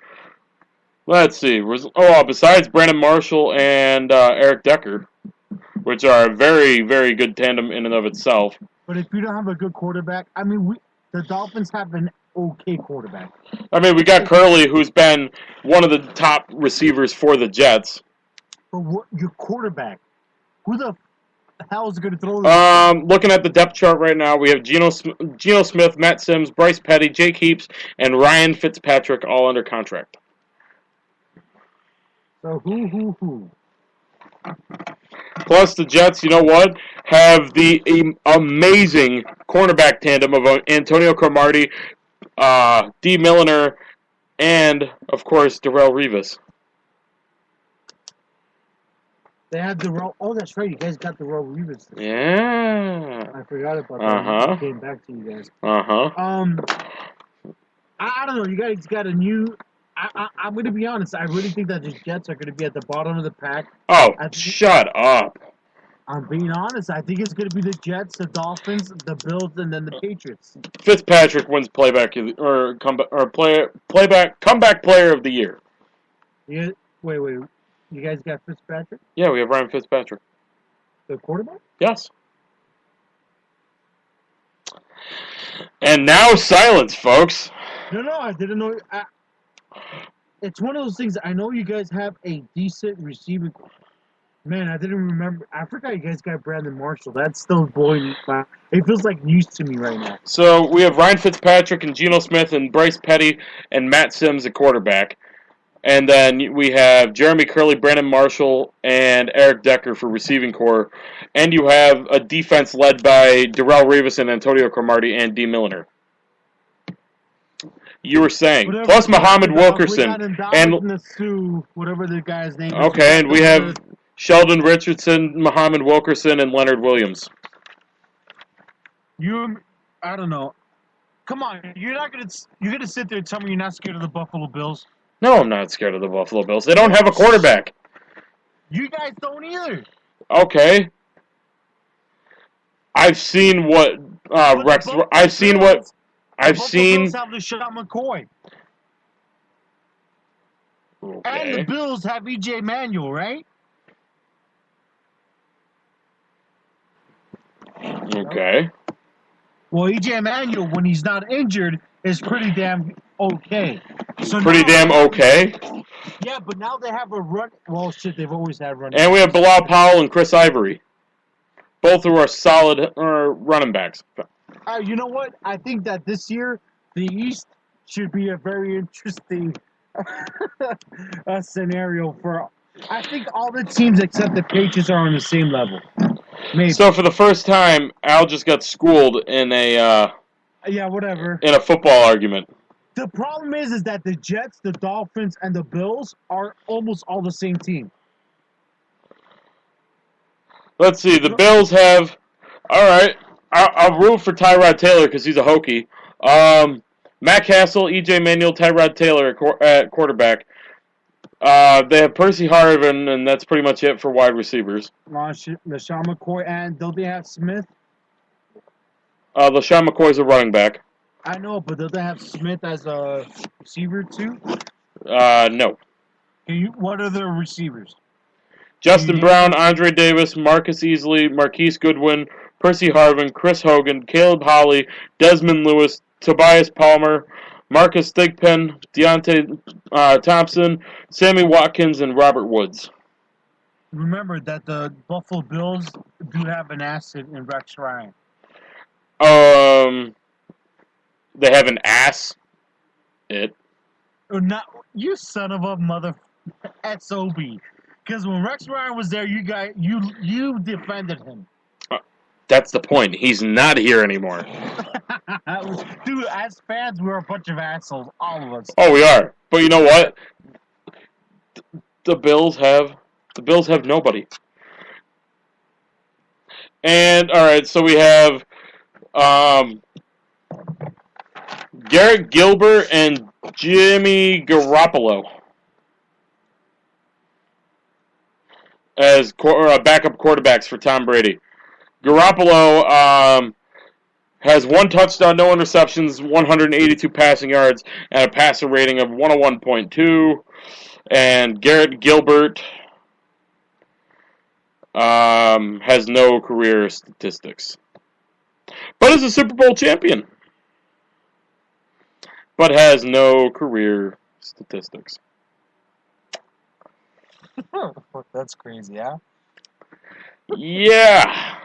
Let's see. Besides Brandon Marshall and Eric Decker, which are a very, very good tandem in and of itself. But if you don't have a good quarterback, I mean, the Dolphins have an okay quarterback. I mean, we got Curley, who's been one of the top receivers for the Jets. But your quarterback, who the hell is going to throw this? Looking at the depth chart right now, we have Geno Smith, Matt Sims, Bryce Petty, Jake Heaps, and Ryan Fitzpatrick all under contract. So who? Plus, the Jets, you know what, have the amazing cornerback tandem of Antonio Cromartie, D. Milliner, and, of course, Darrelle Revis. They had Darrelle. Oh, that's right. You guys got Darrelle Revis. Yeah. I forgot about that. I came back to you guys. I don't know. You guys got a new. I'm going to be honest. I really think that the Jets are going to be at the bottom of the pack. Oh, shut up. I'm being honest. I think it's going to be the Jets, the Dolphins, the Bills, and then the Patriots. Fitzpatrick wins comeback player of the year. Yeah. Wait. You guys got Fitzpatrick? Yeah, we have Ryan Fitzpatrick. The quarterback? Yes. And now silence, folks. No, I didn't know. It's one of those things. I know you guys have a decent receiving. Man, I didn't remember. I forgot you guys got Brandon Marshall. That's still blowing my. It feels like news to me right now. So we have Ryan Fitzpatrick and Geno Smith and Bryce Petty and Matt Sims at quarterback. And then we have Jeremy Curley, Brandon Marshall, and Eric Decker for receiving core. And you have a defense led by Darrell Rivas, Antonio Cromartie, and D. Milliner. You were saying. Whatever, Plus Muhammad Wilkerson. And whatever the guy's name is. Okay, and we have Sheldon Richardson, Muhammad Wilkerson, and Leonard Williams. I don't know. Come on, you're gonna sit there and tell me you're not scared of the Buffalo Bills? No, I'm not scared of the Buffalo Bills. They don't have a quarterback. You guys don't either. Okay. I've seen what Rex. I've seen what. I've seen. The Bills have LaShawn McCoy. Okay. And the Bills have E.J. Manuel, right? Okay. Well, E.J. Manuel, when he's not injured, is pretty damn okay. So pretty damn okay? Yeah, but now they have a run. Well, shit, they've always had running. And we have Bilal Powell and Chris Ivory. Both who are solid running backs. You know what? I think that this year, the East should be a very interesting scenario for. I think all the teams except the Patriots are on the same level. Maybe. So for the first time, Al just got schooled in a whatever. In a football argument. The problem is that the Jets, the Dolphins, and the Bills are almost all the same team. Let's see. The Bills have. All right. I'll root for Tyrod Taylor because he's a Hokie. Matt Castle, E.J. Manuel, Tyrod Taylor at quarterback. They have Percy Harvin, and that's pretty much it for wide receivers. LaShawn McCoy, and don't they have Smith? LaShawn McCoy's a running back. I know, but don't they have Smith as a receiver too? No. What are the receivers? Justin Brown, Andre Davis, Marcus Easley, Marquise Goodwin, Percy Harvin, Chris Hogan, Caleb Hawley, Desmond Lewis, Tobias Palmer, Marcus Thigpen, Deontay Thompson, Sammy Watkins, and Robert Woods. Remember that the Buffalo Bills do have an asset in Rex Ryan. They have an ass. Not you, son of a mother SOB. Because when Rex Ryan was there, you defended him. That's the point. He's not here anymore. Dude, as fans, we're a bunch of assholes, all of us. Oh, we are. But you know what? The Bills have nobody. And all right, so we have Garrett Gilbert and Jimmy Garoppolo as backup quarterbacks for Tom Brady. Garoppolo has 1 touchdown, no interceptions, 182 passing yards, and a passer rating of 101.2. And Garrett Gilbert has no career statistics, but is a Super Bowl champion, but has no career statistics. That's crazy, huh? Yeah.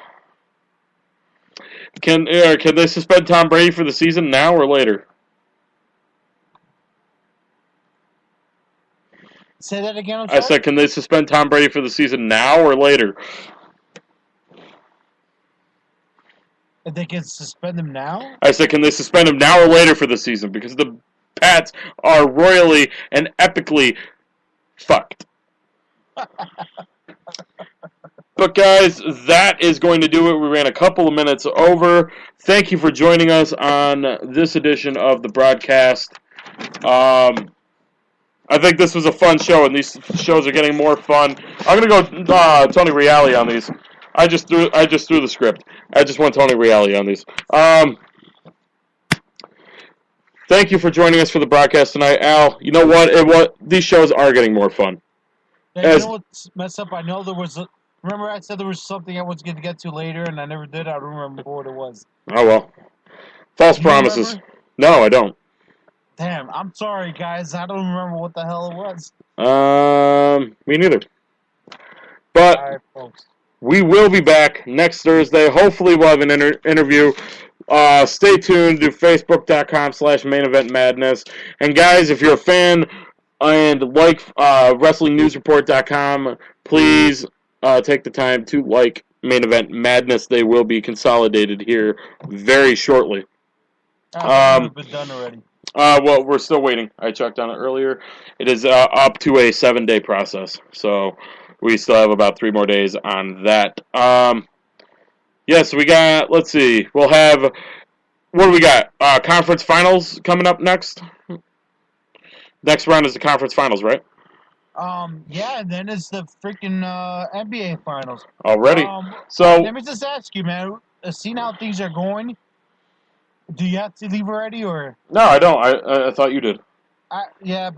Can they suspend Tom Brady for the season now or later? Say that again. I said, can they suspend Tom Brady for the season now or later? If they can suspend him now? I said, can they suspend him now or later for the season? Because the Pats are royally and epically fucked. But guys, that is going to do it. We ran a couple of minutes over. Thank you for joining us on this edition of the broadcast. I think this was a fun show, and these shows are getting more fun. I'm gonna go Tony Reale on these. I just threw the script. I just went Tony Reale on these. Thank you for joining us for the broadcast tonight, Al. You know what? These shows are getting more fun. Yeah, you know what's messed up? I know there was. Remember, I said there was something I was going to get to later, and I never did. I don't remember what it was. Oh well. False promises. Remember? No, I don't. Damn, I'm sorry, guys. I don't remember what the hell it was. Me neither. But all right, folks. We will be back next Thursday. Hopefully, we'll have an interview. Stay tuned to Facebook.com/Main Event Madness. And guys, if you're a fan and like WrestlingNewsReport.com. Please take the time to like Main Event Madness. They will be consolidated here very shortly. It's been done already. Well, we're still waiting. I checked on it earlier. It is up to a 7-day process, so we still have about 3 more days on that. So we got, let's see, we'll have, what do we got? Conference finals coming up next? Next round is the conference finals, right? Yeah, and then it's the freaking NBA finals. Already. So let me just ask you, man, seeing how things are going, do you have to leave already, or? No, I don't. I thought you did. Yeah.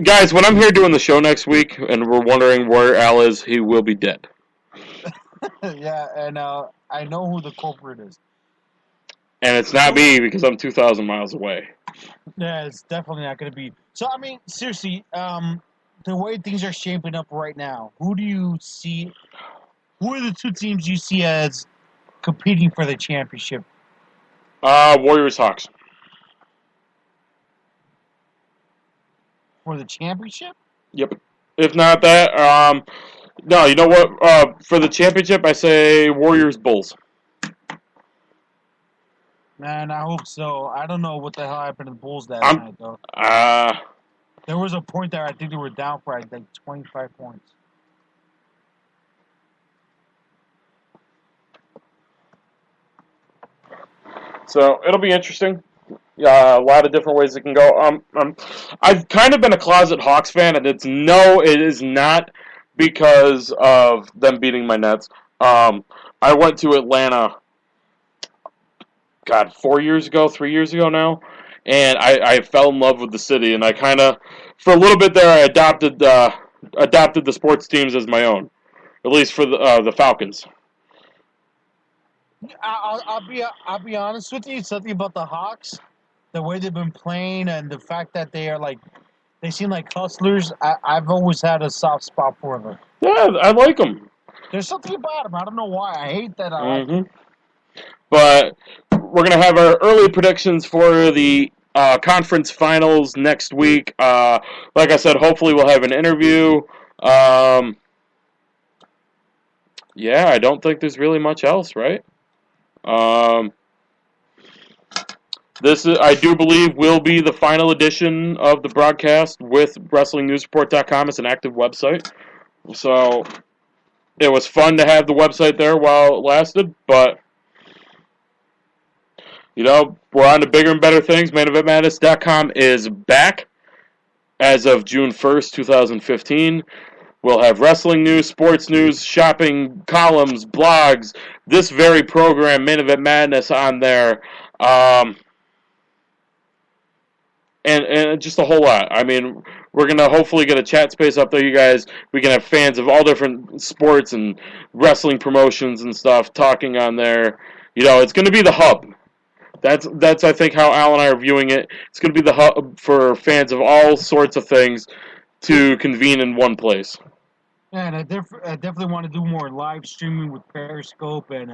Guys, when I'm here doing the show next week and we're wondering where Al is, he will be dead. Yeah, and I know who the culprit is. And it's not me because I'm 2,000 miles away. Yeah, it's definitely not going to be. So, I mean, seriously, the way things are shaping up right now, who do you see? Who are the 2 teams you see as competing for the championship? Warriors Hawks. For the championship? Yep. If not that, no, you know what? For the championship, I say Warriors Bulls. Man, I hope so. I don't know what the hell happened to the Bulls that night, though. There was a point there, I think they were down for like 25 points. So it'll be interesting. A lot of different ways it can go. I've kind of been a closet Hawks fan, and it is not because of them beating my Nets. I went to Atlanta, 3 years ago now, and I fell in love with the city, and I kind of, for a little bit there, I adopted the sports teams as my own, at least for the Falcons. I'll be honest with you. Something about the Hawks, the way they've been playing, and the fact that they seem like hustlers. I've always had a soft spot for them. Yeah, I like them. There's something about them. I don't know why. I hate that. Like them. But we're gonna have our early predictions for the conference finals next week. Like I said, hopefully we'll have an interview. Yeah, I don't think there's really much else, right? This I do believe will be the final edition of the broadcast with WrestlingNewsReport.com. It's an active website, so it was fun to have the website there while it lasted. But we're on to bigger and better things. MainEventMadness.com is back as of June 1st, 2015. We'll have wrestling news, sports news, shopping, columns, blogs, this very program, Main Event Madness, on there. And just a whole lot. I mean, we're going to hopefully get a chat space up there, you guys. We can have fans of all different sports and wrestling promotions and stuff talking on there. It's going to be the hub. That's I think how Al and I are viewing it. It's going to be the hub for fans of all sorts of things to convene in one place. Yeah, and I definitely want to do more live streaming with Periscope and.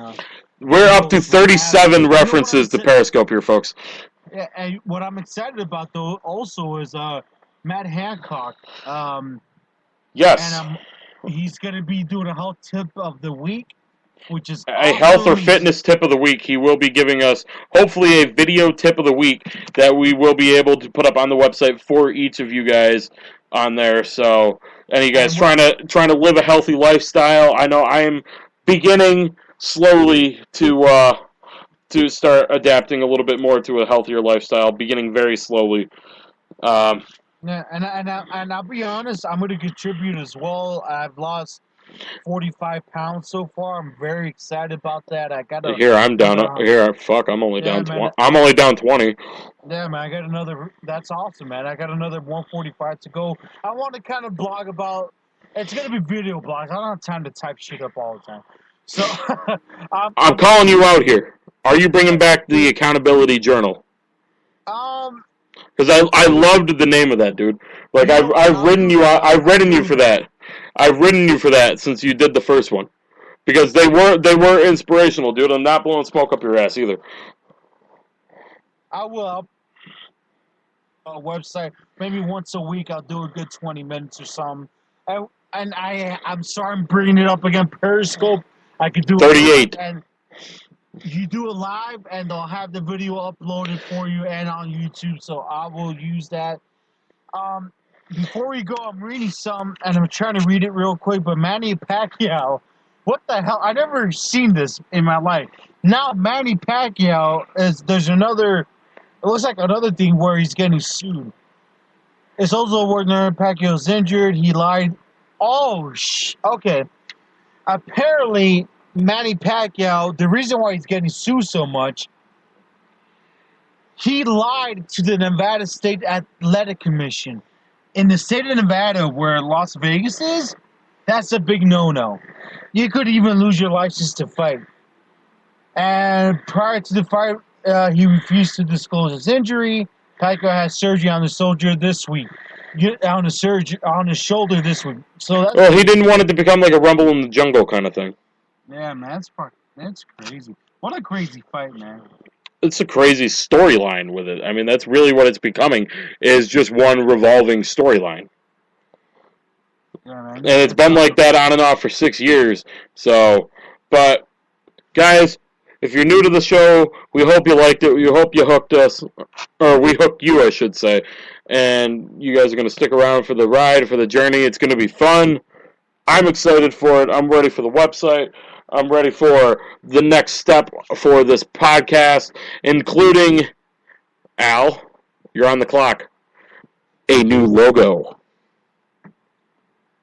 We're up to 37 references to Periscope here, folks. Yeah, and what I'm excited about though also is Matt Hancock. Yes. And he's going to be doing a health tip of the week, which is a health or fitness tip of the week. He will be giving us hopefully a video tip of the week that we will be able to put up on the website for each of you guys on there. So, any guys trying to live a healthy lifestyle? I know I am beginning slowly to start adapting a little bit more to a healthier lifestyle, beginning very slowly. Yeah, and I'll be honest, I'm going to contribute as well. I've lost 45 pounds so far. I'm very excited about that. I'm down. I'm only down 20. I'm only down 20. Yeah, man, I got another. That's awesome, man. I got another 145 to go. I want to kind of blog about. It's gonna be video blogs. I don't have time to type shit up all the time. So I'm calling you out here. Are you bringing back the accountability journal? Because I loved the name of that, dude. Like I've ridden you out. I've ridden you for that. I've ridden you for that since you did the first one, because they were inspirational, dude. I'm not blowing smoke up your ass either. I will. website. Maybe once a week I'll do a good 20 minutes or something. I'm sorry I'm bringing it up again. Periscope, I could do it 38. and you do it live, and they'll have the video uploaded for you and on YouTube. So I will use that. Before we go, I'm reading some, and I'm trying to read it real quick. But Manny Pacquiao, what the hell? I never seen this in my life. Now Manny Pacquiao there's another. It looks like another thing where he's getting sued. It's also where Pacquiao's injured. He lied. Oh, okay. Apparently, Manny Pacquiao, the reason why he's getting sued so much, he lied to the Nevada State Athletic Commission. In the state of Nevada, where Las Vegas is, that's a big no-no. You could even lose your license to fight. And prior to the fight, he refused to disclose his injury. Pacquiao has surgery on the shoulder this week. On his shoulder this week. So he didn't want it to become like a Rumble in the Jungle kind of thing. Yeah, man, that's crazy. What a crazy fight, man. It's a crazy storyline with it. I mean, that's really what it's becoming, is just one revolving storyline. Yeah, man. And it's been like that on and off for 6 years. So, but, guys, if you're new to the show, we hope you liked it. We hope you hooked us, or we hooked you, I should say. And you guys are going to stick around for the ride, for the journey. It's going to be fun. I'm excited for it. I'm ready for the website. I'm ready for the next step for this podcast, including, Al, you're on the clock, a new logo.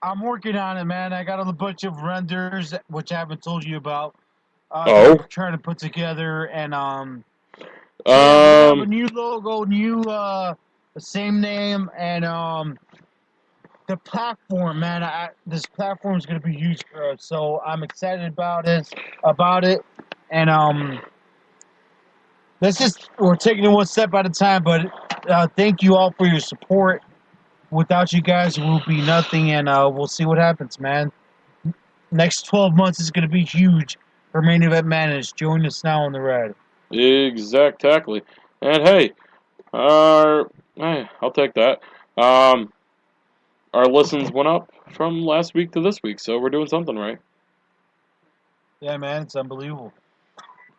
I'm working on it, man. I got a bunch of renders, which I haven't told you about. Trying to put together, and we have a new logo, the same name, and the platform, man. This platform is going to be huge for us, so I'm excited about it. And we're taking it one step at a time. But thank you all for your support. Without you guys, it will be nothing, and we'll see what happens, man. Next 12 months is going to be huge for Main Event Madness. Join us now on the ride. Exactly. And hey, I'll take that. Our listens went up from last week to this week, so we're doing something right. Yeah, man, it's unbelievable.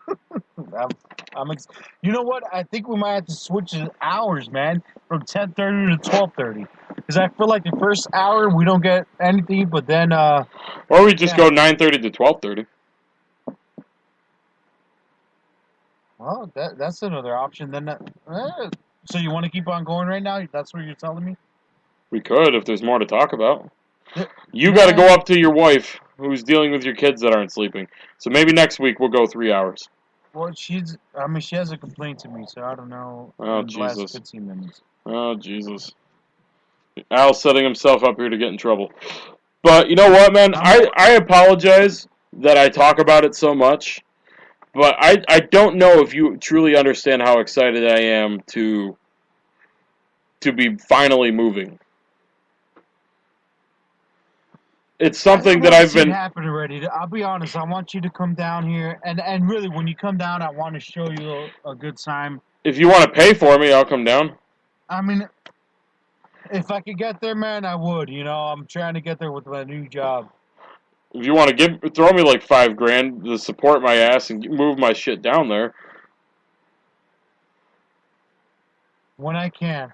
You know what? I think we might have to switch the hours, man, from 10:30 to 12:30. Because I feel like the first hour we don't get anything, but then or we just go 9:30 to 12:30. Well, that's another option. Then, so you want to keep on going right now? That's what you're telling me? We could if there's more to talk about. You got to go up to your wife, who's dealing with your kids that aren't sleeping. So maybe next week we'll go 3 hours. Well, she has a complaint to me, so I don't know. Oh, in the last Jesus. 15 minutes. Oh, Jesus. Al's setting himself up here to get in trouble. But you know what, man? I apologize that I talk about it so much. But I don't know if you truly understand how excited I am to be finally moving. It's something that I've been... It happened already. I'll be honest. I want you to come down here, and really, when you come down, I want to show you a good time. If you want to pay for me, I'll come down. I mean, if I could get there, man, I would. You know, I'm trying to get there with my new job. If you want to throw me like $5,000 to support my ass and move my shit down there. When I can.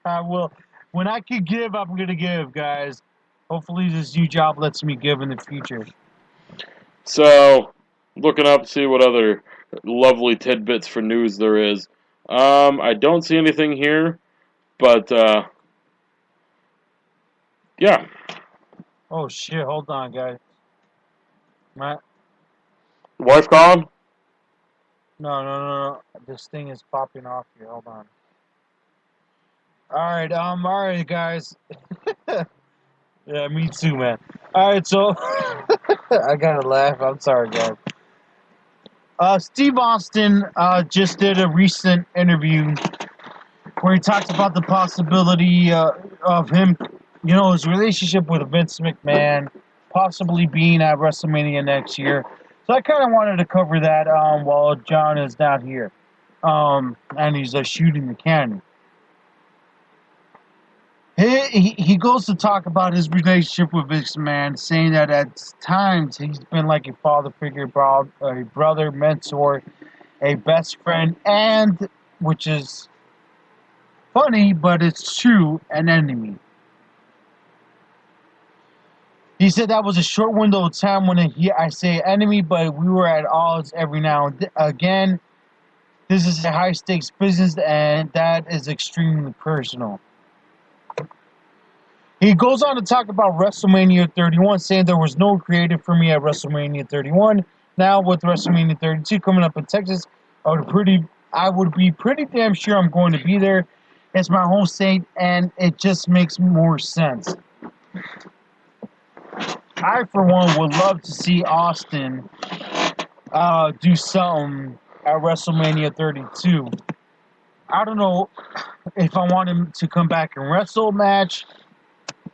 I will. When I can give, I'm going to give, guys. Hopefully this new job lets me give in the future. So, looking up to see what other lovely tidbits for news there is. I don't see anything here, but, yeah. Oh, shit. Hold on, guys. My Wife calling? No. This thing is popping off here. Hold on. All right, guys. Yeah, me too, man. All right, so I gotta laugh. I'm sorry, guys. Steve Austin just did a recent interview where he talks about the possibility of him, his relationship with Vince McMahon, possibly being at WrestleMania next year. So I kind of wanted to cover that while John is not here, and he's shooting the cannon. he goes to talk about his relationship with Vince McMahon, saying that at times he's been like a father figure, a brother, mentor, a best friend, and, which is funny, but it's true, an enemy. He said that was a short window of time when I say enemy, but we were at odds every now and again. This is a high-stakes business, and that is extremely personal. He goes on to talk about WrestleMania 31, saying there was no creative for me at WrestleMania 31. Now, with WrestleMania 32 coming up in Texas, I would be pretty damn sure I'm going to be there. It's my home state, and it just makes more sense. I, for one, would love to see Austin do something at WrestleMania 32. I don't know if I want him to come back and wrestle a match.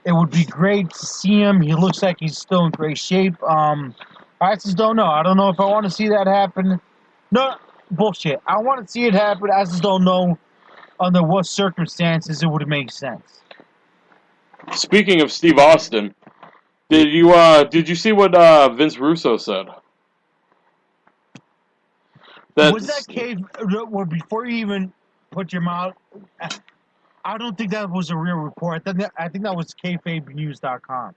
It would be great to see him. He looks like he's still in great shape. I just don't know. I don't know if I want to see that happen. No, bullshit. I want to see it happen. I just don't know under what circumstances it would make sense. Speaking of Steve Austin, did you see what Vince Russo said? Was that cave? Well, before you even put your mouth, I don't think that was a real report. I think that was kayfabenews.com.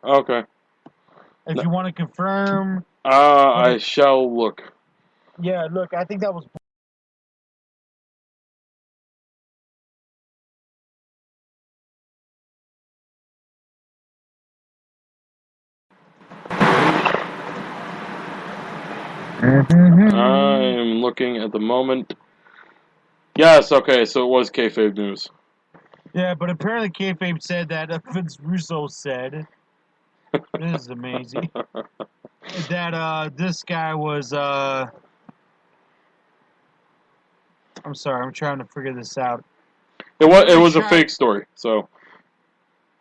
Okay. If you want to confirm, I shall look. Yeah, look, I think that was. I'm looking at the moment. Yes, okay, so it was kayfabe news. Yeah, but apparently kayfabe said that Vince Russo said, this is amazing, that this guy was, I'm sorry, I'm trying to figure this out. It was a fake story, so.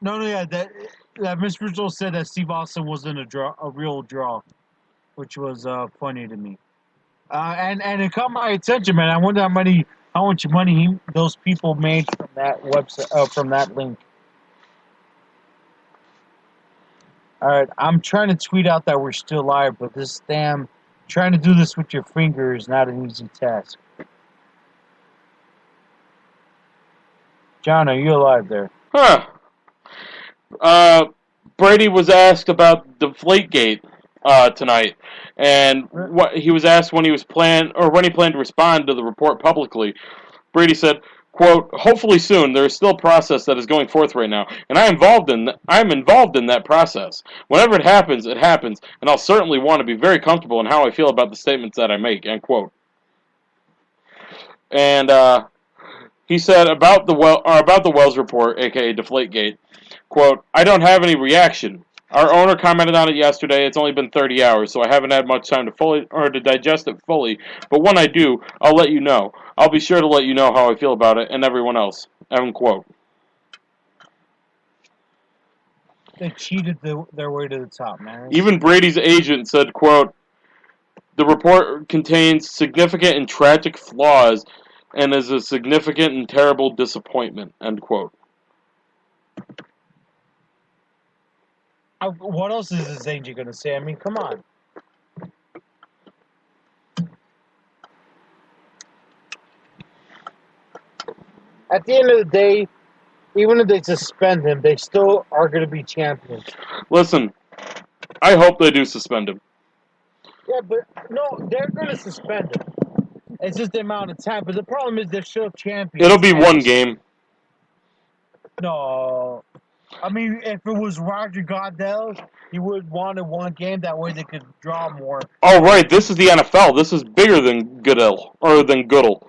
No, yeah, that Vince Russo said that Steve Austin wasn't a real draw, which was funny to me. And it caught my attention, man. I wonder how much money those people made from that website, from that link. All right, I'm trying to tweet out that we're still live, but trying to do this with your finger is not an easy task. John, are you alive there? Huh. Brady was asked about Deflategate tonight, and what he was asked when he planned to respond to the report publicly. Brady said, quote, "Hopefully soon. There is still a process that is going forth right now, and I'm involved in that process. Whenever it happens, and I'll certainly want to be very comfortable in how I feel about the statements that I make," end quote. And he said about the Wells report, aka Deflategate, quote, "I don't have any reaction. Our owner commented on it yesterday. It's only been 30 hours, so I haven't had much time to digest it fully. But when I do, I'll let you know. I'll be sure to let you know how I feel about it and everyone else." End quote. They cheated their way to the top, man. Even Brady's agent said, quote, "The report contains significant and tragic flaws and is a significant and terrible disappointment." End quote. What else is this agent going to say? I mean, come on. At the end of the day, even if they suspend him, they still are going to be champions. Listen, I hope they do suspend him. Yeah, but no, they're going to suspend him. It's just the amount of time. But the problem is they're still champions. It'll be one game. No. I mean, if it was Roger Goodell, he would want one game. That way they could draw more. Oh, right. This is the NFL. This is bigger than Goodell. Or than Goodell.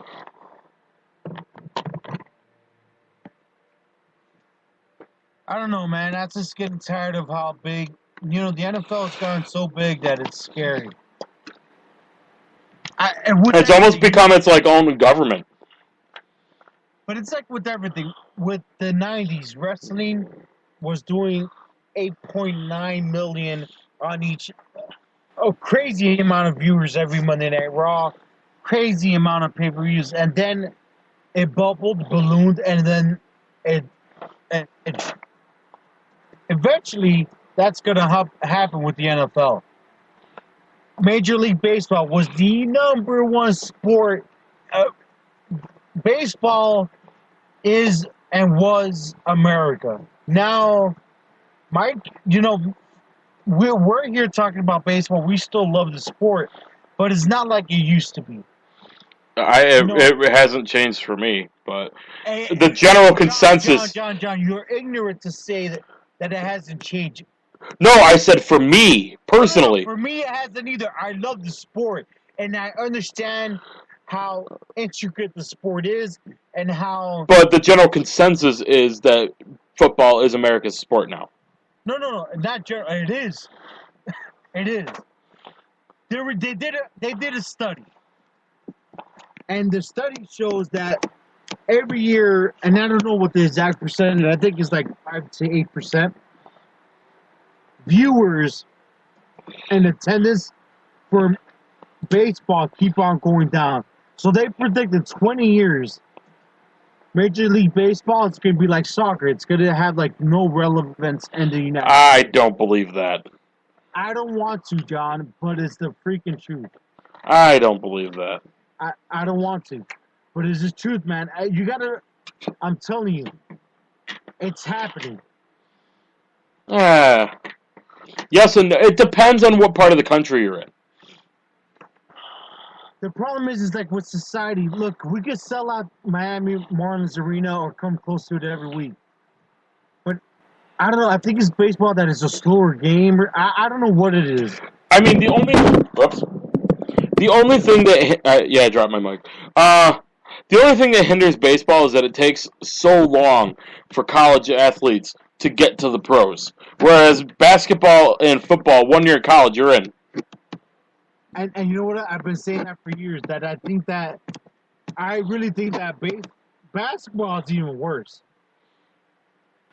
I don't know, man. I'm just getting tired of how big... the NFL has gotten so big that it's scary. It's almost become its like own government. But it's like with everything. With the 90s, wrestling was doing 8.9 million on each. A crazy amount of viewers every Monday Night Raw. Crazy amount of pay-per-views. And then it bubbled, ballooned, and then it and eventually that's going to happen with the NFL. Major League Baseball was the number one sport. Baseball is and was America. Now, Mike, we're here talking about baseball. We still love the sport, but it's not like it used to be. It hasn't changed for me, but the general consensus. John, you're ignorant to say that it hasn't changed. No, I said for me personally. No, for me, it hasn't either. I love the sport, and I understand how intricate the sport is, and how. But the general consensus is that football is America's sport now. No, not general. It is. It is. They did a study, and the study shows that every year, and I don't know what the exact percentage. I think it's like 5 to 8%. Viewers and attendance for baseball keep on going down. So they predicted 20 years, Major League Baseball, it's going to be like soccer. It's going to have like no relevance in the United States. I don't believe that. I don't want to, John, but it's the freaking truth. I don't believe that. I don't want to, but it's the truth, man. You got to, I'm telling you, it's happening. Yes, and it depends on what part of the country you're in. The problem is like with society, look, we could sell out Miami Marlins Arena or come close to it every week. But I don't know. I think it's baseball that is a slower game. I don't know what it is. I mean, the only thing that I dropped my mic. The only thing that hinders baseball is that it takes so long for college athletes to get to the pros. Whereas basketball and football, 1 year of college, you're in. And you know what? I've been saying that for years. That I really think that basketball is even worse.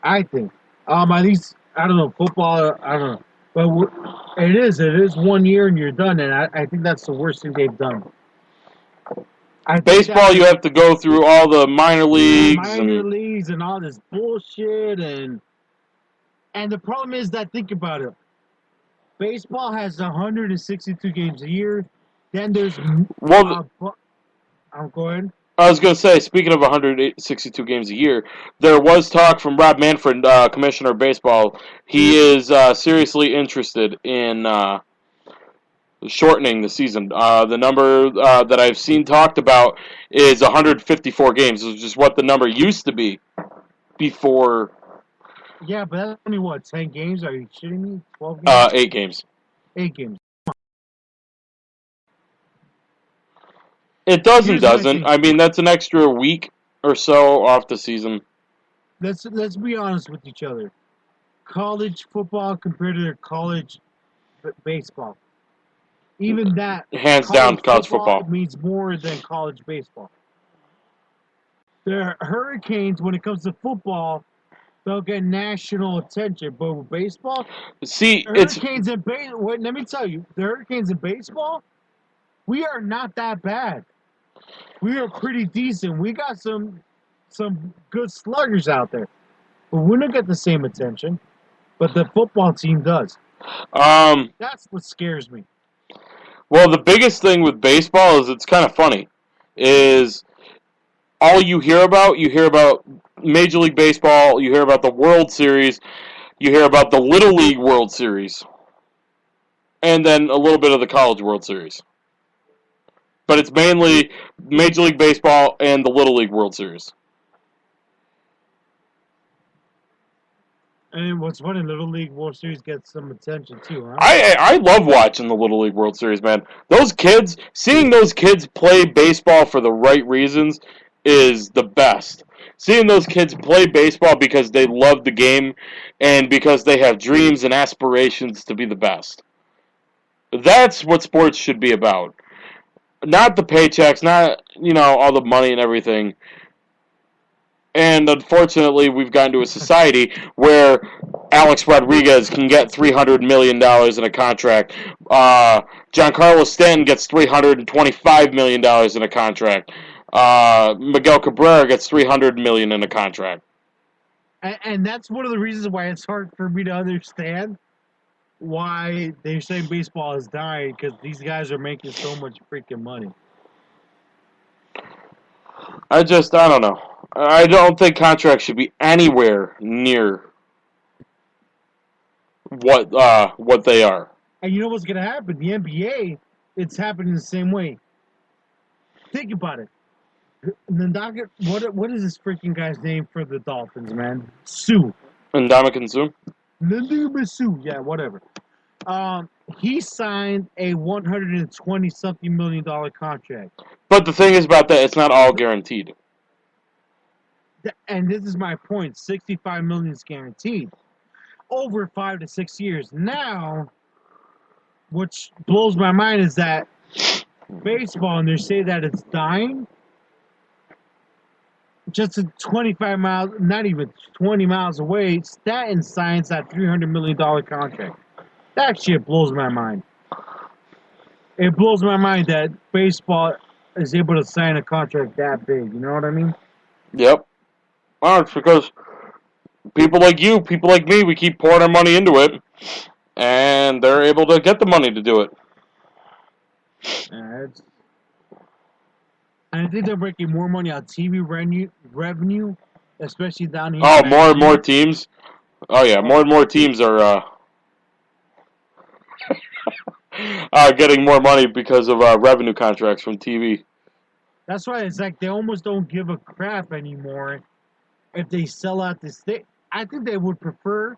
I think. At least I don't know, football. I don't know, but it is 1 year and you're done. And I think that's the worst thing they've done. Baseball, you have to go through all the minor leagues, and all this bullshit, and the problem is that, think about it. Baseball has 162 games a year. Then there's I'm going. I was going to say, speaking of 162 games a year, there was talk from Rob Manfred, Commissioner of Baseball. He is seriously interested in shortening the season. The number that I've seen talked about is 154 games, which is what the number used to be before. Yeah, but that's only what, 10 games? Are you shitting me? 12 games? 8 games. 8 games. It doesn't. I mean, that's an extra week or so off the season. Let's be honest with each other. College football compared to college baseball. Even that, hands down, college football means more than college baseball. The Hurricanes, when it comes to football, they'll get national attention, but with baseball, Hurricanes in baseball. Let me tell you, the Hurricanes in baseball, we are not that bad. We are pretty decent. We got some good sluggers out there, but we don't get the same attention. But the football team does. That's what scares me. Well, the biggest thing with baseball is it's kind of funny. Is all you hear about Major League Baseball, you hear about the World Series, you hear about the Little League World Series, and then a little bit of the College World Series. But it's mainly Major League Baseball and the Little League World Series. And what's funny, Little League World Series gets some attention too, huh? I love watching the Little League World Series, man. Seeing those kids play baseball for the right reasons is the best. Seeing those kids play baseball because they love the game and because they have dreams and aspirations to be the best. That's what sports should be about. Not the paychecks, not, all the money and everything. And unfortunately, we've gotten to a society where Alex Rodriguez can get $300 million in a contract. Giancarlo Stanton gets $325 million in a contract. Miguel Cabrera gets $300 million in a contract. And that's one of the reasons why it's hard for me to understand why they say baseball is dying, because these guys are making so much freaking money. I don't know. I don't think contracts should be anywhere near what they are. And you know what's going to happen? The NBA, it's happening the same way. Think about it. What is this freaking guy's name for the Dolphins, man? Sue. Ndamukong Suh? Sue. Yeah, whatever. He signed a $120-something million contract. But the thing is about that, it's not all guaranteed. And this is my point. $65 million is guaranteed over 5 to 6 years. Now, which blows my mind is that baseball, and they say that it's dying. Just 25 miles, not even 20 miles away, Stanton signs that $300 million contract. That shit blows my mind. It blows my mind that baseball is able to sign a contract that big. You know what I mean? Yep. Well, it's because people like you, people like me, we keep pouring our money into it, and they're able to get the money to do it. I think they're making more money on TV revenue, especially down here. Oh, more and more teams. Oh yeah, more and more teams are getting more money because of revenue contracts from TV. That's why it's like they almost don't give a crap anymore if they sell out the state. I think they would prefer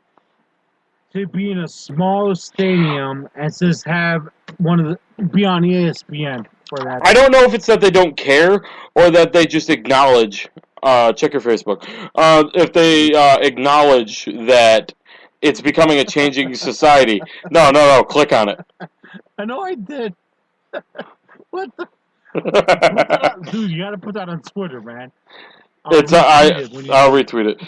to be in a smaller stadium and just have be on ESPN for that. I don't know if it's that they don't care or that they just acknowledge. Check your Facebook. If they acknowledge that it's becoming a changing society. No. Click on it. I know I did. What the? Dude, you got to put that on Twitter, man. I'll retweet it.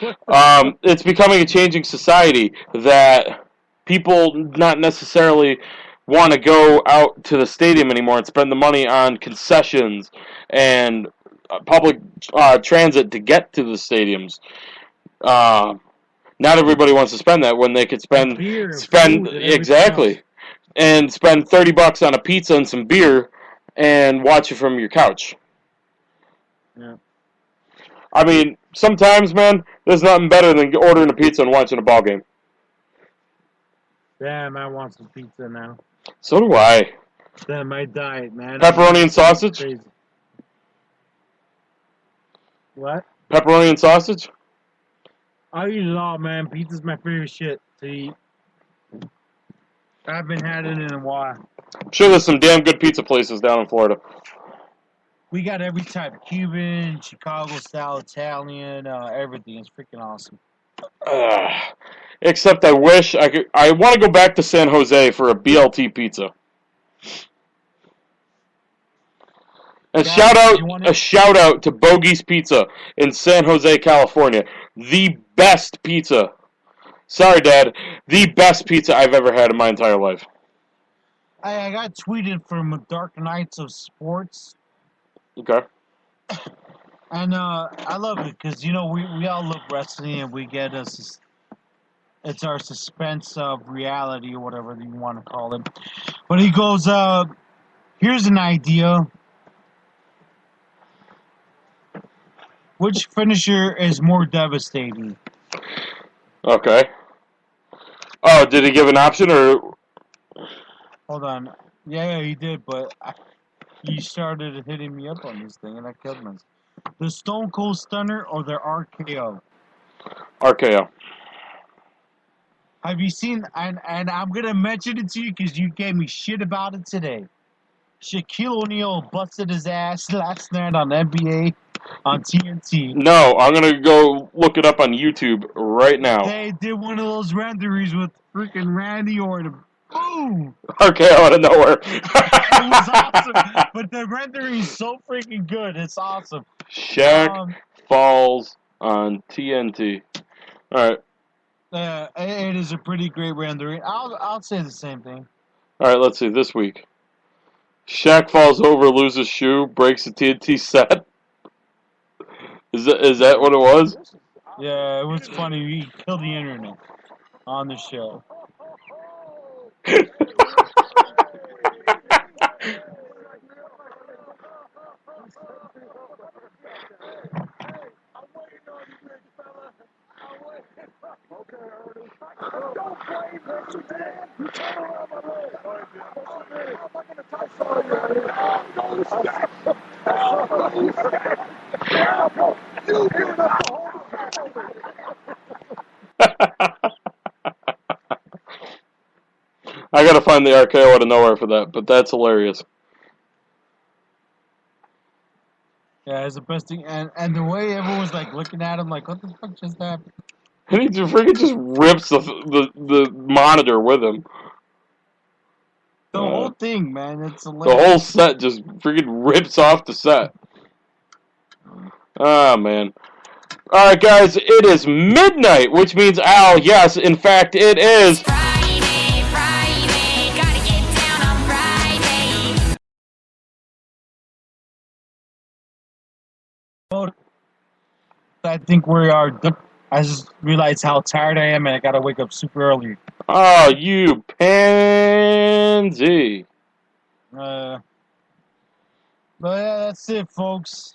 It's becoming a changing society that people not necessarily want to go out to the stadium anymore and spend the money on concessions and public transit to get to the stadiums. Not everybody wants to spend that when they could spend exactly, and spend $30 on a pizza and some beer and watch it from your couch. Yeah. I mean, sometimes, man, there's nothing better than ordering a pizza and watching a ball game. Damn, I want some pizza now. So do I. Damn, my diet, man. Pepperoni and sausage? Crazy. What? Pepperoni and sausage? I'll eat it all, man. Pizza's my favorite shit to eat. I haven't had it in a while. I'm sure there's some damn good pizza places down in Florida. We got every type. Cuban, Chicago-style, Italian, everything. It's freaking awesome. Except I wish I could. I want to go back to San Jose for a BLT pizza. And shout out to Bogey's Pizza in San Jose, California. The best pizza. Sorry, Dad. The best pizza I've ever had in my entire life. I got tweeted from Dark Knights of Sports. Okay. And I love it because, you know, we all love wrestling and we get it's our suspense of reality or whatever you want to call it. But he goes, here's an idea. Which finisher is more devastating? Okay. Oh, did he give an option or? Hold on. Yeah, he did, but he started hitting me up on this thing, and I killed myself. The Stone Cold Stunner or the RKO? RKO. Have you seen, and I'm going to mention it to you because you gave me shit about it today. Shaquille O'Neal busted his ass last night on NBA on TNT. No, I'm going to go look it up on YouTube right now. They did one of those renderings with freaking Randy Orton. Boom! RKO out of nowhere. It was awesome. But the rendering is so freaking good. It's awesome. Shaq falls on TNT. All right. It is a pretty great rendering. I'll say the same thing. All right, let's see. This week. Shaq falls over, loses shoe, breaks the TNT set. Is that what it was? Yeah, it was funny. We killed the internet on the show. I gotta find the RKO out of nowhere for that, but that's hilarious. Yeah, it's the best thing. And the way everyone was like looking at him, like, what the fuck just happened? And he just freaking just rips the monitor with him. The whole thing, man, it's The hilarious. whole set just freaking rips off the set. Oh, man. Alright, guys, it is midnight, which means, Al, yes, in fact, it is... Friday, Friday, gotta get down on Friday. I think we are. I just realized how tired I am, and I gotta wake up super early. Oh, you pansy. But yeah, that's it, folks.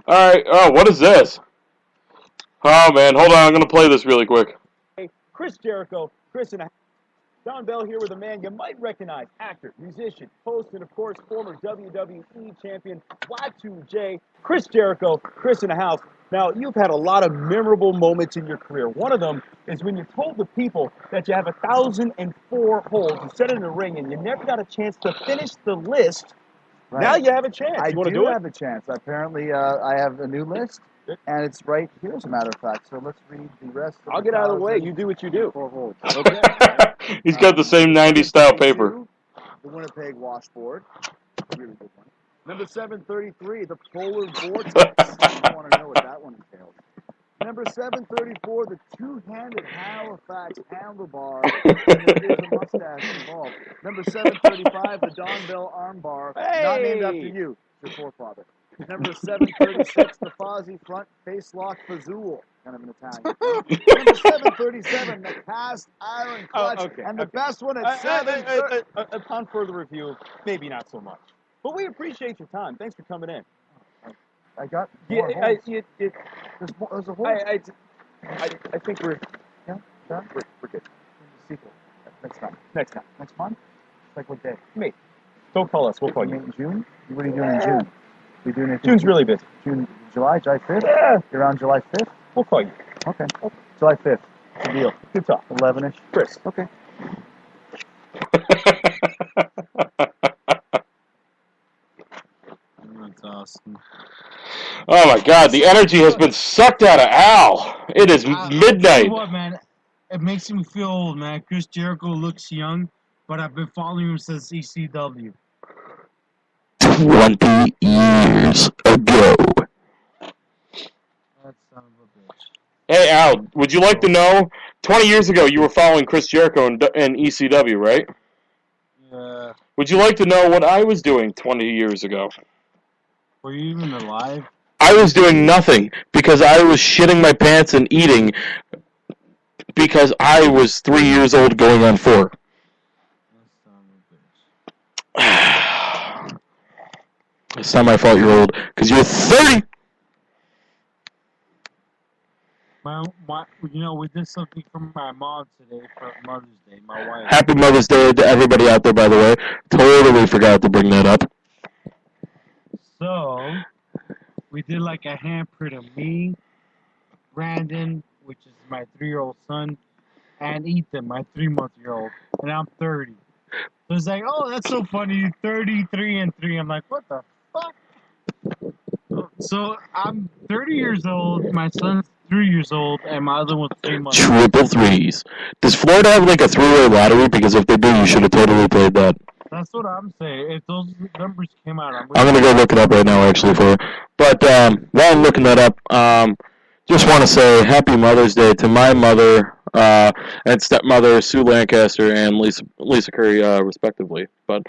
Alright, oh, what is this? Oh, man, hold on, I'm gonna play this really quick. Chris Jericho, Chris and Don Bell here with a man you might recognize, actor, musician, host, and of course former WWE champion Y2J, Chris Jericho, Chris in the house. Now, you've had a lot of memorable moments in your career. One of them is when you told the people that you have 1,004 holds you set in the ring and you never got a chance to finish the list. Right. Now you have a chance. I You want to do do it? have a chance. Apparently, I have a new list, and it's right here, as a matter of fact. So let's read the rest. I'll get out of the way. You do what you do. 4 holds. Okay. He's got the same 90s style paper. The Winnipeg washboard. Really good one. Number 733, the Polar Vortex. You want to know what that one entails. Number 734, the two-handed Halifax handlebar. And there is a mustache involved. Number 735, the Don Bell armbar. Not named after you. It's your forefather. Number 736, the Fozzy front face lock fazool. Kind of an Italian. Number 737, the cast iron clutch. okay, And the okay. best one at 730. Upon further review, maybe not so much. But we appreciate your time. Thanks for coming in. I got Yeah, more I, holes. There's a hole. I think we're Yeah, done. we're good. Sequel. Next time. Next time. Next month? Like what day? Me. Don't call us. We'll call You you. mean in June? What are you doing in June? You doing anything? June's really busy. July 5th? Yeah. You're around July 5th? We'll call you. Okay. July 5th. Good deal. Good talk. 11-ish. Chris. Okay. That's awesome. Oh my god, the energy has been sucked out of Al. It is I'll tell midnight. you what, man, it makes me feel old, man. Chris Jericho looks young, but I've been following him since ECW. 20 years ago. That son of a bitch. Hey Al, would you like to know? 20 years ago, you were following Chris Jericho in ECW, right? Yeah. Would you like to know what I was doing 20 years ago? Were you even alive? I was doing nothing because I was shitting my pants and eating because I was 3 years old going on 4. That son of a bitch. It's not my fault you're old because you're 30. We did something for my mom today for Mother's Day. My wife. Happy Mother's Day to everybody out there, by the way. Totally forgot to bring that up. So, we did like a handprint of me, Brandon, which is my 3-year-old son, and Ethan, my 3-month-old, and I'm 30. So it's like, oh, that's so funny, 33 and 3. I'm like, what the fuck? So I'm 30 years old, my son's 3 years old, and my other one's 3 months. Triple threes. Does Florida have like a 3-way lottery? Because if they do, you should have totally played that. That's what I'm saying. If those numbers came out, I'm gonna go look it up right now, actually, for you. But while I'm looking that up, just want to say Happy Mother's Day to my mother and stepmother Sue Lancaster and Lisa Curry, respectively. But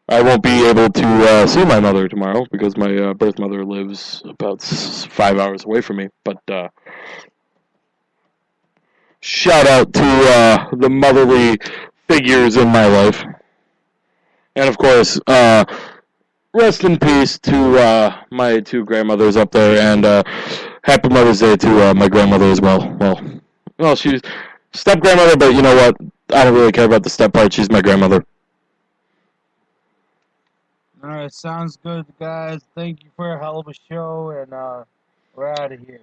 I won't be able to see my mother tomorrow because my birth mother lives about 5 hours away from me. But shout out to the motherly figures in my life. And, of course, rest in peace to my two grandmothers up there, and happy Mother's Day to my grandmother as well. Well, she's step-grandmother, but you know what? I don't really care about the step part. She's my grandmother. All right, sounds good, guys. Thank you for a hell of a show, and we're out of here.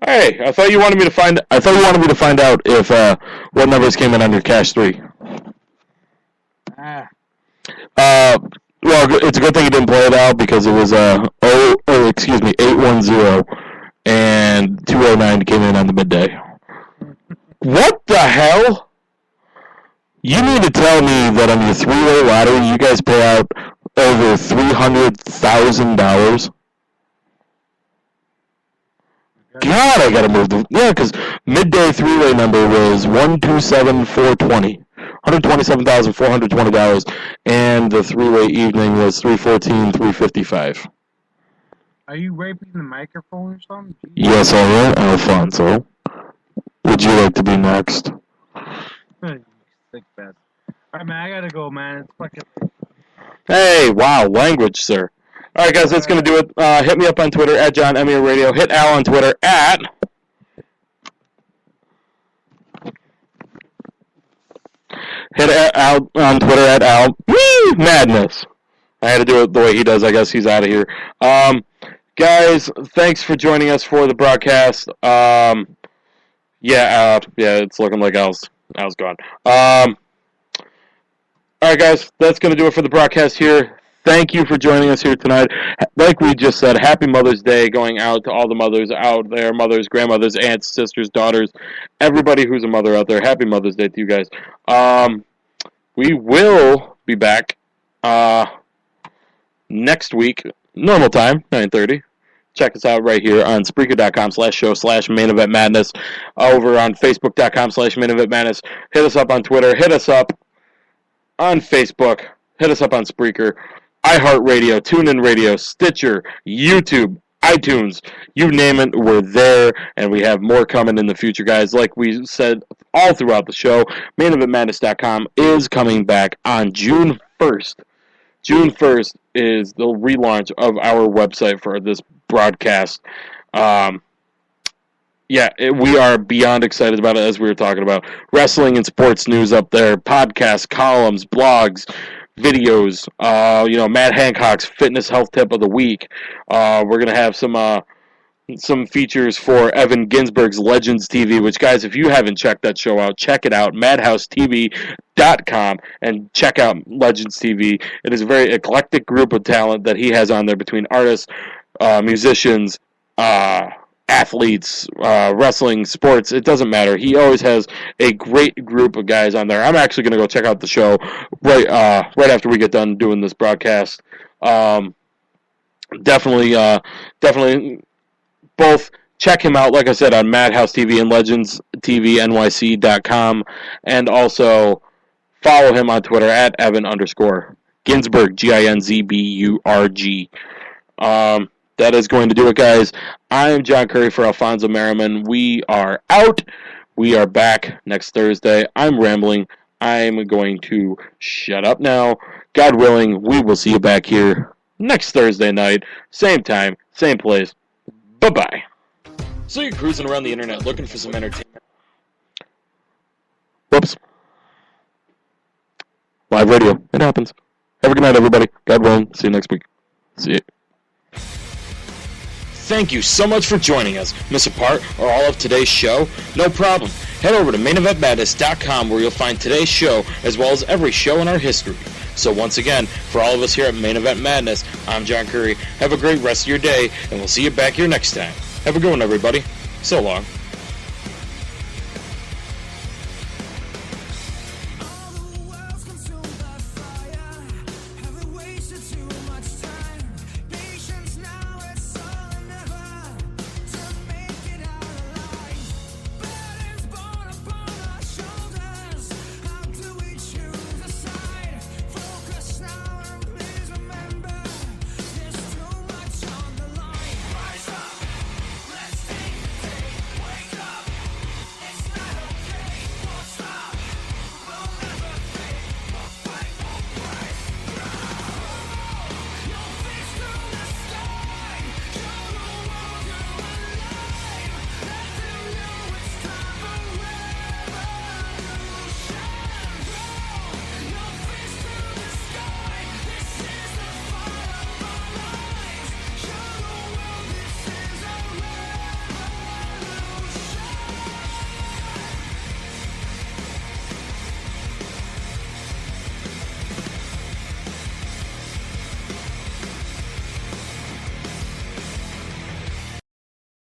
Hey, I thought you wanted me to find out if what numbers came in under Cash 3. Well, it's a good thing you didn't play it out because it was 810 and 209 came in on the midday. What the hell? You mean to tell me that on your three-way lottery you guys pay out over $300,000? God, I gotta move because midday three-way number was 127,420. $127,420, and the three-way evening was 314,355. Are you raping the microphone or something? Yes, I am, Alfonso. Would you like to be next? You sick bastard. Alright, man, I gotta go, man. It's fucking... Hey, wow, language, sir. Alright, guys, that's gonna do it. Hit me up on Twitter, at John Emmy Radio. Hit Al on Twitter, at... Hit Al on Twitter at Al. Woo! Madness. I had to do it the way he does. I guess he's out of here. Guys, thanks for joining us for the broadcast. Yeah, it's looking like Al's gone. All right, guys, that's going to do it for the broadcast here. Thank you for joining us here tonight. Like we just said, happy Mother's Day going out to all the mothers out there, mothers, grandmothers, aunts, sisters, daughters, everybody who's a mother out there. Happy Mother's Day to you guys. We will be back next week, normal time, 9:30. Check us out right here on Spreaker.com/show/main-event-madness, over on Facebook.com/main-event-madness. Hit us up on Twitter. Hit us up on Facebook. Hit us up on Spreaker, iHeartRadio, TuneIn Radio, Stitcher, YouTube, iTunes, you name it, we're there, and we have more coming in the future, guys. Like we said all throughout the show, MainEventMadness.com is coming back on June 1st. June 1st is the relaunch of our website for this broadcast. We are beyond excited about it, as we were talking about. Wrestling and sports news up there, podcasts, columns, blogs, videos, Matt Hancock's fitness health tip of the week. We're going to have some features for Evan Ginsberg's Legends TV, which, guys, if you haven't checked that show out, check it out, madhousetv.com, and check out Legends TV. It is a very eclectic group of talent that he has on there between artists, musicians, athletes, wrestling, sports, it doesn't matter. He always has a great group of guys on there. I'm actually going to go check out the show right after we get done doing this broadcast. Definitely both check him out, like I said, on Madhouse TV and LegendsTVNYC.com, and also follow him on Twitter at Evan_Ginsburg, Ginzburg. That is going to do it, guys. I am John Curry for Alfonso Merriman. We are out. We are back next Thursday. I'm rambling. I'm going to shut up now. God willing, we will see you back here next Thursday night. Same time, same place. Bye-bye. So you're cruising around the internet looking for some entertainment. Whoops. Live radio. It happens. Have a good night, everybody. God willing. See you next week. See you. Thank you so much for joining us. Miss a part or all of today's show? No problem. Head over to MainEventMadness.com where you'll find today's show as well as every show in our history. So once again, for all of us here at Main Event Madness, I'm John Curry. Have a great rest of your day, and we'll see you back here next time. Have a good one, everybody. So long.